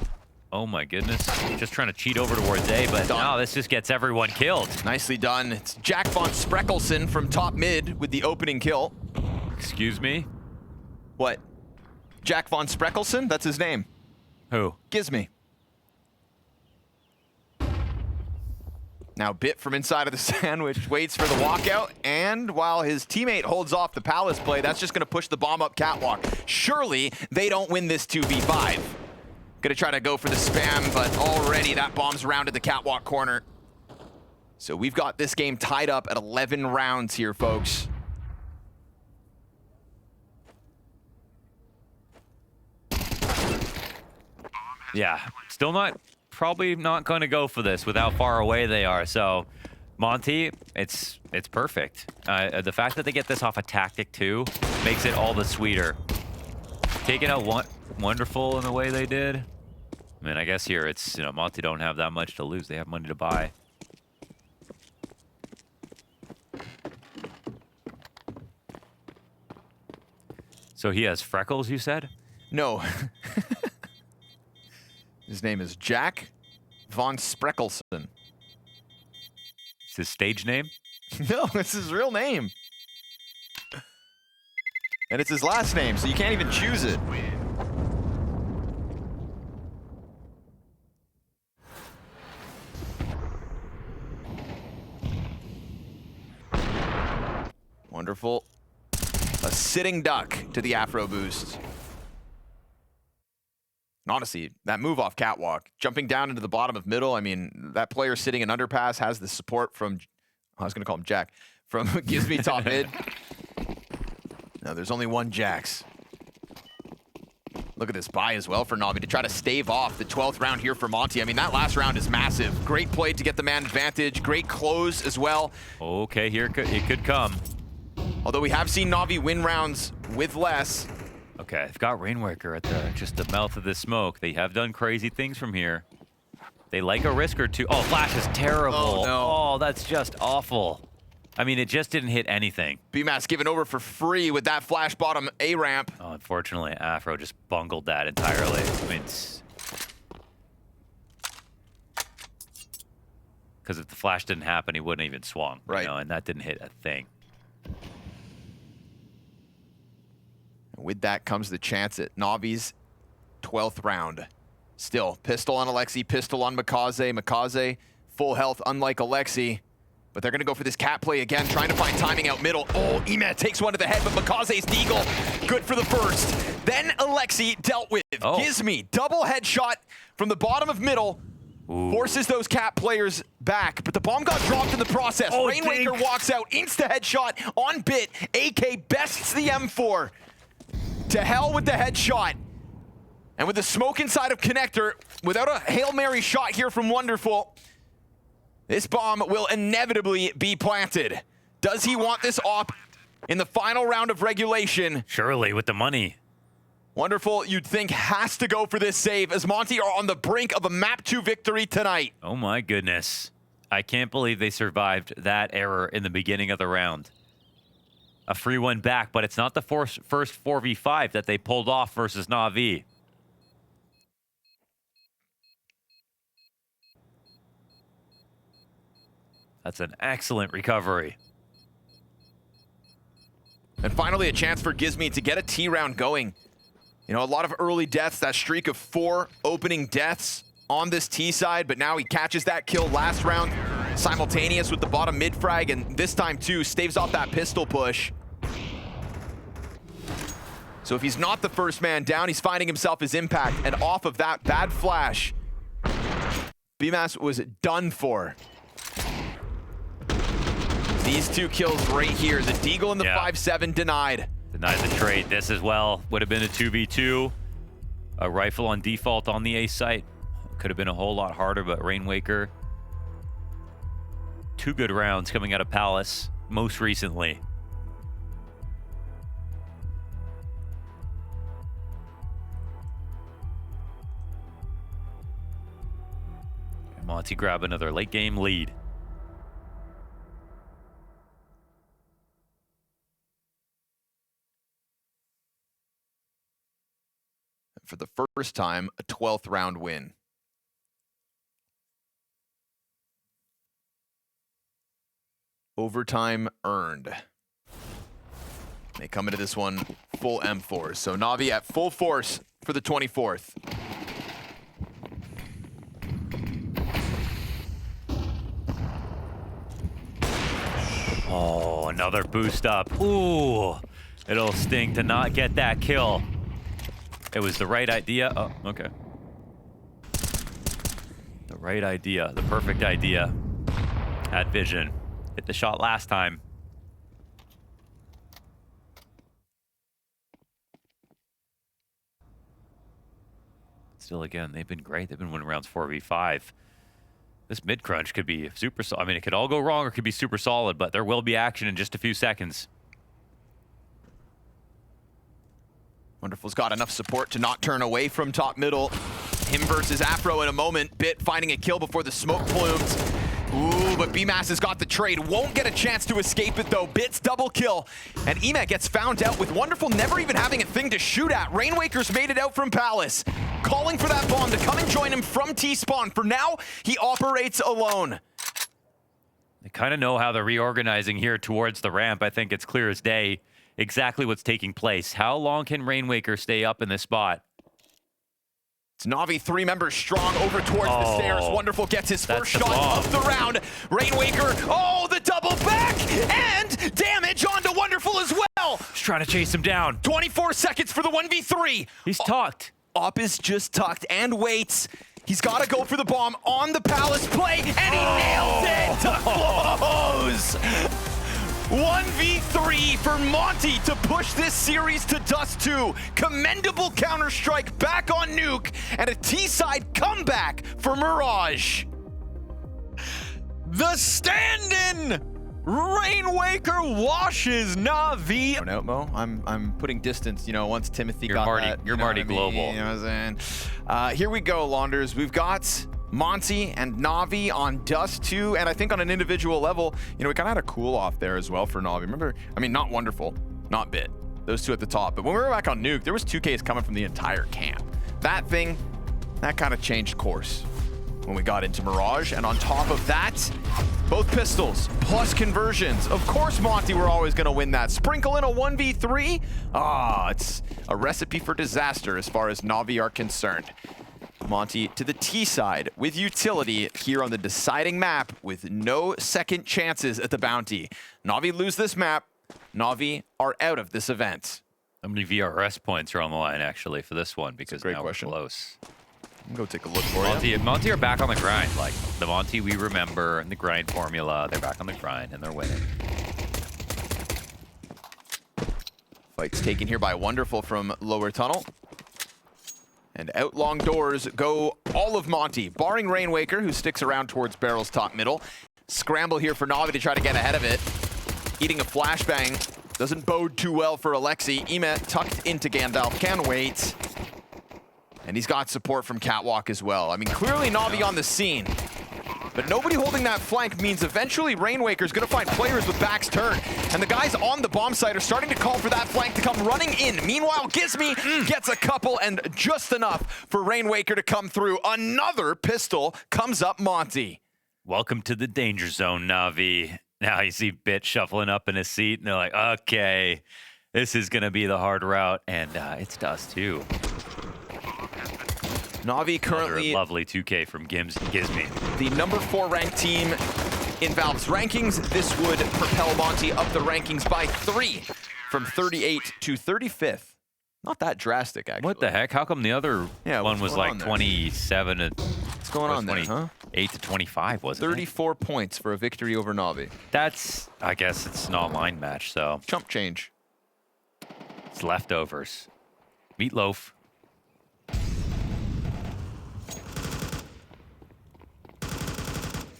Speaker 1: oh my goodness, just trying to cheat over towards A, but no, this just gets everyone killed.
Speaker 2: Nicely done. It's Jack von Spreckelsen from top mid with the opening kill.
Speaker 1: Excuse me?
Speaker 2: What? Jack von Spreckelsen? That's his name.
Speaker 1: Who?
Speaker 2: Gizme. Now Bit from inside of the sandwich waits for the walkout, and while his teammate holds off the Palace play, that's just gonna push the bomb up catwalk. Surely they don't win this 2v5. Gonna try to go for the spam, but already that bomb's rounded the catwalk corner. So we've got this game tied up at 11 rounds here, folks.
Speaker 1: Yeah, still probably not going to go for this with how far away they are. So Monte, it's perfect. The fact that they get this off a tactic too makes it all the sweeter. Taking out Wonderful in the way they did. I mean, I guess here it's, you know, Monte don't have that much to lose. They have money to buy. So he has freckles, you said?
Speaker 2: No. His name is Jack von Spreckelsen.
Speaker 1: It's his stage name?
Speaker 2: No, it's his real name. And it's his last name, so you can't even choose it. Wonderful. A sitting duck to the Afro boost. And honestly, that move off catwalk, jumping down into the bottom of middle, I mean, that player sitting in underpass has the support from, I was going to call him Jack, from Gizme top mid. No, there's only one Jax. Look at this buy as well for Navi to try to stave off the 12th round here for Monte. I mean, that last round is massive. Great play to get the man advantage. Great close as well.
Speaker 1: Okay, here it could come.
Speaker 2: Although we have seen Navi win rounds with less.
Speaker 1: Okay, they've got Rainwaker at just the mouth of the smoke. They have done crazy things from here. They like a risk or two. Oh, flash is terrible.
Speaker 2: Oh, no.
Speaker 1: Oh, that's just awful. I mean, it just didn't hit anything.
Speaker 2: Bymas given over for free with that flash bottom A ramp.
Speaker 1: Oh, unfortunately, Afro just bungled that entirely. I mean, because if the flash didn't happen, he wouldn't even swung.
Speaker 2: Right.
Speaker 1: You know, and that didn't hit a thing.
Speaker 2: With that comes the chance at Navi's 12th round. Still, pistol on Alexi, pistol on Mikaze. Mikaze, full health, unlike Alexi. But they're going to go for this cat play again, trying to find timing out middle. Oh, Ema takes one to the head, but Mikaze's deagle. Good for the first. Then Alexi dealt with.
Speaker 1: Oh.
Speaker 2: Gizme, double headshot from the bottom of middle. forces those Cat players back, but the bomb got dropped in the process.
Speaker 1: Oh,
Speaker 2: Rainwaker walks out, insta headshot on Bit. AK bests the M4. To hell with the headshot. And with the smoke inside of Connector, without a Hail Mary shot here from Wonderful, this bomb will inevitably be planted. Does he want this op in the final round of regulation?
Speaker 1: Surely, with the money.
Speaker 2: Wonderful, you'd think, has to go for this save as Monte are on the brink of a map 2 victory tonight.
Speaker 1: Oh my goodness. I can't believe they survived that error in the beginning of the round. A free one back, but it's not the first 4v5 that they pulled off versus NAVI. That's an excellent recovery.
Speaker 2: And finally, a chance for Gizmy to get a T round going. You know, a lot of early deaths, that streak of 4 opening deaths on this T side, but now he catches that kill last round, simultaneous with the bottom mid frag, and this time too, staves off that pistol push. So if he's not the first man down, he's finding himself his impact, and off of that bad flash, Bymas was done for. These 2 kills right here, the Deagle and the 5-7 denied.
Speaker 1: Denied the trade. This as well would have been a 2v2. A rifle on default on the A site. Could have been a whole lot harder, but Rainwaker. 2 good rounds coming out of Palace most recently. And Monte grab another late game lead.
Speaker 2: For the first time, a 12th round win. Overtime earned. They come into this one full M4s. So NAVI at full force for the 24th.
Speaker 1: Oh, another boost up. Ooh, it'll sting to not get that kill. It was the right idea. Oh, okay. The right idea, the perfect idea. Had vision. Hit the shot last time. Still, again, they've been great. They've been winning rounds 4v5. This mid-crunch could be super solid. I mean, it could all go wrong or it could be super solid, but there will be action in just a few seconds.
Speaker 2: Wonderful's got enough support to not turn away from top middle. Him versus Afro in a moment. Bit finding a kill before the smoke plumes. Ooh, but Bymas has got the trade. Won't get a chance to escape it though. Bit's double kill. And Emet gets found out with Wonderful never even having a thing to shoot at. Rainwaker's made it out from Palace. Calling for that bomb to come and join him from T-spawn. For now, he operates alone.
Speaker 1: They kind of know how they're reorganizing here towards the ramp. I think it's clear as day exactly what's taking place. How long can Rainwaker stay up in this spot?
Speaker 2: It's NAVI 3 members strong over towards the stairs. Wonderful gets his first shot of the round. Rainwaker, the double back and damage onto Wonderful as well.
Speaker 1: He's trying to chase him down.
Speaker 2: 24 seconds for the 1v3.
Speaker 1: He's tucked.
Speaker 2: Op is just tucked and waits. He's got to go for the bomb on the Palace play, and he nails it to close. 1v3 for Monte to push this series to Dust2. Commendable Counter-Strike back on Nuke, and a T-side comeback for Mirage.
Speaker 4: The stand-in! Rainwaker washes NAVI.
Speaker 2: I don't know, Mo. I'm putting distance, you know, once Timothy got that.
Speaker 1: You're Marty Global.
Speaker 2: You know what I'm saying? Here we go, Launders. We've got Monte and NAVI on Dust2, and I think on an individual level, you know, we kind of had a cool off there as well for NAVI. Remember, I mean, not Wonderful, not Bit, those 2 at the top, but when we were back on Nuke, there was 2Ks coming from the entire camp. That thing, that kind of changed course when we got into Mirage, and on top of that, both pistols plus conversions. Of course, Monte, we're always going to win that. Sprinkle in a 1v3. It's a recipe for disaster as far as NAVI are concerned. Monte to the T side with utility here on the deciding map with no second chances at the bounty. NAVI lose this map. NAVI are out of this event.
Speaker 1: How many VRS points are on the line actually for this one? Because now we're close.
Speaker 2: Go take a look for you.
Speaker 1: Monte are back on the grind. Like, the Monte we remember and the grind formula, they're back on the grind and they're winning.
Speaker 2: Fight's taken here by Wonderful from lower tunnel. And out long doors go all of Monte, barring Rainwaker, who sticks around towards Barrel's top middle. Scramble here for Navi to try to get ahead of it. Eating a flashbang doesn't bode too well for Alexi. Ema tucked into Gandalf, can wait. And he's got support from Catwalk as well. I mean, clearly Navi on the scene. But nobody holding that flank means eventually Rainwaker's gonna find players with backs turned. And the guys on the bomb site are starting to call for that flank to come running in. Meanwhile, Gizmy gets a couple and just enough for Rainwaker to come through. Another pistol comes up Monte.
Speaker 1: Welcome to the danger zone, Navi. Now you see Bit shuffling up in his seat and they're like, okay, this is gonna be the hard route. And it's Dust2.
Speaker 2: Navi currently
Speaker 1: another lovely 2K from Gizmy.
Speaker 2: The number 4 ranked team in Valve's rankings. This would propel Monte up the rankings by 3 from 38 to 35th. Not that drastic, actually.
Speaker 1: What the heck? How come the other one was like 27 to
Speaker 2: what's going on there, huh?
Speaker 1: 8 to 25, wasn't
Speaker 2: 34 points for a victory over Navi.
Speaker 1: That's, I guess it's an online match, so.
Speaker 2: Chump change.
Speaker 1: It's leftovers. Meatloaf.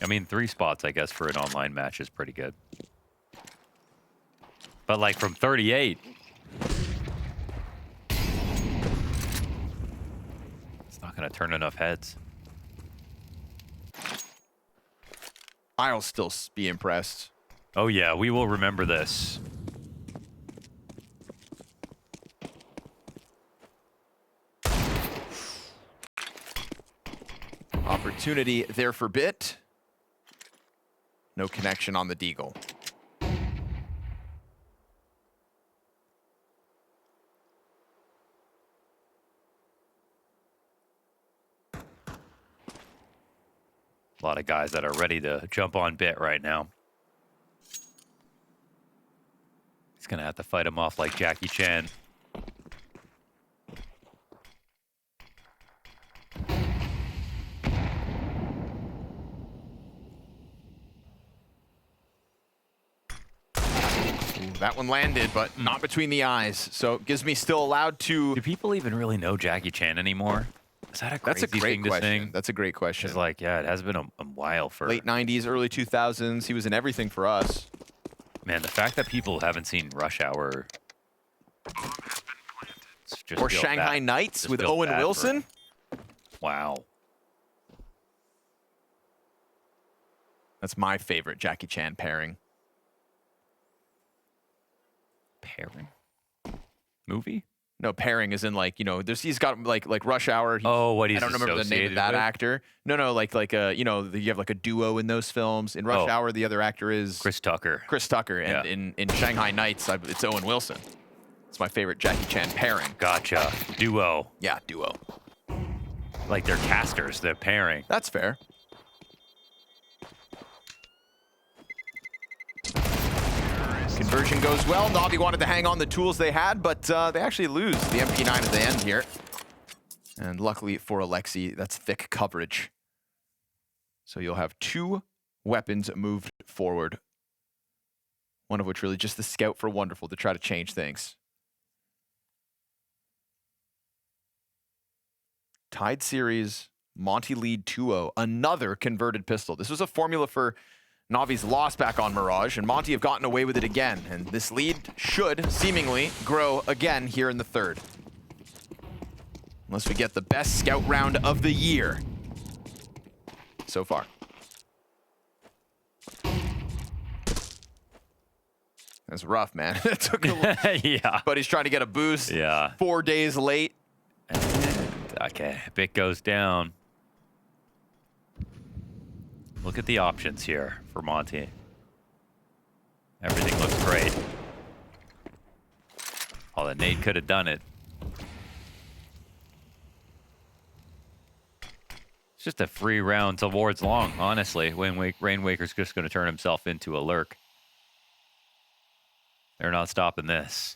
Speaker 1: I mean, 3 spots, I guess, for an online match is pretty good. But like from 38. It's not going to turn enough heads.
Speaker 2: I'll still be impressed.
Speaker 1: Oh yeah, we will remember this.
Speaker 2: Opportunity there for Bit. No connection on the Deagle.
Speaker 1: A lot of guys that are ready to jump on Bit right now. He's gonna have to fight him off like Jackie Chan.
Speaker 2: That one landed, but not between the eyes. So Gizmy still allowed to.
Speaker 1: Do people even really know Jackie Chan anymore? Is that a crazy thing to sing?
Speaker 2: That's a great question.
Speaker 1: It's like, yeah, it has been a while for
Speaker 2: late 90s, early 2000s. He was in everything for us.
Speaker 1: Man, the fact that people haven't seen Rush Hour
Speaker 2: or Shanghai Nights with Owen Wilson.
Speaker 1: Wow.
Speaker 2: That's my favorite Jackie Chan pairing.
Speaker 1: Pairing? Movie?
Speaker 2: No, pairing is in like, you know, he's got like Rush Hour.
Speaker 1: What he's
Speaker 2: I don't remember the name of that actor. No, like you know, you have like a duo in those films. In Rush Hour, the other actor is
Speaker 1: Chris Tucker.
Speaker 2: Chris Tucker, and in Shanghai Nights, it's Owen Wilson. It's my favorite Jackie Chan pairing.
Speaker 1: Gotcha. Duo.
Speaker 2: Yeah, duo.
Speaker 1: Like they're casters, they're pairing.
Speaker 2: That's fair. Conversion goes well. Navi wanted to hang on the tools they had, but they actually lose the MP9 at the end here. And luckily for Alexi, that's thick coverage. So you'll have 2 weapons moved forward. One of which really just the scout for Wonderful to try to change things. Tied series, Monte lead 2-0. Another converted pistol. This was a formula for Navi's loss back on Mirage, and Monte have gotten away with it again. And this lead should seemingly grow again here in the 3rd. Unless we get the best scout round of the year so far. That's rough, man. It took a little,
Speaker 1: yeah.
Speaker 2: But he's trying to get a boost.
Speaker 1: Yeah.
Speaker 2: 4 days late.
Speaker 1: Okay, Bit goes down. Look at the options here for Monte. Everything looks great. Oh, the nade could have done it. It's just a free round towards long, honestly. Rainwaker's just going to turn himself into a lurk. They're not stopping this.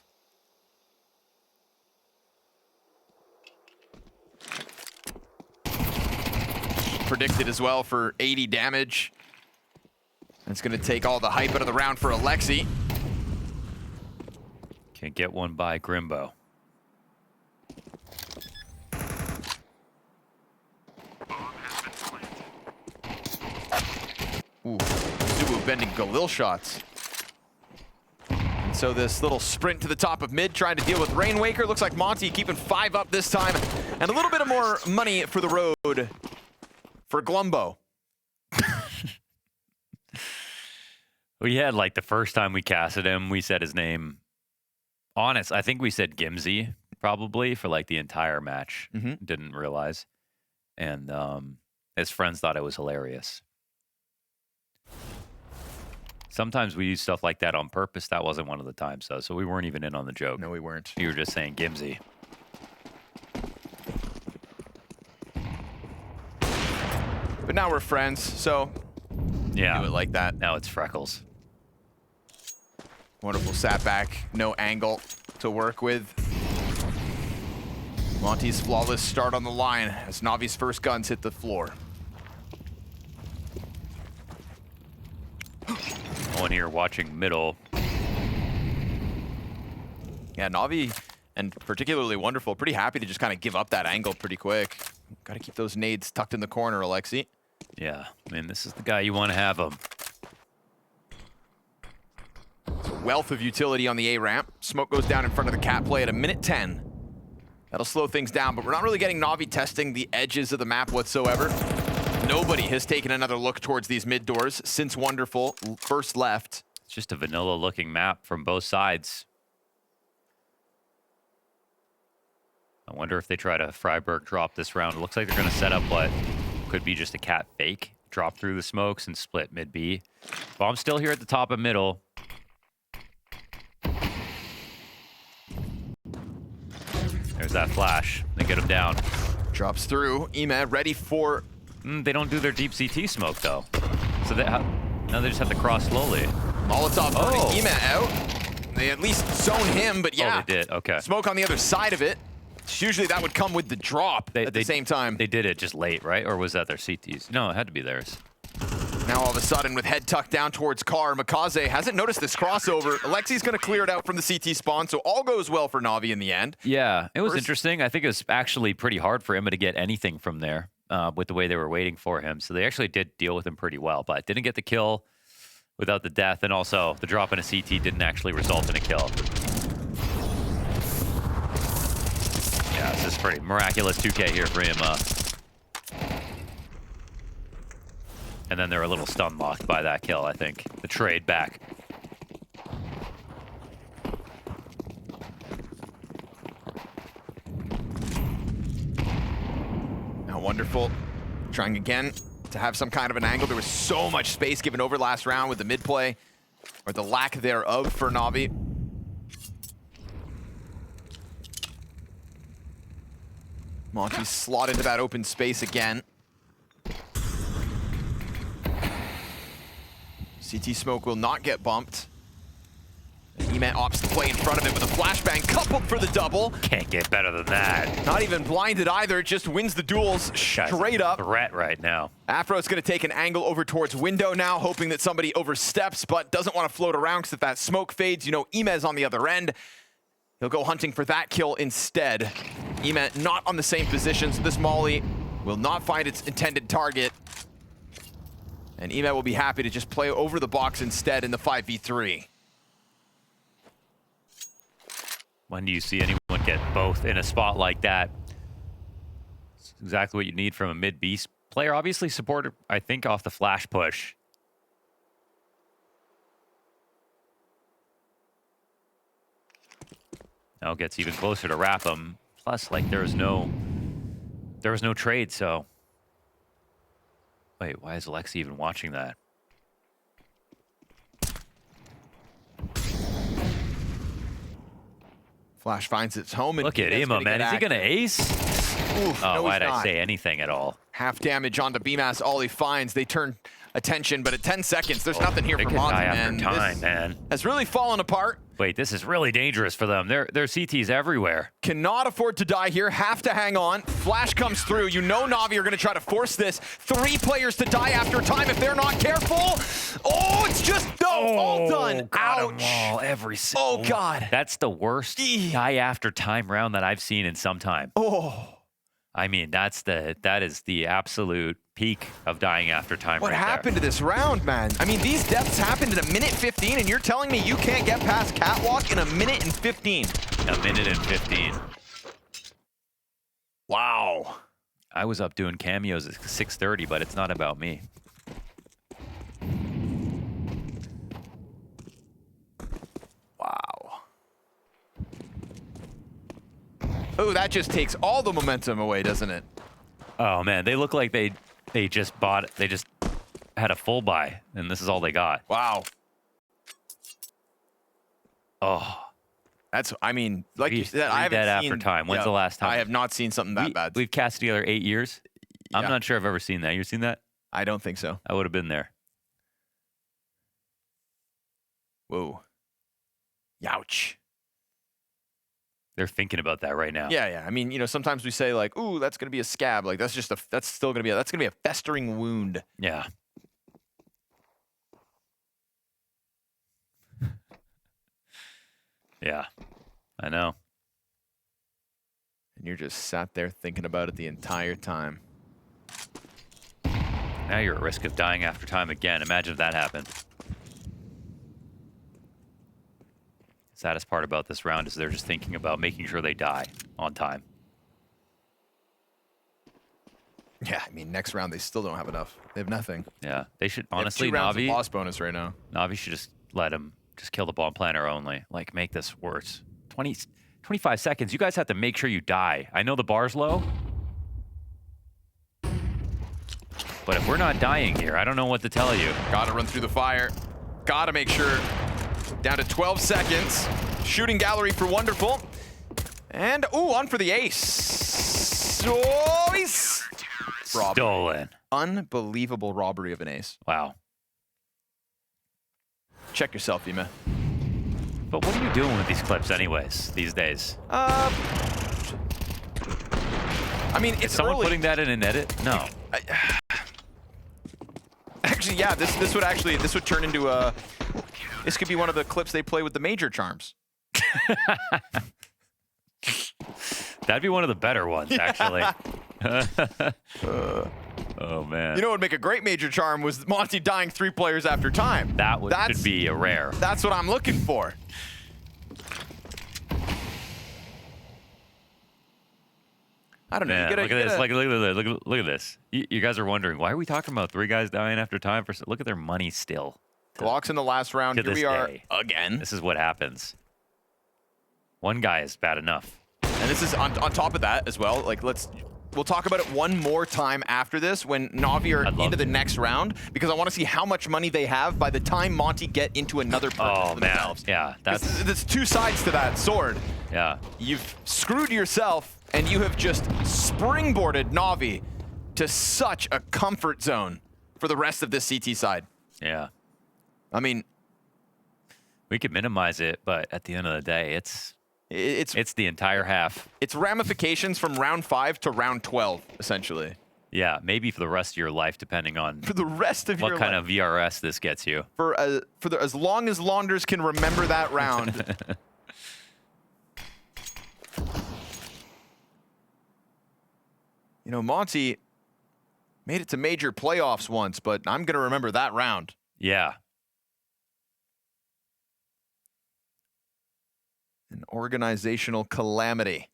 Speaker 2: predicted as well for 80 damage. It's going to take all the hype out of the round for Alexi.
Speaker 1: Can't get one by Grimbo.
Speaker 2: Ooh, AZUWU bending Galil shots. And so this little sprint to the top of mid, trying to deal with Rainwaker. Looks like Monte keeping 5 up this time. And a little bit of more money for the road for Glumbo.
Speaker 1: We had, like, the first time we casted him, we said his name. Honest, I think we said Gimsy, probably, for, like, the entire match. Didn't realize. And his friends thought it was hilarious. Sometimes we use stuff like that on purpose. That wasn't one of the times, though, so we weren't even in on the joke.
Speaker 2: No, we weren't.
Speaker 1: You were just saying Gimsy.
Speaker 2: But now we're friends, so
Speaker 1: Yeah.
Speaker 2: do it like that.
Speaker 1: Now it's Freckles.
Speaker 2: Wonderful sat back, no angle to work with. Monte's flawless start on the line as Navi's first guns hit the floor.
Speaker 1: No one here watching middle.
Speaker 2: Yeah, Navi, and particularly Wonderful, pretty happy to just kind of give up that angle pretty quick. Got to keep those nades tucked in the corner, Alexi.
Speaker 1: Yeah, I mean, this is the guy you want to have him.
Speaker 2: Wealth of utility on the A ramp. Smoke goes down in front of the cat play at 1:10. That'll slow things down, but we're not really getting Navi testing the edges of the map whatsoever. Nobody has taken another look towards these mid doors since Wonderful first left.
Speaker 1: It's just a vanilla-looking map from both sides. I wonder if they try to Freiburg drop this round. It looks like they're going to set up what could be just a cat fake. Drop through the smokes and split mid-B. Bomb's still here at the top of middle. There's that flash. They get him down.
Speaker 2: Drops through. Ema ready for...
Speaker 1: They don't do their deep CT smoke, though. So now they just have to cross slowly.
Speaker 2: Molotov burning Ema out. They at least zone him, but yeah.
Speaker 1: Oh, they did. Okay.
Speaker 2: Smoke on the other side of it. Usually that would come with the drop at the same time.
Speaker 1: They did it just late, right? Or was that their CTs? No, it had to be theirs.
Speaker 2: Now all of a sudden, with head tucked down towards car, Makaze hasn't noticed this crossover. Alexi's going to clear it out from the CT spawn, so all goes well for Navi in the end.
Speaker 1: Yeah, it was interesting. I think it was actually pretty hard for Emma to get anything from there with the way they were waiting for him. So they actually did deal with him pretty well, but didn't get the kill without the death, and also the drop in a CT didn't actually result in a kill. Yeah, this is pretty miraculous 2K here for Emma. And then they're a little stun locked by that kill, I think. The trade back.
Speaker 2: Now Wonderful trying again to have some kind of an angle. There was so much space given over last round with the mid play, or the lack thereof for Navi. Monte slot into that open space again. CT smoke will not get bumped. Ema opts to play in front of it with a flashbang coupled for the double.
Speaker 1: Can't get better than that.
Speaker 2: Not even blinded either, just wins the duels straight up.
Speaker 1: Threat right now.
Speaker 2: Afro's going to take an angle over towards window now, hoping that somebody oversteps, but doesn't want to float around because if that smoke fades, you know Ima's on the other end. He'll go hunting for that kill instead. Ema not on the same position, so this molly will not find its intended target. And Ema will be happy to just play over the box instead in the 5v3.
Speaker 1: When do you see anyone get both in a spot like that? It's exactly what you need from a mid-beast player. Obviously supported, I think, off the flash push. Now it gets even closer to wrap him. Plus, like, there was no trade, so... Wait, why is Alexi even watching that?
Speaker 2: Flash finds its home. And
Speaker 1: look at Ema, man. Is he going to ace?
Speaker 2: Oof,
Speaker 1: oh,
Speaker 2: no,
Speaker 1: why'd I say anything at all?
Speaker 2: Half damage onto Bymas, all he finds. They turn attention, but at 10 seconds, there's nothing here
Speaker 1: They
Speaker 2: for
Speaker 1: could
Speaker 2: Monte,
Speaker 1: die
Speaker 2: man.
Speaker 1: after time,
Speaker 2: This
Speaker 1: man.
Speaker 2: has really fallen apart.
Speaker 1: Wait, this is really dangerous for them. There are CTs everywhere.
Speaker 2: Cannot afford to die here. Have to hang on. Flash comes through. You know Navi are going to try to force this. 3 players to die after time if they're not careful. Oh, it's just all done.
Speaker 1: Got 'em
Speaker 2: Ouch.
Speaker 1: all, every single.
Speaker 2: Oh, God.
Speaker 1: That's the worst die after time round that I've seen in some time.
Speaker 2: Oh.
Speaker 1: I mean, that is the absolute peak of dying after time.
Speaker 2: What
Speaker 1: right
Speaker 2: happened
Speaker 1: there.
Speaker 2: to this round, man? I mean, these deaths happened in 1:15, and you're telling me you can't get past Catwalk in 1:15?
Speaker 1: 1:15.
Speaker 2: Wow.
Speaker 1: I was up doing cameos at 6:30, but it's not about me.
Speaker 2: Wow. Oh, that just takes all the momentum away, doesn't it?
Speaker 1: Oh man, they look like they just had a full buy, and this is all they got.
Speaker 2: Wow.
Speaker 1: Oh,
Speaker 2: That's, I mean, like you said, I
Speaker 1: dead
Speaker 2: haven't
Speaker 1: after
Speaker 2: seen,
Speaker 1: time. When's the last time?
Speaker 2: I have not seen something that bad.
Speaker 1: We've cast together 8 years. I'm
Speaker 2: Yeah.
Speaker 1: not sure I've ever seen that. You seen that?
Speaker 2: I don't think so.
Speaker 1: I would have been there.
Speaker 2: Whoa. Youch.
Speaker 1: They're thinking about that right now.
Speaker 2: Yeah, yeah. I mean, you know, sometimes we say like, "Ooh, that's gonna be a scab." Like that's still gonna be that's gonna be a festering wound.
Speaker 1: Yeah. Yeah, I know.
Speaker 2: And you're just sat there thinking about it the entire time.
Speaker 1: Now you're at risk of dying after time again. Imagine if that happened. Saddest part about this round is they're just thinking about making sure they die on time.
Speaker 2: Yeah, I mean, next round they still don't have enough. They have nothing.
Speaker 1: Yeah, they should
Speaker 2: They have
Speaker 1: honestly,
Speaker 2: 2 rounds of
Speaker 1: Navi.
Speaker 2: loss bonus right now.
Speaker 1: Navi should just let him just kill the bomb planner only. Like, make this worse. 25 seconds. You guys have to make sure you die. I know the bar's low. But if we're not dying here, I don't know what to tell you.
Speaker 2: Gotta run through the fire. Gotta make sure. Down to 12 seconds. Shooting gallery for Wonderful. And, ooh, on for the ace. Oh, he's robbed.
Speaker 1: Stolen.
Speaker 2: Unbelievable robbery of an ace.
Speaker 1: Wow.
Speaker 2: Check yourself, Ema.
Speaker 1: But what are you doing with these clips anyways, these days?
Speaker 2: I mean,
Speaker 1: Is
Speaker 2: it's
Speaker 1: someone
Speaker 2: early.
Speaker 1: putting that in an edit? No.
Speaker 2: Actually, yeah, this would turn into a... This could be one of the clips they play with the major charms.
Speaker 1: That'd be one of the better ones, actually. Oh, man.
Speaker 2: You know what would make a great major charm was Monte dying 3 players after time.
Speaker 1: That should be a rare.
Speaker 2: That's what I'm looking for. I don't know.
Speaker 1: Man,
Speaker 2: You gotta,
Speaker 1: look at this. Look at this. You guys are wondering, why are we talking about 3 guys dying after time? Look at their money still.
Speaker 2: Glocks in the last round.
Speaker 1: To
Speaker 2: Here
Speaker 1: this
Speaker 2: we are
Speaker 1: day.
Speaker 2: again.
Speaker 1: This is what happens. One guy is bad enough.
Speaker 2: And this is on top of that as well. Like, we'll talk about it one more time after this when Navi are into the next round, because I want to see how much money they have by the time Monte get into another purchase themselves.
Speaker 1: Yeah,
Speaker 2: there's 2 sides to that sword.
Speaker 1: Yeah.
Speaker 2: You've screwed yourself, and you have just springboarded Navi to such a comfort zone for the rest of this CT side.
Speaker 1: Yeah.
Speaker 2: I mean,
Speaker 1: we could minimize it, but at the end of the day, it's the entire half.
Speaker 2: It's ramifications from round 5 to round 12, essentially.
Speaker 1: Yeah, maybe for the rest of your life, depending on
Speaker 2: for the rest of your
Speaker 1: what
Speaker 2: life.
Speaker 1: kind of VRS this gets you.
Speaker 2: For as long as Launders can remember that round. You know, Monte made it to major playoffs once, but I'm going to remember that round.
Speaker 1: Yeah.
Speaker 2: An organizational calamity.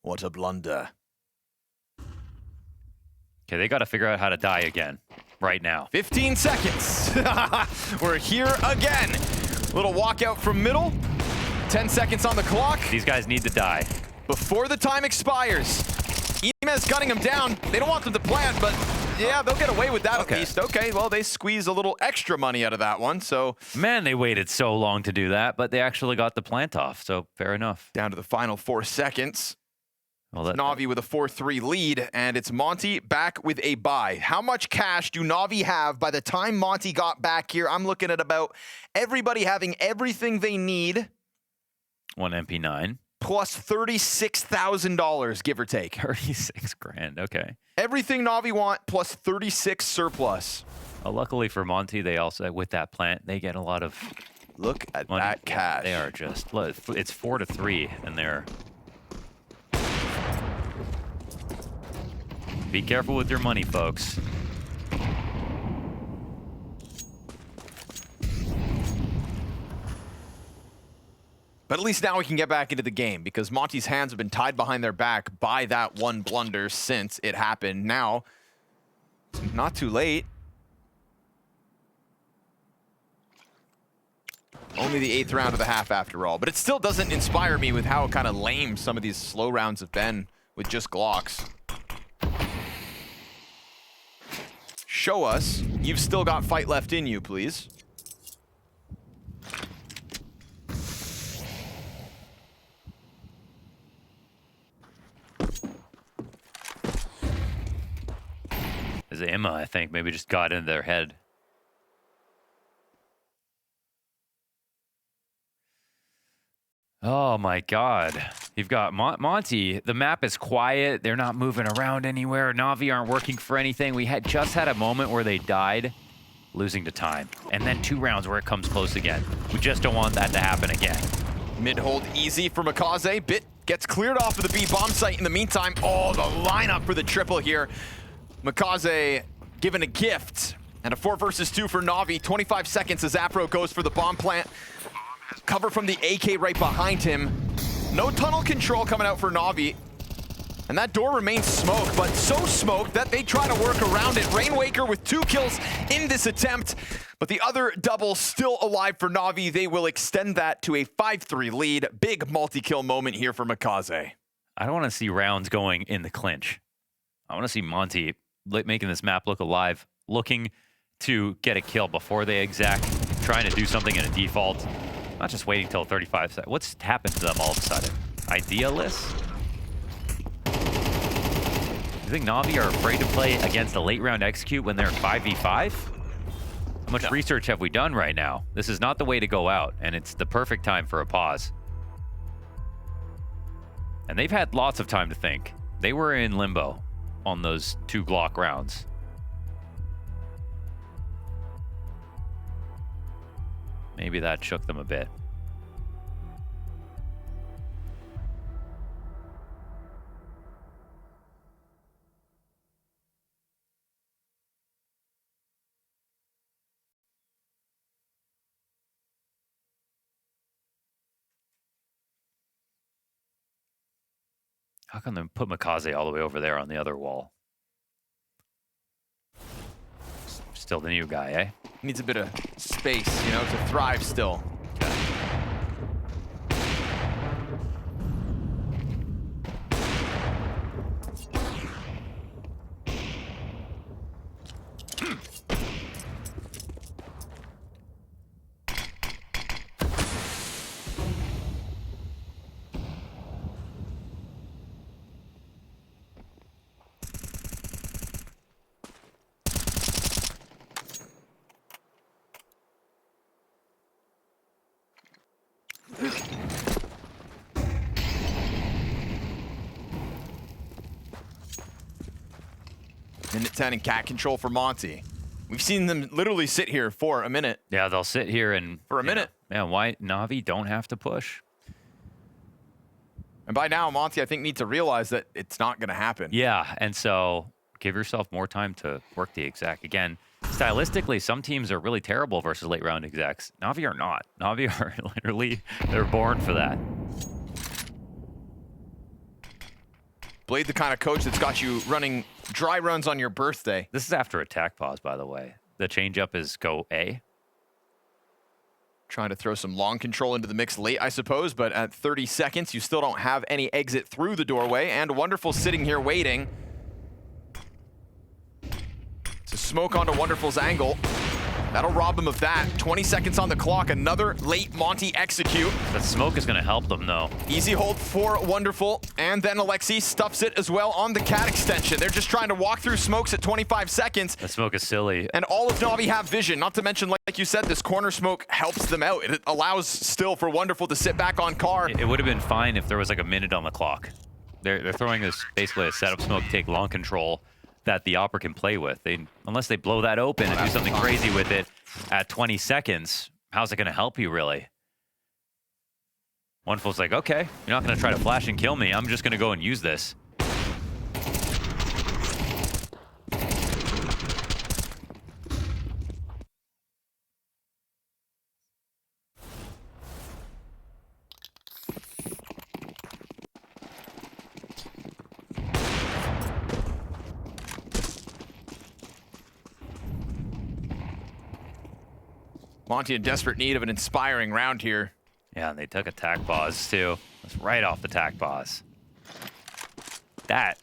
Speaker 2: What a blunder.
Speaker 1: Okay, they got to figure out how to die again right now.
Speaker 2: 15 seconds. We're here again. Little walkout from middle. 10 seconds on the clock.
Speaker 1: These guys need to die.
Speaker 2: Before the time expires. Ema's gunning him down. They don't want them to plant, but yeah, they'll get away with that at least. Okay, well, they squeeze a little extra money out of that one, so.
Speaker 1: Man, they waited so long to do that, but they actually got the plant off, so fair enough.
Speaker 2: Down to the final 4 seconds.
Speaker 1: Well,
Speaker 2: Na'Vi with a 4-3 lead, and it's Monte back with a buy. How much cash do Na'Vi have by the time Monte got back here? I'm looking at about everybody having everything they need.
Speaker 1: one MP9.
Speaker 2: Plus $36,000, give or take.
Speaker 1: 36 grand, okay.
Speaker 2: Everything Na'Vi want, plus 36 surplus.
Speaker 1: Well, luckily for Monte, they also, with that plant, they get a lot of
Speaker 2: Look at
Speaker 1: money.
Speaker 2: that cash.
Speaker 1: They are just, look, it's 4-3, and they're... Be careful with your money, folks.
Speaker 2: But at least now we can get back into the game, because Monte's hands have been tied behind their back by that one blunder since it happened. Now, not too late. Only the 8th round of the half after all. But it still doesn't inspire me with how kind of lame some of these slow rounds have been with just Glocks. Show us you've still got fight left in you, please.
Speaker 1: Is it Emma, I think, maybe just got into their head. Oh my God. You've got Monte. The map is quiet. They're not moving around anywhere. Na'Vi aren't working for anything. We had just had a moment where they died, losing to time. And then 2 rounds where it comes close again. We just don't want that to happen again.
Speaker 2: Mid-hold easy for Mikaze. Bit gets cleared off of the B bomb site in the meantime. Oh, the lineup for the triple here. Mikaze given a gift. And a 4 versus 2 for Na'Vi. 25 seconds as Afro goes for the bomb plant. Cover from the AK right behind him. No tunnel control coming out for Na'Vi. And that door remains smoked, but so smoked that they try to work around it. Rainwaker with 2 kills in this attempt, but the other double still alive for Na'Vi. They will extend that to a 5-3 lead. Big multi-kill moment here for Mikaze.
Speaker 1: I don't want to see rounds going in the clinch. I want to see Monte making this map look alive, looking to get a kill before they exact, trying to do something in a default. Not just waiting till 35 seconds. What's happened to them all of a sudden? Idealists? You think Na'Vi are afraid to play against a late round execute when they're 5v5? How much research have we done right now? This is not the way to go out, and it's the perfect time for a pause. And they've had lots of time to think. They were in limbo on those 2 Glock rounds. Maybe that shook them a bit. How come they put Mikaze all the way over there on the other wall? Still the new guy, eh?
Speaker 2: Needs a bit of space, you know, to thrive still.
Speaker 1: Okay.
Speaker 2: Minute 10 in cat control for Monte. We've seen them literally sit here for a minute.
Speaker 1: Yeah, they'll sit here and...
Speaker 2: For a minute.
Speaker 1: Man, why Na'Vi don't have to push?
Speaker 2: And by now, Monte, I think, needs to realize that it's not going to happen.
Speaker 1: Yeah, and so give yourself more time to work the exec. Again, stylistically, some teams are really terrible versus late round execs. Na'Vi are not. Na'Vi are literally, they're born for that.
Speaker 2: Blade, the kind of coach that's got you running dry runs on your birthday.
Speaker 1: This is after attack pause, by the way. The changeup is go A.
Speaker 2: Trying to throw some long control into the mix late, I suppose, but at 30 seconds, you still don't have any exit through the doorway, and Wonderful sitting here waiting. It's a smoke onto Wonderful's angle. That'll rob him of that. 20 seconds on the clock. Another late Monte execute.
Speaker 1: That smoke is going to help them, though.
Speaker 2: Easy hold for Wonderful. And then Alexi stuffs it as well on the cat extension. They're just trying to walk through smokes at 25 seconds.
Speaker 1: That smoke is silly.
Speaker 2: And all of NAVI have vision. Not to mention, like you said, this corner smoke helps them out. It allows still for Wonderful to sit back on car.
Speaker 1: It would have been fine if there was like a minute on the clock. They're throwing this basically a setup smoke, take long control that the Opera can play with. Unless they blow that open and do something crazy with it at 20 seconds, how's it going to help you, really? Wonderful's like, okay, you're not going to try to flash and kill me. I'm just going to go and use this.
Speaker 2: Monte in desperate need of an inspiring round here.
Speaker 1: Yeah, and they took a tac pause, too. That's right off the tac pause. That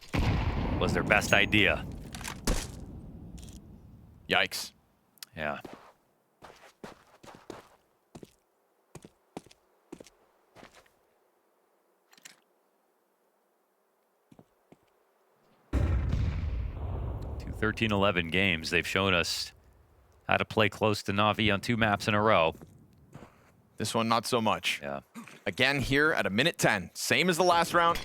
Speaker 1: was their best idea.
Speaker 2: Yikes.
Speaker 1: Yeah. Two 13-11 games. They've shown us how to play close to NAVI on 2 maps in a row.
Speaker 2: This one, not so much.
Speaker 1: Yeah.
Speaker 2: Again here at a minute 10. Same as the last round.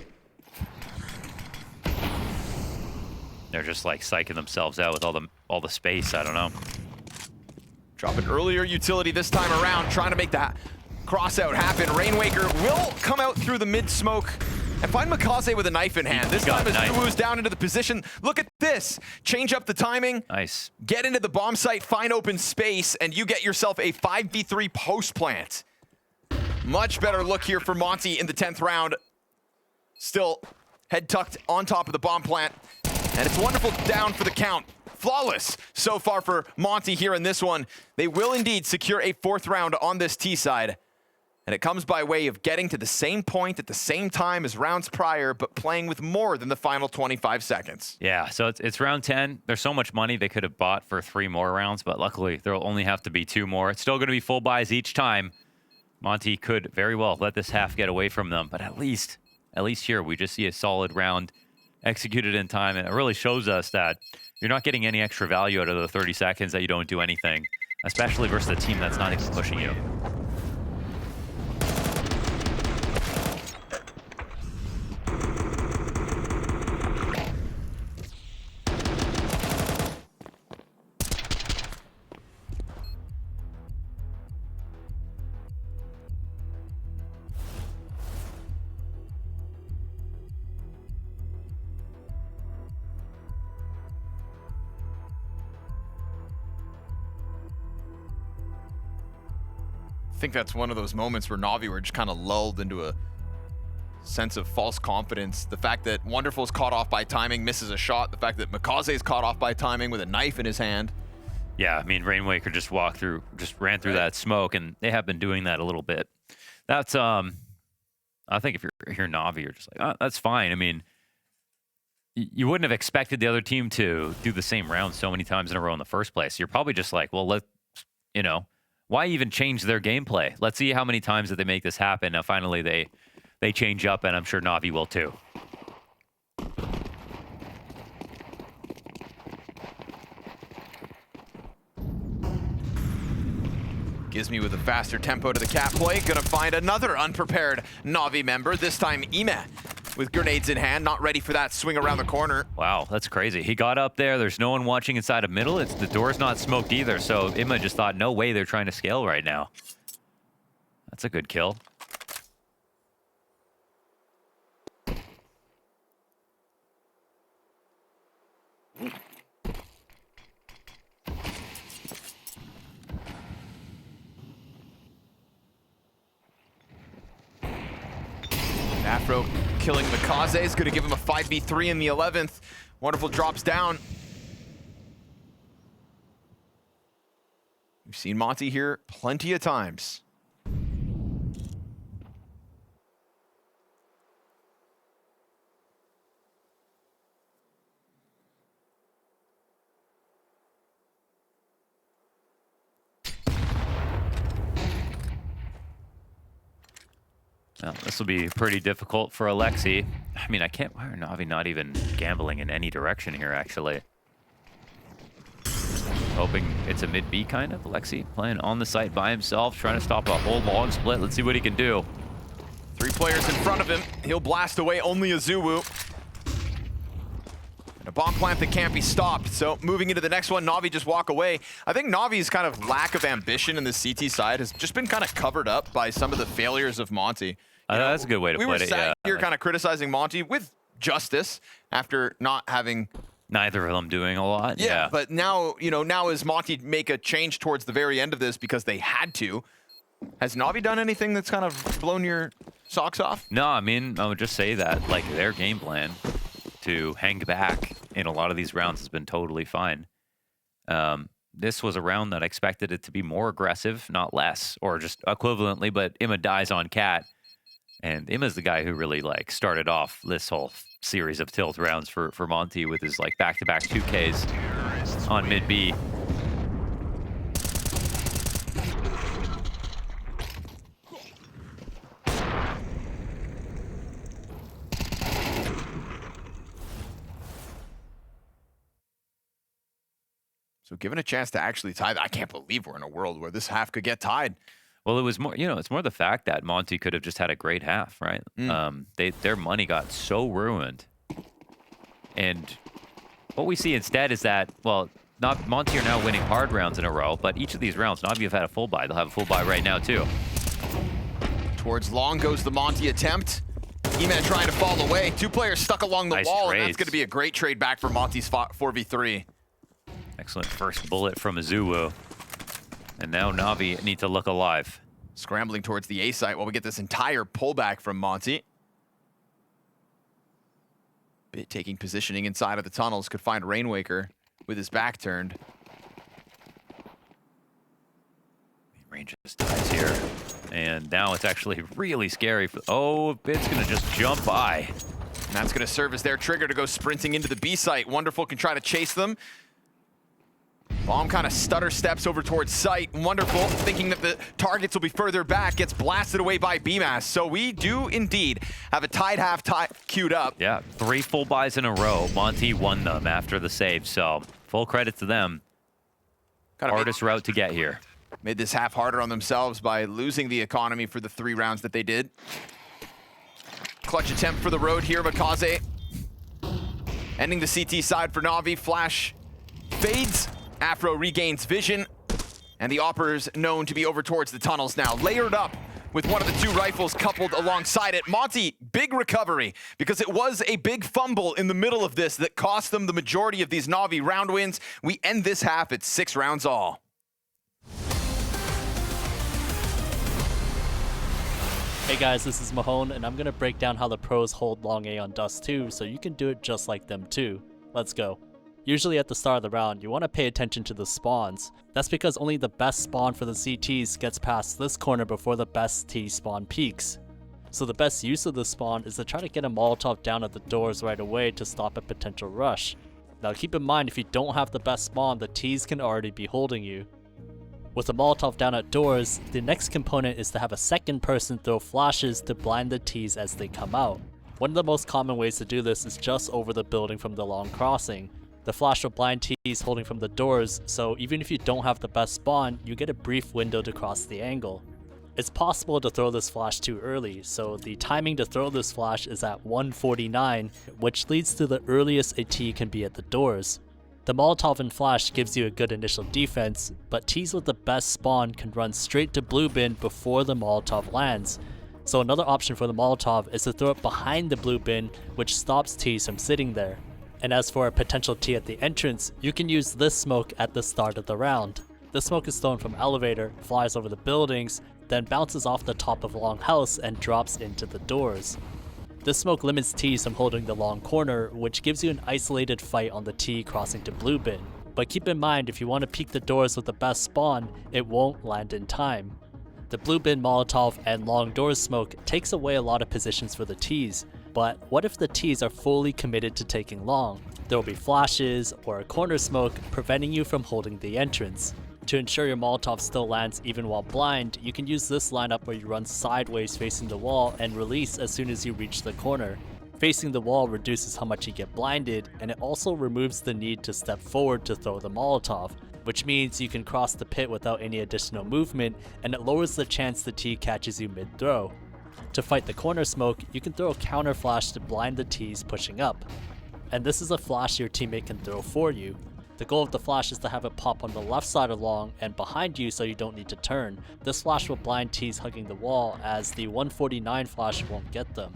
Speaker 1: They're just like psyching themselves out with all the space. I don't know.
Speaker 2: Drop an earlier utility this time around, trying to make that cross out happen. Rainwaker will come out through the mid smoke and find Makaze with a knife in hand. This time as AZUWU's down into the position. Look at this. Change up the timing.
Speaker 1: Nice.
Speaker 2: Get into the bomb site, find open space, and you get yourself a 5v3 post plant. Much better look here for Monte in the 10th round. Still head tucked on top of the bomb plant. And it's Wonderful down for the count. Flawless so far for Monte here in this one. They will indeed secure a 4th round on this T side. And it comes by way of getting to the same point at the same time as rounds prior, but playing with more than the final 25 seconds.
Speaker 1: Yeah, so it's round 10. There's so much money they could have bought for 3 more rounds, but luckily there'll only have to be 2 more. It's still going to be full buys each time. Monte could very well let this half get away from them, but at least here we just see a solid round executed in time, and it really shows us that you're not getting any extra value out of the 30 seconds that you don't do anything, especially versus a team that's not even pushing you.
Speaker 2: I think that's one of those moments where NAVI were just kind of lulled into a sense of false confidence. The fact that Wonderful's caught off by timing, misses a shot. The fact that Makaze's caught off by timing with a knife in his hand.
Speaker 1: Yeah, I mean, Rainwaker just ran through that smoke, and they have been doing that a little bit. That's, I think if you're NAVI, you're just like, oh, that's fine. I mean, you wouldn't have expected the other team to do the same round so many times in a row in the first place. You're probably just like, well, why even change their gameplay? Let's see how many times that they make this happen. Now, finally, they change up, and I'm sure NAVI will too.
Speaker 2: Gives me with a faster tempo to the cat play. Gonna find another unprepared NAVI member, this time Ime, with grenades in hand, not ready for that swing around the corner.
Speaker 1: Wow, that's crazy. He got up there. There's no one watching inside of middle. The door's not smoked either, so Ime just thought, no way they're trying to scale right now. That's a good kill.
Speaker 2: Afro killing Makaze is going to give him a 5v3 in the 11th. Wonderful drops down. We've seen Monte here plenty of times.
Speaker 1: Well, this will be pretty difficult for Alexi. I mean, I can't. Why are Navi not even gambling in any direction here, actually? Hoping it's a mid-B kind of. Alexi playing on the site by himself, trying to stop a whole long split. Let's see what he can do.
Speaker 2: 3 players in front of him. He'll blast away only AZUWU. And a bomb plant that can't be stopped. So moving into the next one, Navi just walk away. I think Navi's kind of lack of ambition in the CT side has just been kind of covered up by some of the failures of Monte.
Speaker 1: That's a good way to put it, yeah.
Speaker 2: We were sat here kind of criticizing Monte with justice after not having...
Speaker 1: Neither of them doing a lot.
Speaker 2: Yeah, but now, now as Monte make a change towards the very end of this because they had to, has Navi done anything that's kind of blown your socks off?
Speaker 1: No, I mean, I would just say that, like, their game plan to hang back in a lot of these rounds has been totally fine. This was a round that I expected it to be more aggressive, not less, or just equivalently, but Imma dies on Cat. And Imma's the guy who really, like, started off this whole series of tilt rounds for Monte with his, like, back-to-back 2Ks on mid-B.
Speaker 2: So given a chance to actually tie, I can't believe we're in a world where this half could get tied.
Speaker 1: Well, it was more, it's more the fact that Monte could have just had a great half, right? Their money got so ruined. And what we see instead is that, well, Monte are now winning hard rounds in a row, but each of these rounds, Navi have had a full buy. They'll have a full buy right now, too.
Speaker 2: Towards long goes the Monte attempt. E-Man trying to fall away. 2 players stuck along the wall, and that's going to be a great trade back for Monte's 4v3.
Speaker 1: Excellent first bullet from AZUWU. And now Navi need to look alive.
Speaker 2: Scrambling towards the A site while we get this entire pullback from Monte. Bit taking positioning inside of the tunnels. Could find Rainwaker with his back turned.
Speaker 1: Rain just dies here. And now it's actually really scary. Oh, Bit's going to just jump by.
Speaker 2: And that's going to serve as their trigger to go sprinting into the B site. Wonderful can try to chase them. Bomb kind of stutter steps over towards site. Wonderful, thinking that the targets will be further back, gets blasted away by Bymas. So we do indeed have a tied half queued up.
Speaker 1: Yeah, 3 full buys in a row. Monte won them after the save, so full credit to them. Hardest route to get here.
Speaker 2: Made this half harder on themselves by losing the economy for the 3 rounds that they did. Clutch attempt for the road here, Makaze. Ending the CT side for Navi. Flash fades. Afro regains vision, and the Opper's known to be over towards the tunnels now. Layered up with one of the 2 rifles coupled alongside it. Monte, big recovery, because it was a big fumble in the middle of this that cost them the majority of these Navi round wins. We end this half at 6 rounds all.
Speaker 8: Hey guys, this is Mahone, and I'm going to break down how the pros hold long A on Dust2 so you can do it just like them too. Let's go. Usually at the start of the round, you want to pay attention to the spawns. That's because only the best spawn for the CTs gets past this corner before the best T spawn peaks. So the best use of the spawn is to try to get a Molotov down at the doors right away to stop a potential rush. Now keep in mind, if you don't have the best spawn, the Ts can already be holding you. With a Molotov down at doors, the next component is to have a second person throw flashes to blind the Ts as they come out. One of the most common ways to do this is just over the building from the long crossing. The flash will blind Ts holding from the doors, so even if you don't have the best spawn, you get a brief window to cross the angle. It's possible to throw this flash too early, so the timing to throw this flash is at 1:49, which leads to the earliest a T can be at the doors. The Molotov and flash gives you a good initial defense, but Ts with the best spawn can run straight to blue bin before the Molotov lands. So another option for the Molotov is to throw it behind the blue bin, which stops Ts from sitting there. And as for a potential T at the entrance, you can use this smoke at the start of the round. The smoke is thrown from elevator, flies over the buildings, then bounces off the top of a long house and drops into the doors. This smoke limits Ts from holding the long corner, which gives you an isolated fight on the T crossing to blue bin. But keep in mind, if you want to peek the doors with the best spawn, it won't land in time. The blue bin Molotov and long doors smoke takes away a lot of positions for the Ts, but what if the Ts are fully committed to taking long? There will be flashes or a corner smoke preventing you from holding the entrance. To ensure your Molotov still lands even while blind, you can use this lineup where you run sideways facing the wall and release as soon as you reach the corner. Facing the wall reduces how much you get blinded, and it also removes the need to step forward to throw the Molotov, which means you can cross the pit without any additional movement, and it lowers the chance the T catches you mid-throw. To fight the corner smoke, you can throw a counter flash to blind the Ts pushing up. And this is a flash your teammate can throw for you. The goal of the flash is to have it pop on the left side of long and behind you so you don't need to turn. This flash will blind Ts hugging the wall, as the 149 flash won't get them.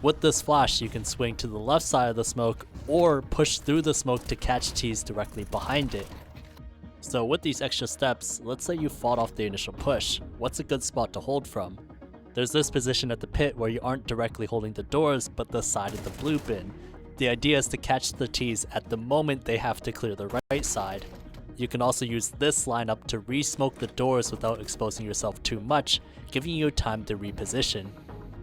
Speaker 8: With this flash, you can swing to the left side of the smoke or push through the smoke to catch Ts directly behind it. So with these extra steps, let's say you fought off the initial push. What's a good spot to hold from? There's this position at the pit where you aren't directly holding the doors, but the side of the blue bin. The idea is to catch the Ts at the moment they have to clear the right side. You can also use this lineup to re-smoke the doors without exposing yourself too much, giving you time to reposition.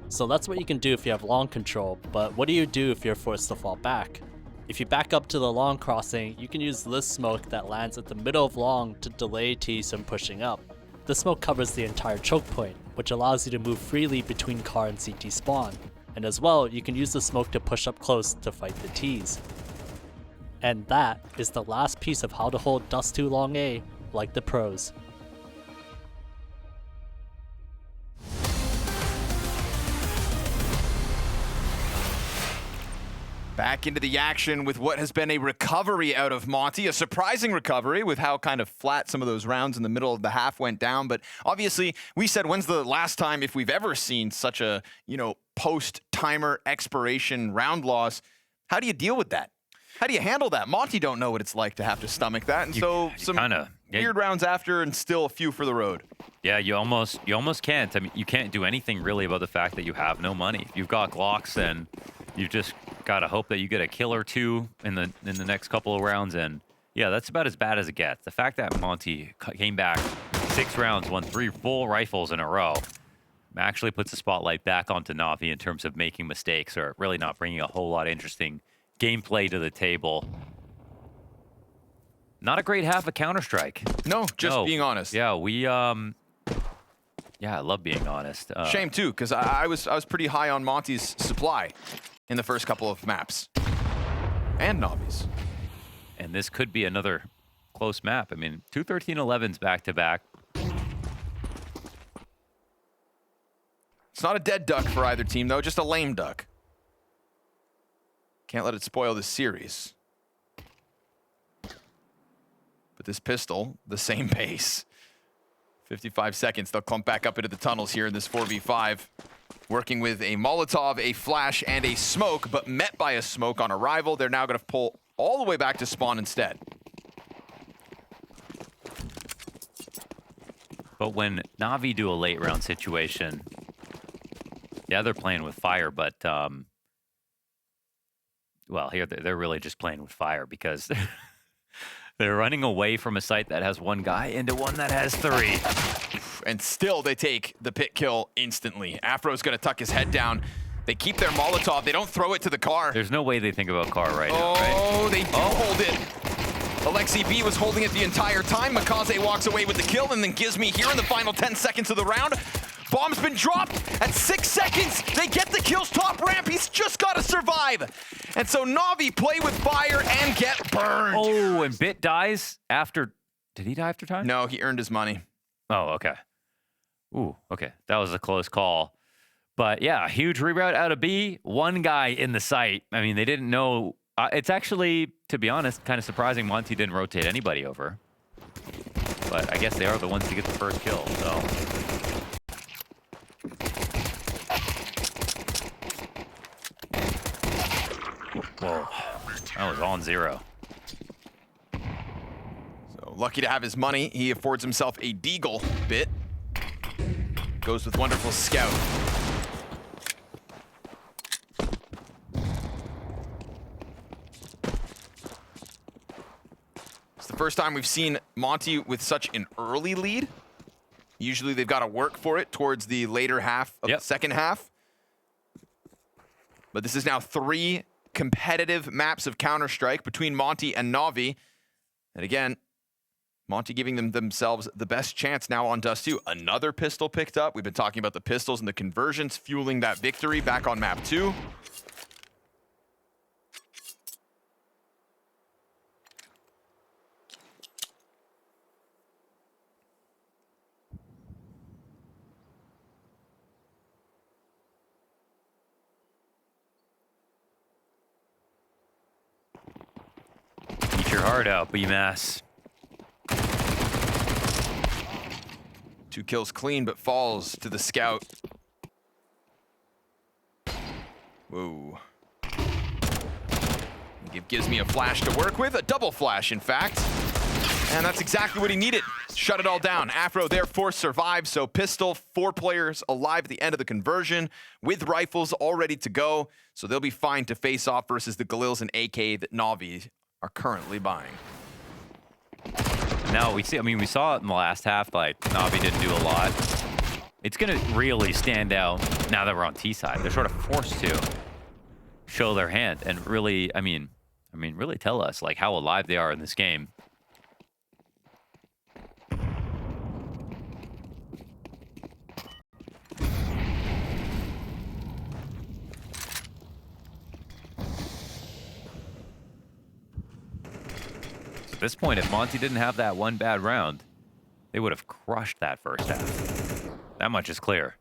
Speaker 8: So that's what you can do if you have long control, but what do you do if you're forced to fall back? If you back up to the long crossing, you can use this smoke that lands at the middle of long to delay Ts from pushing up. The smoke covers the entire choke point, which allows you to move freely between car and CT spawn. And as well, you can use the smoke to push up close to fight the Ts. And that is the last piece of how to hold Dust2 Long A like the pros.
Speaker 2: Back into the action with what has been a recovery out of Monte, a surprising recovery with how kind of flat some of those rounds in the middle of the half went down. But obviously, we said, when's the last time, if we've ever seen such a, post-timer expiration round loss? How do you deal with that? How do you handle that? Monte don't know what it's like to have to stomach that. And some weird rounds after and still a few for the road.
Speaker 1: Yeah, you almost can't. I mean, you can't do anything really about the fact that you have no money. You've got Glocks, and you've just got to hope that you get a kill or two in the next couple of rounds. And yeah, that's about as bad as it gets. The fact that Monte came back 6 rounds, won 3 full rifles in a row, actually puts the spotlight back onto NAVI in terms of making mistakes or really not bringing a whole lot of interesting gameplay to the table. Not a great half of Counter-Strike.
Speaker 2: No, just being honest.
Speaker 1: Yeah, I love being honest.
Speaker 2: Shame too, because I was pretty high on Monte's supply in the first couple of maps. And Navi's.
Speaker 1: And this could be another close map. I mean, 2 13-11s back-to-back.
Speaker 2: It's not a dead duck for either team, though, just a lame duck. Can't let it spoil this series. But this pistol, the same pace. 55 seconds, they'll clump back up into the tunnels here in this 4v5. Working with a Molotov, a flash, and a smoke, but met by a smoke on arrival. They're now going to pull all the way back to spawn instead.
Speaker 1: But when NAVI do a late round situation, yeah, they're playing with fire, but well, here they're really just playing with fire because they're running away from a site that has 1 guy into one that has 3.
Speaker 2: And still they take the pit kill instantly. Afro's going to tuck his head down. They keep their Molotov. They don't throw it to the car.
Speaker 1: There's no way they think about car right now, right?
Speaker 2: Oh, they do hold it. Alexi B was holding it the entire time. Makaze walks away with the kill, and then Gizmi here in the final 10 seconds of the round. Bomb's been dropped at 6 seconds. They get the kills top ramp. He's just got to survive. And so Navi play with fire and get burned.
Speaker 1: Oh, and Bit dies after... Did he die after time?
Speaker 2: No, he earned his money.
Speaker 1: Oh, okay. Ooh, okay. That was a close call. But yeah, huge reroute out of B. 1 guy in the site. I mean, they didn't know... it's actually, to be honest, kind of surprising Monte didn't rotate anybody over. But I guess they are the ones to get the first kill, so... Whoa, that was on 0.
Speaker 2: So lucky to have his money. He affords himself a deagle bit. Goes with wonderful scout. It's the first time we've seen Monte with such an early lead. Usually they've got to work for it towards the later half of the second half. But this is now 3 competitive maps of Counter-Strike between Monte and NAVI. And again, Monte giving themselves the best chance now on Dust2. Another pistol picked up. We've been talking about the pistols and the conversions fueling that victory back on map 2.
Speaker 1: Eat your heart out, Bymas.
Speaker 2: 2 kills clean, but falls to the scout. Whoa. Gives me a flash to work with, a double flash, in fact. And that's exactly what he needed. Shut it all down. Afro therefore survives, so pistol, 4 players alive at the end of the conversion with rifles all ready to go. So they'll be fine to face off versus the Galils and AK that NAVI are currently buying.
Speaker 1: No, we saw it in the last half, like NAVI didn't do a lot. It's gonna really stand out now that we're on T side. They're sort of forced to show their hand and really, really tell us like how alive they are in this game. At this point, if Monte didn't have that one bad round, they would have crushed that first half. That much is clear.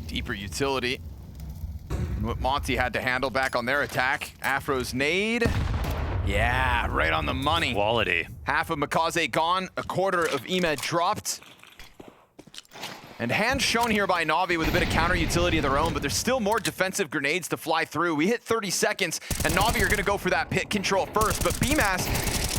Speaker 2: Deeper utility. And what Monte had to handle back on their attack. Afro's nade. Yeah, right on the money.
Speaker 1: Quality.
Speaker 2: Half of Makaze gone, a quarter of Emed dropped. And hands shown here by NAVI with a bit of counter utility of their own, but there's still more defensive grenades to fly through. We hit 30 seconds, and NAVI are gonna go for that pit control first, but Bymas,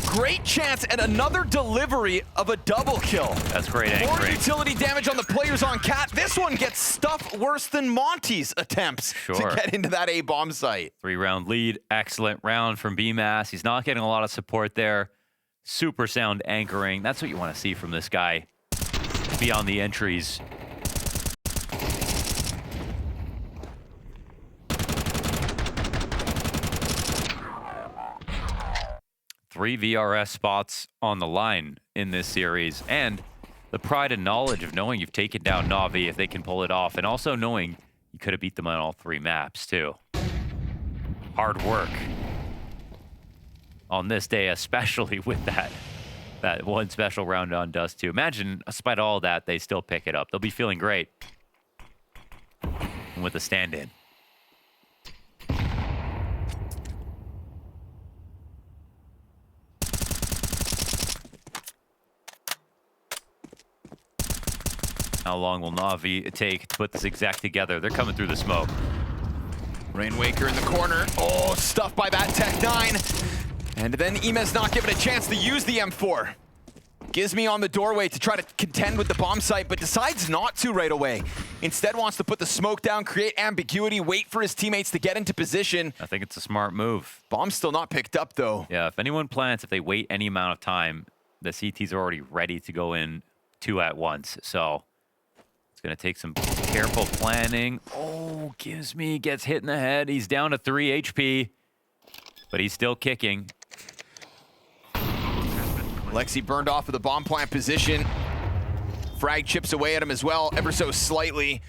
Speaker 2: great chance and another delivery of a double kill.
Speaker 1: That's great
Speaker 2: More
Speaker 1: anchoring.
Speaker 2: utility damage on the players on Cat. This one gets stuff worse than Monte's attempts to get into that A bomb site.
Speaker 1: 3-round lead, excellent round from Bymas. He's not getting a lot of support there. Super sound anchoring. That's what you want to see from this guy beyond the entries. Three VRS spots on the line in this series, and the pride and knowledge of knowing you've taken down NAVI if they can pull it off, and also knowing you could have beat them on all 3 maps too. Hard work on this day, especially with that one special round on Dust2. Imagine, despite all that, they still pick it up. They'll be feeling great with the stand-in. How long will NAVI take to put this exec together? They're coming through the smoke.
Speaker 2: Rainwaker in the corner. Oh, stuffed by that Tech 9. And then Emed's not given a chance to use the M4. Gizmi on the doorway to try to contend with the bomb site, but decides not to right away. Instead wants to put the smoke down, create ambiguity, wait for his teammates to get into position.
Speaker 1: I think it's a smart move.
Speaker 2: Bomb's still not picked up, though.
Speaker 1: Yeah, if anyone plants, if they wait any amount of time, the CTs are already ready to go in 2 at once. So it's going to take some careful planning. Oh, Gizmi gets hit in the head. He's down to 3 HP, but he's still kicking.
Speaker 2: Lexi burned off of the bomb plant position. Frag chips away at him as well, ever so slightly.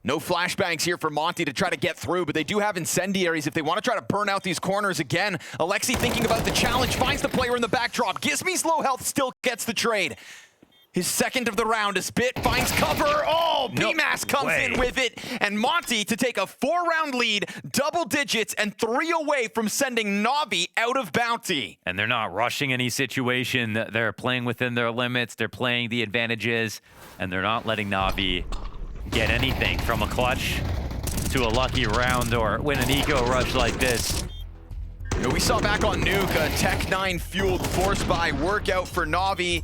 Speaker 2: No flashbangs here for Monte to try to get through, but they do have incendiaries if they want to try to burn out these corners again. Alexi thinking about the challenge, finds the player in the backdrop. Gizmi's low health still gets the trade. His second of the round is bit, finds cover. Oh, Bymas comes in with it. And Monte to take a 4-round lead, double digits, and 3 away from sending NAVI out of bounty.
Speaker 1: And they're not rushing any situation. They're playing within their limits. They're playing the advantages, and they're not letting NAVI get anything from a clutch to a lucky round or win an eco rush like this.
Speaker 2: You know, we saw back on Nuke a Tech9 fueled force buy workout for NAVI.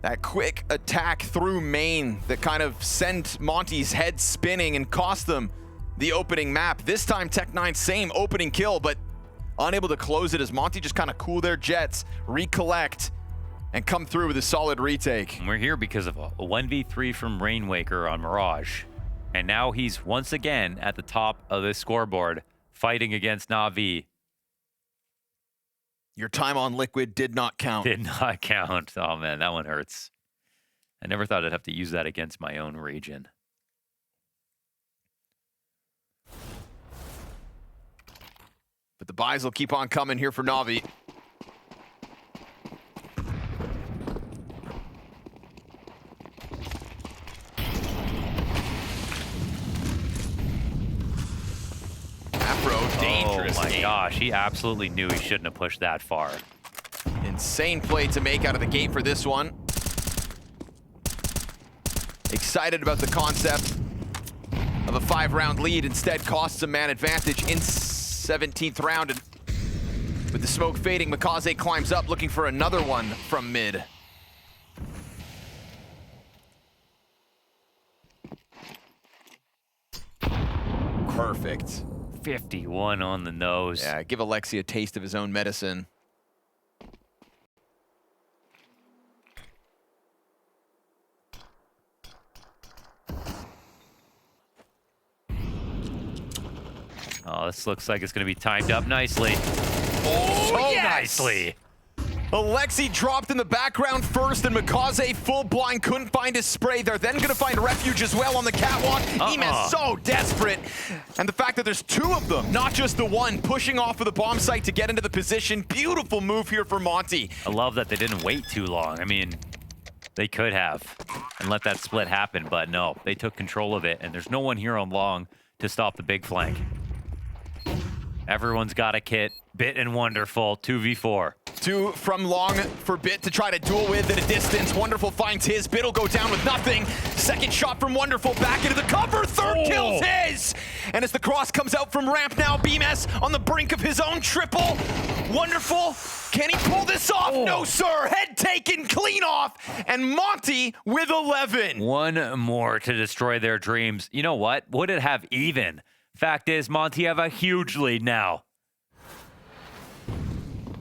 Speaker 2: That quick attack through main that kind of sent Monte's head spinning and cost them the opening map. This time Tech9 same opening kill, but unable to close it as Monte just kind of cool their jets, recollect, and come through with a solid retake.
Speaker 1: And we're here because of a 1v3 from Rainwaker on Mirage. And now he's once again at the top of this scoreboard, fighting against NAVI.
Speaker 2: Your time on Liquid did not count.
Speaker 1: Did not count. Oh man, that one hurts. I never thought I'd have to use that against my own region.
Speaker 2: But the buys will keep on coming here for NAVI. Afro, dangerous.
Speaker 1: Oh my
Speaker 2: game.
Speaker 1: gosh, he absolutely knew he shouldn't have pushed that far.
Speaker 2: Insane play to make out of the gate for this one. Excited about the concept of a 5-round lead. Instead costs a man advantage in 17th round. And with the smoke fading, Mikaze climbs up looking for another one from mid. Perfect.
Speaker 1: 51 on the nose.
Speaker 2: Yeah, give Alexi a taste of his own medicine.
Speaker 1: Oh, this looks like it's going to be timed up nicely.
Speaker 2: Oh,
Speaker 1: So
Speaker 2: yes!
Speaker 1: nicely.
Speaker 2: Alexi dropped in the background first, and Mikaze full blind, couldn't find his spray. They're then gonna find refuge as well on the catwalk. Emas so desperate. And the fact that there's two of them, not just the one, pushing off of the bomb site to get into the position. Beautiful move here for Monte.
Speaker 1: I love that they didn't wait too long. I mean, they could have and let that split happen, but no, they took control of it, and there's no one here on long to stop the big flank. Everyone's got a kit. Bit and Wonderful, 2v4.
Speaker 2: Two from long for Bit to try to duel with at a distance. Wonderful finds his. Bit will go down with nothing. Second shot from Wonderful, back into the cover. Third kills his. And as the cross comes out from ramp now, Bymas on the brink of his own triple. Wonderful. Can he pull this off? No, sir. Head taken, clean off. And Monte with 11.
Speaker 1: One more to destroy their dreams. You know what? Would it have even? Fact is, Monte have a huge lead now.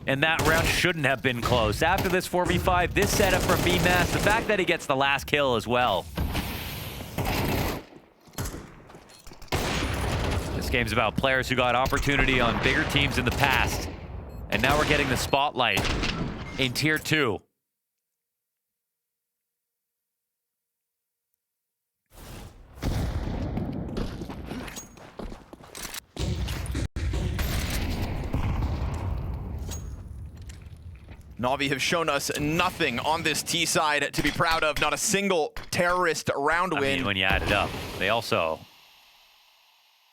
Speaker 1: And that round shouldn't have been close. After this 4v5, this setup from Bymas, the fact that he gets the last kill as well. This game's about players who got opportunity on bigger teams in the past. And now we're getting the spotlight in Tier 2.
Speaker 2: NAVI have shown us nothing on this T side to be proud of. Not a single terrorist round win.
Speaker 1: I mean, when you add it up, they also,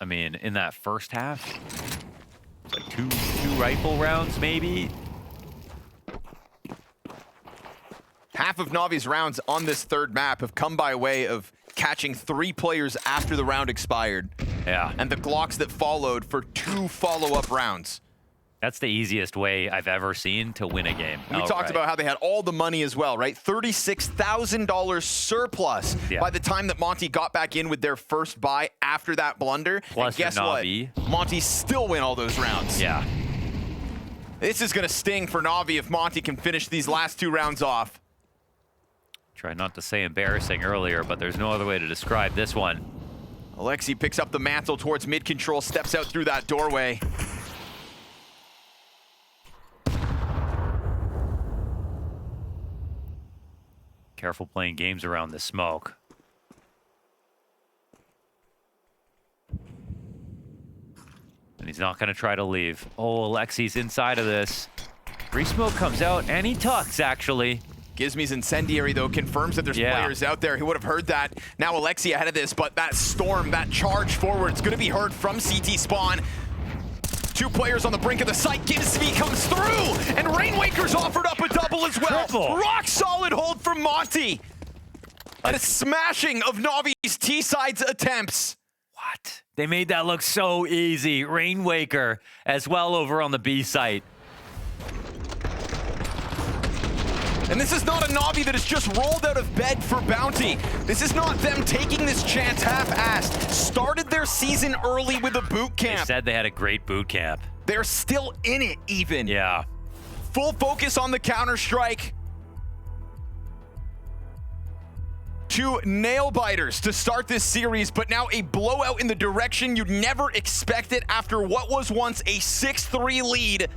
Speaker 1: I mean, in that first half, it's like two rifle rounds maybe.
Speaker 2: Half of NAVI's rounds on this third map have come by way of catching 3 players after the round expired.
Speaker 1: Yeah.
Speaker 2: And the Glocks that followed for 2 follow-up rounds.
Speaker 1: That's the easiest way I've ever seen to win a game.
Speaker 2: We talked about how they had all the money as well, right? $36,000 surplus by the time that Monte got back in with their first buy after that blunder.
Speaker 1: Plus
Speaker 2: and guess
Speaker 1: NAVI.
Speaker 2: what? Monte still win all those rounds.
Speaker 1: Yeah.
Speaker 2: This is going to sting for NAVI if Monte can finish these last 2 rounds off.
Speaker 1: Tried not to say embarrassing earlier, but there's no other way to describe this one.
Speaker 2: Alexi picks up the mantle towards mid-control, steps out through that doorway.
Speaker 1: Careful playing games around the smoke. And he's not going to try to leave. Oh, Alexi's inside of this. Free smoke comes out, and he tucks, actually.
Speaker 2: Gizmy's incendiary, though, confirms that there's players out there. He would have heard that. Now Alexi ahead of this, but that storm, that charge forward, it's going to be heard from CT spawn. 2 players on the brink of the site. Gizmy comes through, and Rainwaker's offered up a double as well.
Speaker 1: Triple.
Speaker 2: Rock solid hold from Monte. And a smashing of Navi's T-sides attempts.
Speaker 1: What? They made that look so easy. Rainwaker as well over on the B site.
Speaker 2: And this is not a Navi that has just rolled out of bed for Bounty. This is not them taking this chance half-assed. Started their season early with a boot camp.
Speaker 1: They said they had a great boot camp.
Speaker 2: They're still in it even.
Speaker 1: Yeah.
Speaker 2: Full focus on the Counter-Strike. 2 nail-biters to start this series, but now a blowout in the direction you'd never expect it after what was once a 6-3 lead.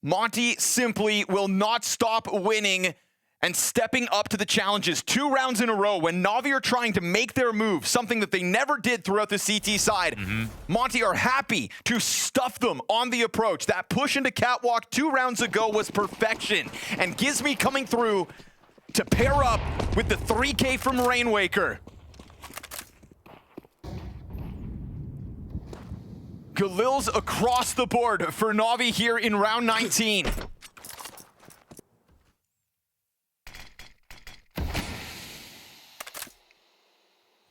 Speaker 2: Monte simply will not stop winning and stepping up to the challenges 2 rounds in a row when Navi are trying to make their move, something that they never did throughout the CT side. Monte are happy to stuff them on the approach. That push into Catwalk 2 rounds ago was perfection, and Gizmi coming through to pair up with the 3K from Rainwaker. Galil's across the board for Navi here in round 19.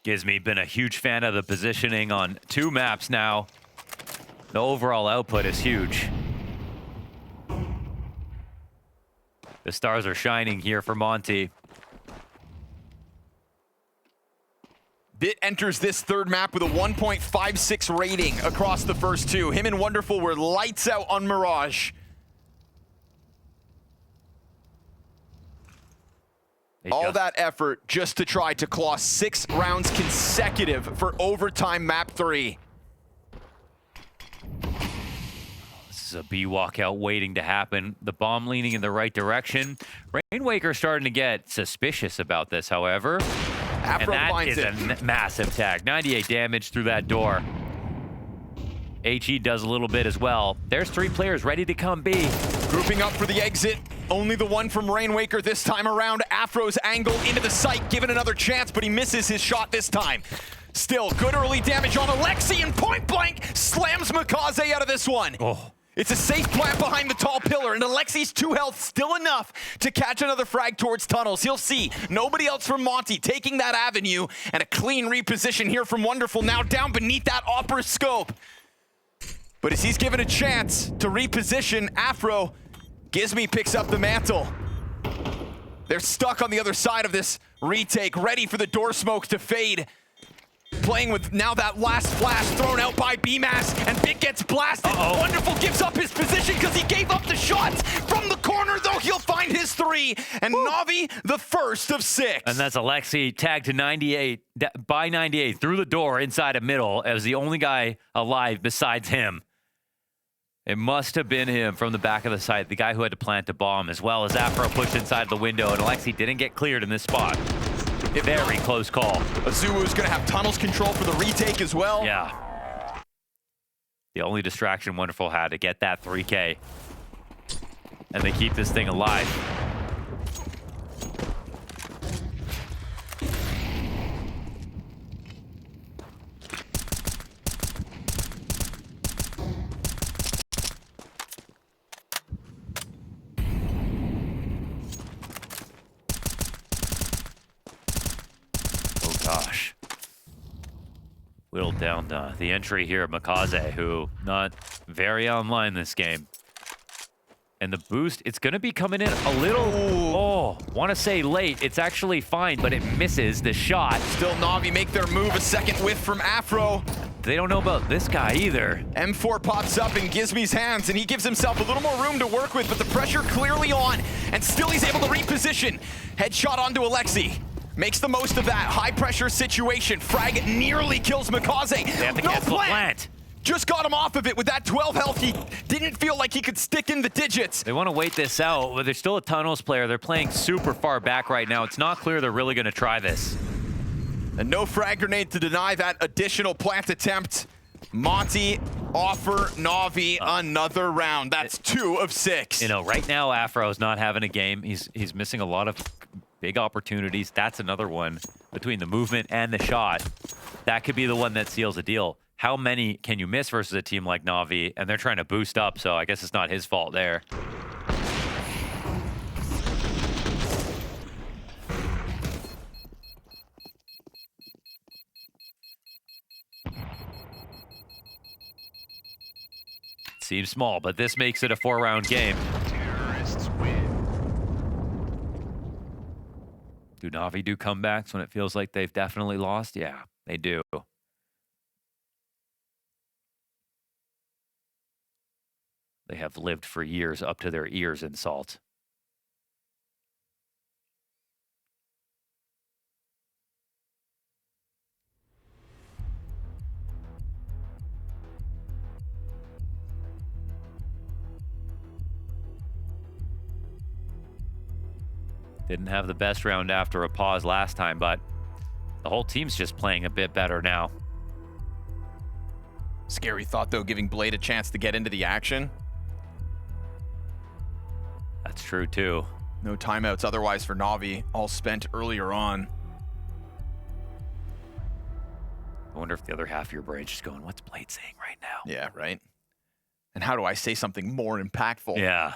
Speaker 1: Gizmi been a huge fan of the positioning on 2 maps now. The overall output is huge. The stars are shining here for Monte.
Speaker 2: Bit enters this 3rd map with a 1.56 rating across the first 2. Him and Wonderful were lights out on Mirage. All that effort just to try to claw 6 rounds consecutive for overtime map 3.
Speaker 1: This is a B walkout waiting to happen. The bomb leaning in the right direction. Rainwaker starting to get suspicious about this, however.
Speaker 2: Afro
Speaker 1: and that
Speaker 2: finds
Speaker 1: is
Speaker 2: it.
Speaker 1: a massive tag. 98 damage through that door. HE does a little bit as well. There's 3 players ready to come B.
Speaker 2: Grouping up for the exit. Only the one from Rainwaker this time around. Afro's angle into the site, given another chance, but he misses his shot this time. Still, good early damage on Alexi, and point blank slams Makaze out of this one.
Speaker 1: Oh.
Speaker 2: It's a safe plant behind the tall pillar, and Alexi's 2 health still enough to catch another frag towards tunnels. He'll see nobody else from Monte taking that avenue, and a clean reposition here from Wonderful, now down beneath that Opera scope. But as he's given a chance to reposition, Afro, Gizmi picks up the mantle. They're stuck on the other side of this retake, ready for the door smoke to fade. Playing with now that last flash thrown out by Bymas, and Bit gets blasted. Wonderful gives up his position because he gave up the shots from the corner, though he'll find his 3. And Navi, the first of 6.
Speaker 1: And that's Alexi tagged to 98, by 98, through the door inside of middle as the only guy alive besides him. It must have been him from the back of the site, the guy who had to plant the bomb, as well as Afro pushed inside the window, and Alexi didn't get cleared in this spot. Very close call.
Speaker 2: AZUWU's gonna have tunnels control for the retake as well.
Speaker 1: Yeah. The only distraction Wonderful had to get that 3K. And they keep this thing alive. Gosh. Whittled down the entry here of Makaze, who not very online this game. And the boost, it's going to be coming in a little, want to say late. It's actually fine, but it misses the shot.
Speaker 2: Still Navi make their move, a second whiff from Afro.
Speaker 1: They don't know about this guy either.
Speaker 2: M4 pops up in Gizmi's hands, and he gives himself a little more room to work with, but the pressure clearly on, and still he's able to reposition. Headshot onto Alexi. Makes the most of that high-pressure situation. Frag nearly kills Makaze.
Speaker 1: They have to cancel the plant.
Speaker 2: Just got him off of it with that 12 health. He didn't feel like he could stick in the digits.
Speaker 1: They want to wait this out, but they're still a tunnels player. They're playing super far back right now. It's not clear they're really going to try this.
Speaker 2: And no frag grenade to deny that additional plant attempt. Monte offer Navi another round. That's 2 of 6.
Speaker 1: You know, right now Afro's not having a game. He's missing a lot of big opportunities. That's another one between the movement and the shot. That could be the one that seals a deal. How many can you miss versus a team like Navi? And they're trying to boost up, so I guess it's not his fault there. Seems small, but this makes it a 4-round game.
Speaker 9: Terrorists win.
Speaker 1: Do NAVI do comebacks when it feels like they've definitely lost? Yeah, they do. They have lived for years up to their ears in salt. Didn't have the best round after a pause last time, but the whole team's just playing a bit better now.
Speaker 2: Scary thought, though, giving Blade a chance to get into the action.
Speaker 1: That's true, too.
Speaker 2: No timeouts otherwise for NAVI, all spent earlier on.
Speaker 1: I wonder if the other half of your brain's just going, what's Blade saying right now?
Speaker 2: Yeah, right? And how do I say something more impactful?
Speaker 1: Yeah.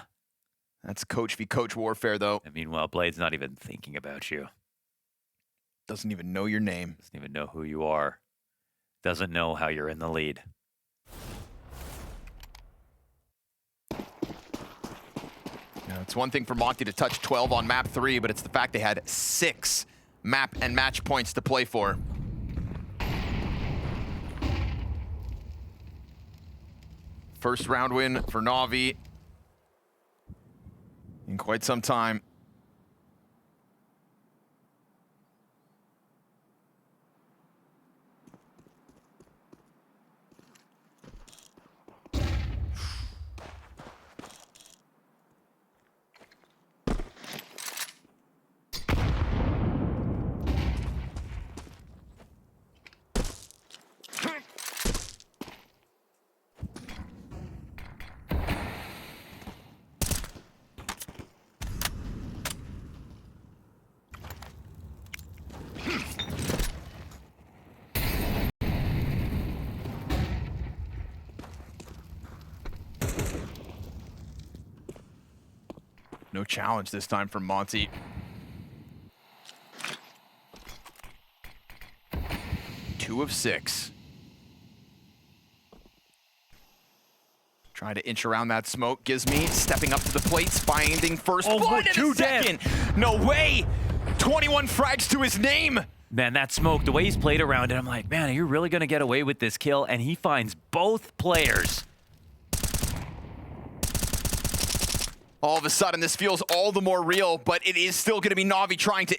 Speaker 2: That's coach v. coach warfare, though.
Speaker 1: And meanwhile, Blade's not even thinking about you.
Speaker 2: Doesn't even know your name.
Speaker 1: Doesn't even know who you are. Doesn't know how you're in the lead.
Speaker 2: Now, it's one thing for Monte to touch 12 on map 3, but it's the fact they had 6 map and match points to play for. First round win for NAVI in quite some time. No challenge this time from Monte. Two of 6. Trying to inch around that smoke. Gives me stepping up to the plates, finding first blood in a second. No way! 21 frags to his name.
Speaker 1: Man, that smoke, the way he's played around it, I'm like, man, are you really going to get away with this kill? And he finds both players.
Speaker 2: All of a sudden, this feels all the more real, but it is still going to be NAVI trying to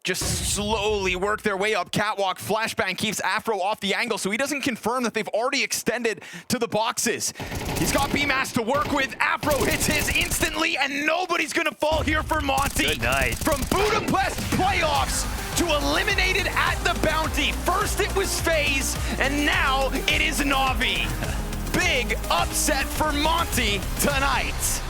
Speaker 2: just slowly work their way up. Catwalk, flashbang keeps Afro off the angle, so he doesn't confirm that they've already extended to the boxes. He's got Bymas to work with. Afro hits his instantly, and nobody's going to fall here for Monte.
Speaker 1: Good night.
Speaker 2: From Budapest playoffs to eliminated at the Bounty. First it was FaZe, and now it is NAVI. Big upset for Monte tonight.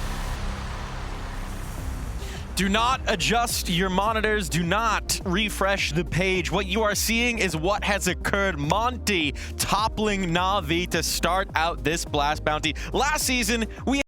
Speaker 4: Do not adjust your monitors. Do not refresh the page. What you are seeing is what has occurred. Monte toppling NAVI to start out this Blast Bounty. Last season, we